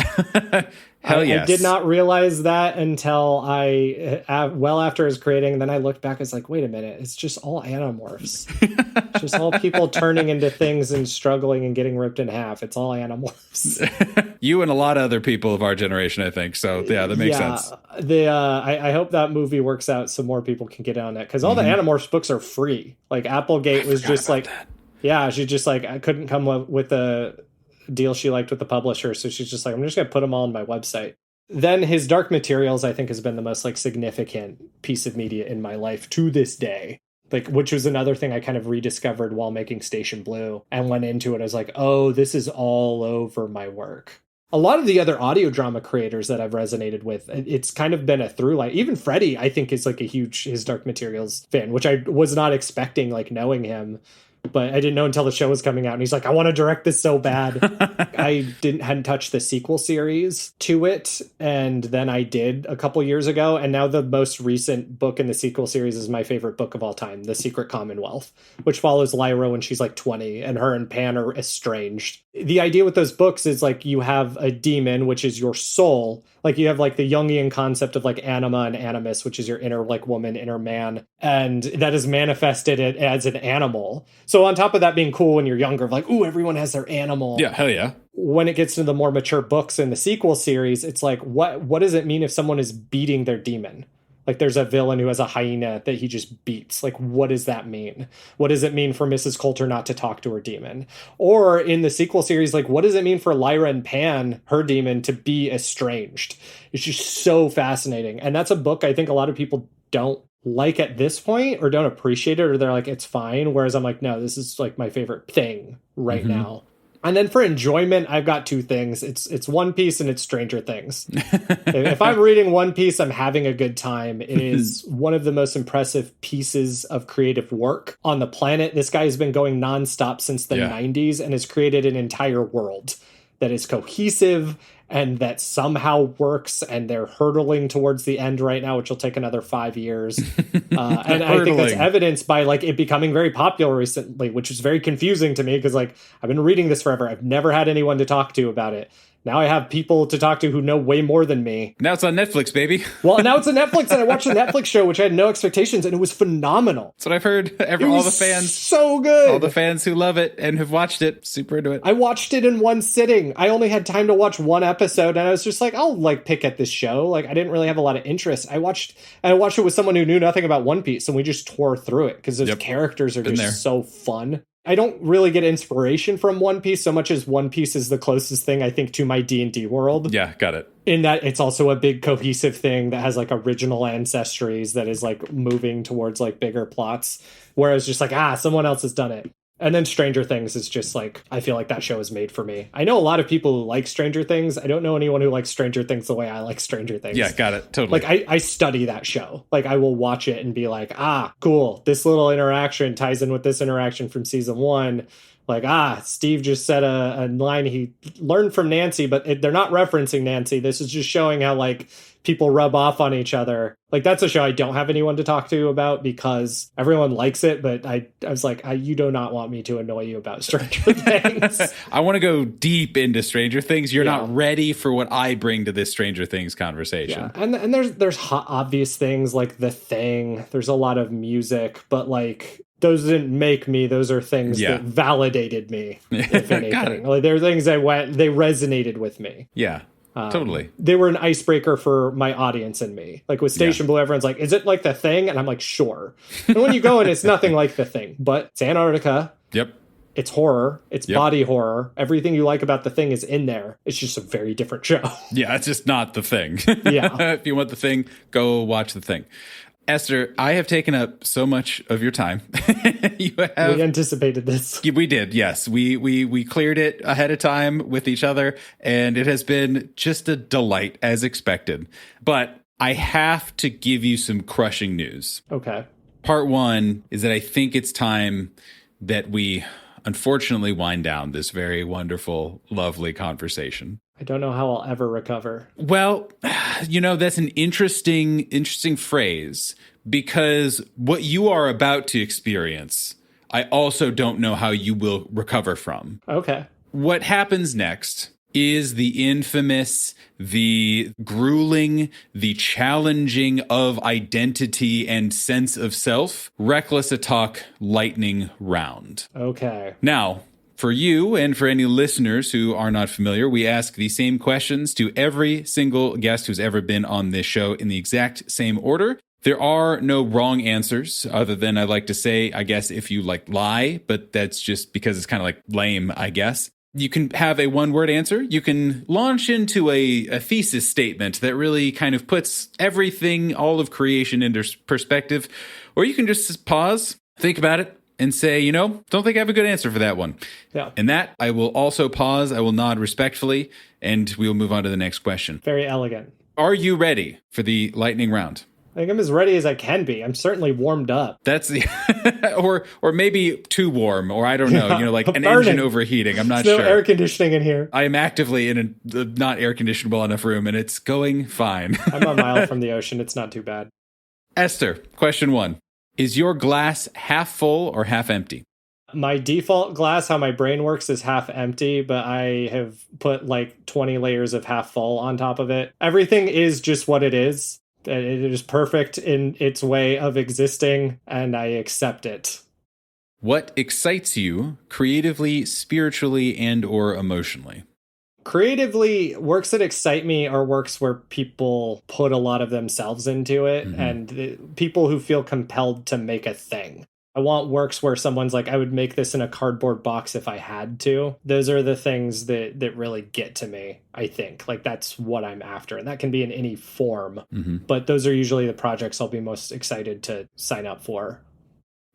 Hell yes. I did not realize that until well after I was creating. And then I looked back, I was like, wait a minute, it's just all Animorphs. It's just all people turning into things and struggling and getting ripped in half. It's all Animorphs. You and a lot of other people of our generation, I think. So yeah, that makes sense. I hope that movie works out so more people can get on it, because all the Animorphs books are free. Like Applegate was just like, that. Yeah, she just like, I couldn't come up with a deal she liked with the publisher, so she's just like, I'm just gonna put them all on my website. Then his Dark Materials, I think, has been the most like significant piece of media in my life to this day, like, which was another thing I kind of rediscovered while making Station Blue, and went into it. I was like, oh, this is all over my work. A lot of the other audio drama creators that I've resonated with, it's kind of been a through line. Even Freddie, I think, is like a huge his Dark Materials fan, which I was not expecting, like knowing him. But I didn't know until the show was coming out. And he's like, I want to direct this so bad. I hadn't touched the sequel series to it. And then I did a couple years ago. And now the most recent book in the sequel series is my favorite book of all time, The Secret Commonwealth, which follows Lyra when she's like 20 and her and Pan are estranged. The idea with those books is like you have a demon, which is your soul. Like you have like the Jungian concept of like anima and animus, which is your inner like woman, inner man. And that is manifested as an animal. So on top of that being cool when you're younger, like, ooh, everyone has their animal. Yeah, hell yeah. When it gets to the more mature books in the sequel series, it's like, what does it mean if someone is beating their demon? Like there's a villain who has a hyena that he just beats. Like, what does that mean? What does it mean for Mrs. Coulter not to talk to her demon? Or in the sequel series, like, what does it mean for Lyra and Pan, her demon, to be estranged? It's just so fascinating. And that's a book I think a lot of people don't like at this point, or don't appreciate it, or they're like, it's fine. Whereas I'm like, no, this is like my favorite thing right now. And then for enjoyment, I've got 2 things. It's One Piece and it's Stranger Things. If I'm reading One Piece, I'm having a good time. It is one of the most impressive pieces of creative work on the planet. This guy has been going nonstop since the 90s and has created an entire world that is cohesive and that somehow works, and they're hurtling towards the end right now, which will take another 5 years. And I think that's evidenced by like it becoming very popular recently, which is very confusing to me because like I've been reading this forever. I've never had anyone to talk to about it. Now I have people to talk to who know way more than me. Now it's on Netflix, baby. Well, now it's on Netflix, and I watched the Netflix show, which I had no expectations, and it was phenomenal. That's what I've heard. All the fans. So good. All the fans who love it and have watched it, super into it. I watched it in one sitting. I only had time to watch one episode, and I was just like, I'll like pick at this show. Like I didn't really have a lot of interest. I watched it with someone who knew nothing about One Piece, and we just tore through it because those characters are just so fun. I don't really get inspiration from One Piece so much as One Piece is the closest thing I think to my D&D world. Yeah, got it. In that it's also a big cohesive thing that has like original ancestries that is like moving towards like bigger plots. Whereas just like, someone else has done it. And then Stranger Things is just like, I feel like that show is made for me. I know a lot of people who like Stranger Things. I don't know anyone who likes Stranger Things the way I like Stranger Things. Yeah, got it. Totally. Like I study that show. Like I will watch it and be like, cool. This little interaction ties in with this interaction from season 1. Like, Steve just said a line he learned from Nancy, but they're not referencing Nancy. This is just showing how like people rub off on each other. Like that's a show I don't have anyone to talk to about because everyone likes it. But I was like, you do not want me to annoy you about Stranger Things. I want to go deep into Stranger Things. You're not ready for what I bring to this Stranger Things conversation. Yeah. And there's obvious things like The Thing. There's a lot of music, but like those didn't make me. Those are things that validated me, if anything. Like there are things they resonated with me. Yeah. Totally. They were an icebreaker for my audience and me. Like with Station Blue, everyone's like, is it like The Thing? And I'm like, sure. And when you go in, it's nothing like The Thing, but it's Antarctica. Yep. It's horror. It's body horror. Everything you like about The Thing is in there. It's just a very different show. Yeah, it's just not The Thing. Yeah. If you want The Thing, go watch The Thing. Esther, I have taken up so much of your time. We anticipated this. We did, yes. We cleared it ahead of time with each other, and it has been just a delight as expected. But I have to give you some crushing news. Okay. Part 1 is that I think it's time that we unfortunately wind down this very wonderful, lovely conversation. I don't know how I'll ever recover. Well, that's an interesting phrase, because what you are about to experience, I also don't know how you will recover from. Okay. What happens next is the infamous, the grueling, the challenging of identity and sense of self, Reckless Talk lightning round. Okay. Now, for you and for any listeners who are not familiar, we ask the same questions to every single guest who's ever been on this show in the exact same order. There are no wrong answers, other than I like to say, I guess, if you lie, but that's just because it's kind of lame, I guess. You can have a one-word answer. You can launch into a thesis statement that really kind of puts everything, all of creation into perspective. Or you can just pause, think about it, and say, don't think I have a good answer for that one. Yeah. And that, I will also pause, I will nod respectfully, and we will move on to the next question. Very elegant. Are you ready for the lightning round? I think I'm as ready as I can be. I'm certainly warmed up. That's the, or maybe too warm, or I don't know, an burning. engine overheating. I'm not There's sure. No air conditioning in here. I am actively in a not air conditionable enough room, and it's going fine. I'm a mile from the ocean. It's not too bad. Esther, question 1. Is your glass half full or half empty? My default glass, how my brain works, is half empty, but I have put 20 layers of half full on top of it. Everything is just what it is. It is perfect in its way of existing, and I accept it. What excites you creatively, spiritually, and or emotionally? Creatively, works that excite me are works where people put a lot of themselves into it, and people who feel compelled to make a thing. I want works where someone's like, I would make this in a cardboard box if I had to. Those are the things that really get to me, I think. That's what I'm after. And that can be in any form. But those are usually the projects I'll be most excited to sign up for.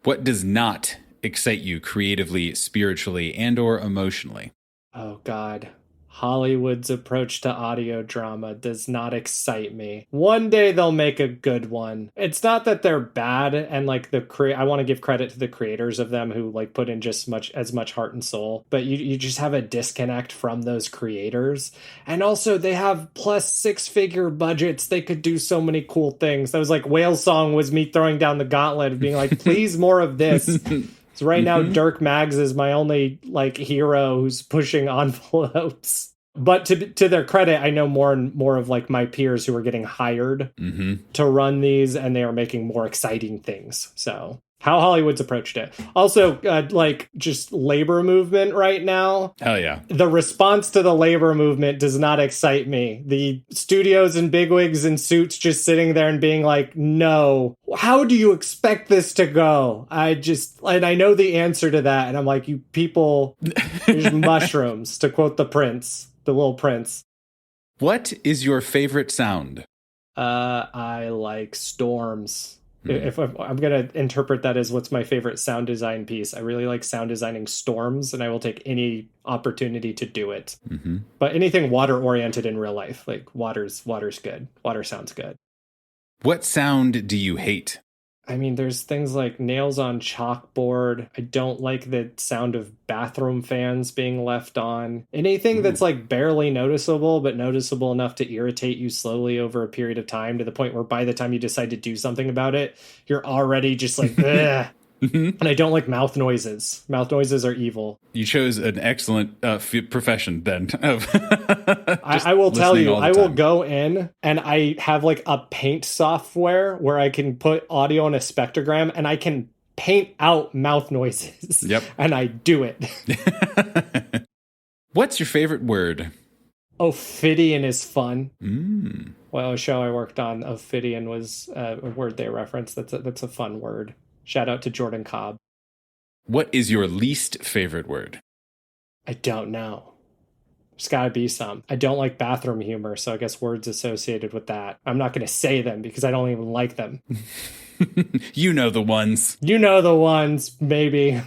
What does not excite you creatively, spiritually, and or emotionally? Oh, God. Hollywood's approach to audio drama does not excite me. One day they'll make a good one. It's not that they're bad, and I want to give credit to the creators of them who put in just as much heart and soul, but you just have a disconnect from those creators. And also they have plus 6-figure budgets. They could do so many cool things. That was Whale Song was me throwing down the gauntlet of being please more of this. So right now, Dirk Maggs is my only hero who's pushing envelopes. But to their credit, I know more and more of like my peers who are getting hired to run these, and they are making more exciting things. So how Hollywood's approached it. Also, like just labor movement right now. Hell yeah. The response to the labor movement does not excite me. The studios and bigwigs in suits just sitting there and being like, no, how do you expect this to go? And I know the answer to that. And I'm like, you people, there's mushrooms, to quote the prince, the little prince. What is your favorite sound? I like storms. If I'm going to interpret that as what's my favorite sound design piece, I really like sound designing storms, and I will take any opportunity to do it. But anything water oriented in real life, like water's good. Water sounds good. What sound do you hate? I mean, there's things like nails on chalkboard. I don't like the sound of bathroom fans being left on. Anything that's like barely noticeable, but noticeable enough to irritate you slowly over a period of time, to the point where by the time you decide to do something about it, you're already just like, ugh. And I don't like mouth noises. Mouth noises are evil. You chose an excellent profession then. I will tell you, I will go in and I have like a paint software where I can put audio on a spectrogram and I can paint out mouth noises. Yep. And I do it. What's your favorite word? Ophidian is fun. Well, a show I worked on, Ophidian was a word they referenced. That's a fun word. Shout out to Jordan Cobb. What is your least favorite word? I don't know. There's got to be some. I don't like bathroom humor, so I guess words associated with that. I'm not going to say them because I don't even like them. You know the ones. You know the ones, maybe.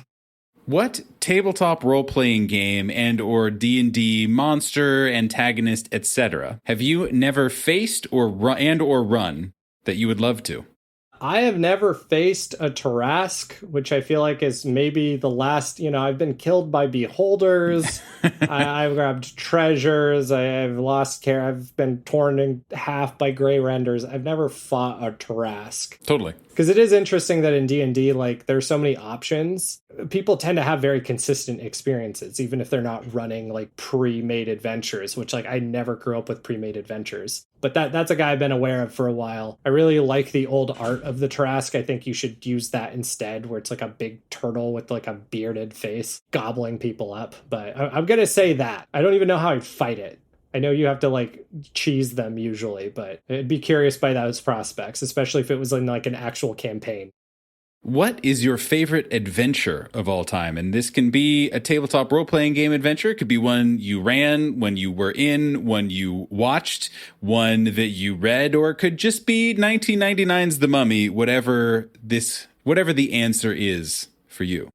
What tabletop role-playing game and or D&D monster, antagonist, etc. have you never faced or run that you would love to? I have never faced a Tarrasque, which I feel like is maybe the last, I've been killed by beholders. I've grabbed treasures. I've lost care. I've been torn in half by gray renders. I've never fought a Tarrasque. Totally. Because it is interesting that in D&D, like, there's so many options. People tend to have very consistent experiences, even if they're not running, like, pre-made adventures, which, like, I never grew up with pre-made adventures. But that's a guy I've been aware of for a while. I really like the old art of the Tarrasque. I think you should use that instead, where it's, like, a big turtle with, like, a bearded face gobbling people up. But I'm going to say that. I don't even know how I'd fight it. I know you have to like cheese them usually, but I'd be curious by those prospects, especially if it was in like an actual campaign. What is your favorite adventure of all time? And this can be a tabletop role-playing game adventure. It could be one you ran, one you were in, one you watched, one that you read, or it could just be 1999's The Mummy, whatever the answer is for you.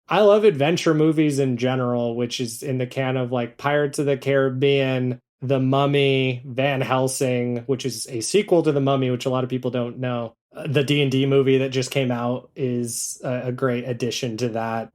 I love adventure movies in general, which is in the can of like Pirates of the Caribbean, The Mummy, Van Helsing, which is a sequel to The Mummy, which a lot of people don't know. The D&D movie that just came out is a great addition to that.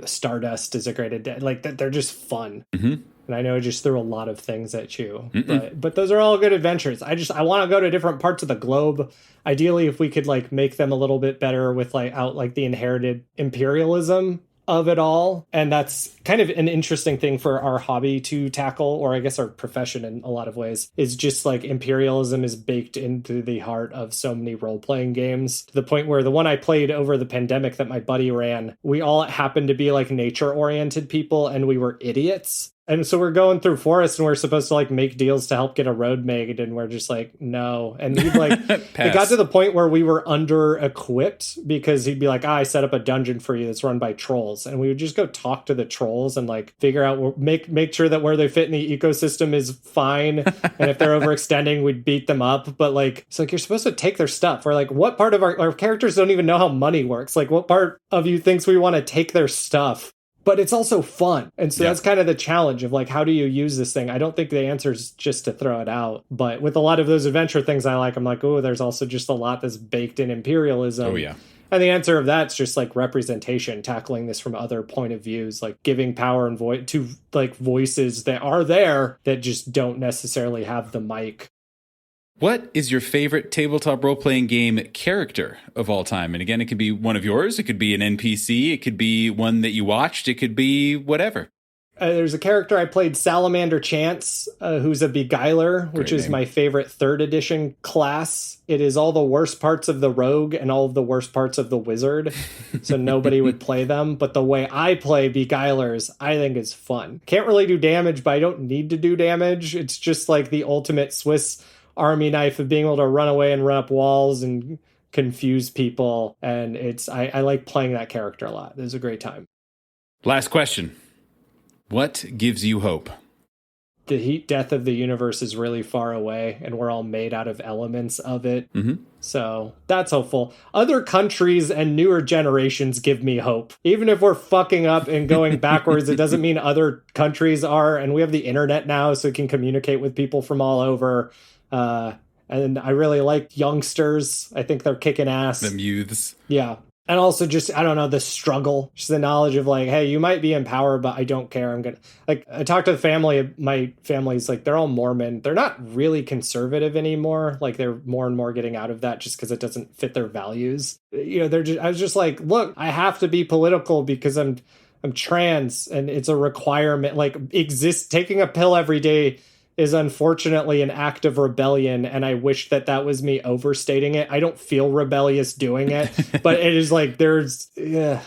Stardust is a great addition. Like, they're just fun. And I know I just threw a lot of things at you, but those are all good adventures. I want to go to different parts of the globe. Ideally, if we could like make them a little bit better with like out like the inherited imperialism of it all. And that's kind of an interesting thing for our hobby to tackle, or I guess our profession in a lot of ways, is just like imperialism is baked into the heart of so many role-playing games, to the point where the one I played over the pandemic that my buddy ran, we all happened to be like nature-oriented people and we were idiots. And so we're going through forests and we're supposed to like make deals to help get a road made. And we're just like, no. And he'd like, it got to the point where we were under equipped because he'd be like, I set up a dungeon for you that's run by trolls. And we would just go talk to the trolls and like figure out, make sure that where they fit in the ecosystem is fine. And if they're overextending, we'd beat them up. But like, it's like, you're supposed to take their stuff. We're like, what part of our characters don't even know how money works? Like, what part of you thinks we want to take their stuff? But it's also fun. And so that's kind of the challenge of like, how do you use this thing? I don't think the answer is just to throw it out. But with a lot of those adventure things I like, I'm like, oh, there's also just a lot that's baked in imperialism. Oh, yeah. And the answer of that's just like representation, tackling this from other point of views, like giving power and voice to like voices that are there that just don't necessarily have the mic. What is your favorite tabletop role-playing game character of all time? And again, it could be one of yours. It could be an NPC. It could be one that you watched. It could be whatever. There's a character I played, Salamander Chance, who's a beguiler, which is my favorite 3rd edition class. It is all the worst parts of the rogue and all of the worst parts of the wizard, so nobody would play them. But the way I play beguilers, I think is fun. Can't really do damage, but I don't need to do damage. It's just like the ultimate Swiss Army knife of being able to run away and run up walls and confuse people. And I like playing that character a lot. It was a great time. Last question. What gives you hope? The heat death of the universe is really far away, and we're all made out of elements of it. Mm-hmm. So that's hopeful. Other countries and newer generations give me hope. Even if we're fucking up and going backwards, it doesn't mean other countries are. And we have the internet now, so we can communicate with people from all over. And I really like youngsters. I think they're kicking ass. Them youths. Yeah. And also just, I don't know, the struggle, just the knowledge of like, hey, you might be in power, but I don't care. I'm going to, like, I talked to the family. My family's like, they're all Mormon. They're not really conservative anymore. Like, they're more and more getting out of that just because it doesn't fit their values. You know, I was just like, look, I have to be political because I'm trans and it's a requirement. Like, taking a pill every day is unfortunately an act of rebellion, and I wish that was me overstating it. I don't feel rebellious doing it, but it is like and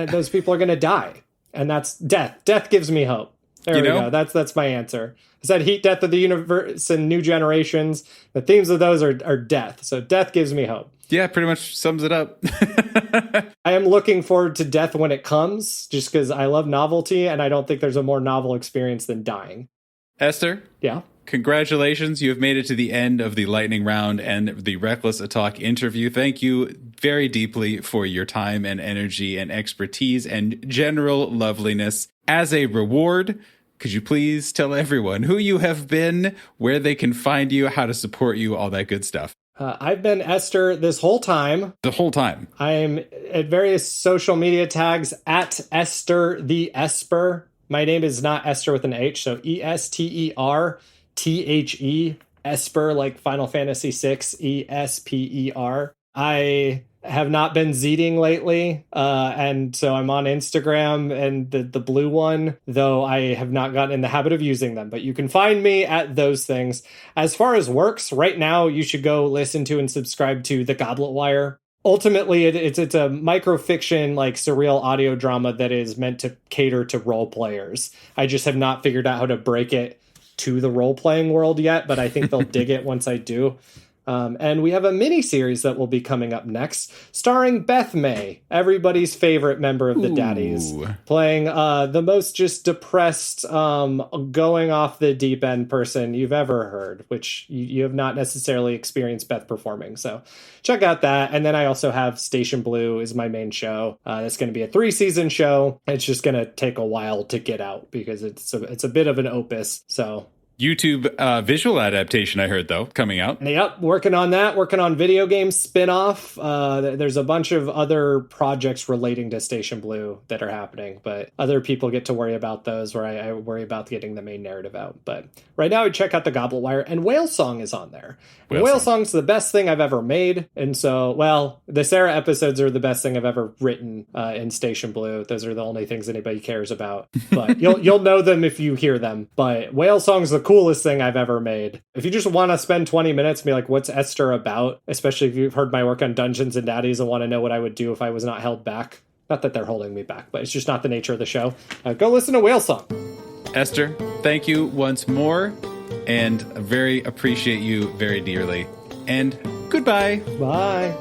those people are going to die, and that's death. Death gives me hope. There we go. That's my answer. I said heat death of the universe and new generations. The themes of those are death, so death gives me hope. Yeah, pretty much sums it up. I am looking forward to death when it comes, just because I love novelty, and I don't think there's a more novel experience than dying. Esther? Yeah? Congratulations. You have made it to the end of the lightning round and the Reckless Talk interview. Thank you very deeply for your time and energy and expertise and general loveliness. As a reward, could you please tell everyone who you have been, where they can find you, how to support you, all that good stuff? I've been Esther this whole time. The whole time. I'm at various social media tags at Ester the Esper. My name is not Esther with an H, so ESTERTHE, Esper, like Final Fantasy VI, ESPER. I have not been Zeeting lately, and so I'm on Instagram and the blue one, though I have not gotten in the habit of using them. But you can find me at those things. As far as works, right now you should go listen to and subscribe to The Goblet Wire. Ultimately, it's a microfiction, like surreal audio drama that is meant to cater to role players. I just have not figured out how to break it to the role playing world yet, but I think they'll dig it once I do. And we have a mini series that will be coming up next, starring Beth May, everybody's favorite member of the Daddies, playing the most just depressed, going off the deep end person you've ever heard, which you have not necessarily experienced Beth performing. So check out that. And then I also have Station Blue is my main show. That's going to be a 3-season show. It's just going to take a while to get out because it's a bit of an opus. So YouTube visual adaptation, I heard, though, coming out. Yep, working on that. Working on video game spin-off. There's a bunch of other projects relating to Station Blue that are happening, but other people get to worry about those, where I worry about getting the main narrative out. But right now, I check out the Goblet Wire, and Whale Song is on there. Whale Song's the best thing I've ever made, and so, well, the Sarah episodes are the best thing I've ever written in Station Blue. Those are the only things anybody cares about, but you'll know them if you hear them. But Whale Song's the coolest thing I've ever made. If you just want to spend 20 minutes and be like, what's Ester about? Especially if you've heard my work on Dungeons and Daddies and want to know what I would do if I was not held back. Not that they're holding me back, but it's just not the nature of the show. Go listen to Whale Song. Esther, thank you once more, and very appreciate you very dearly. And goodbye. Bye.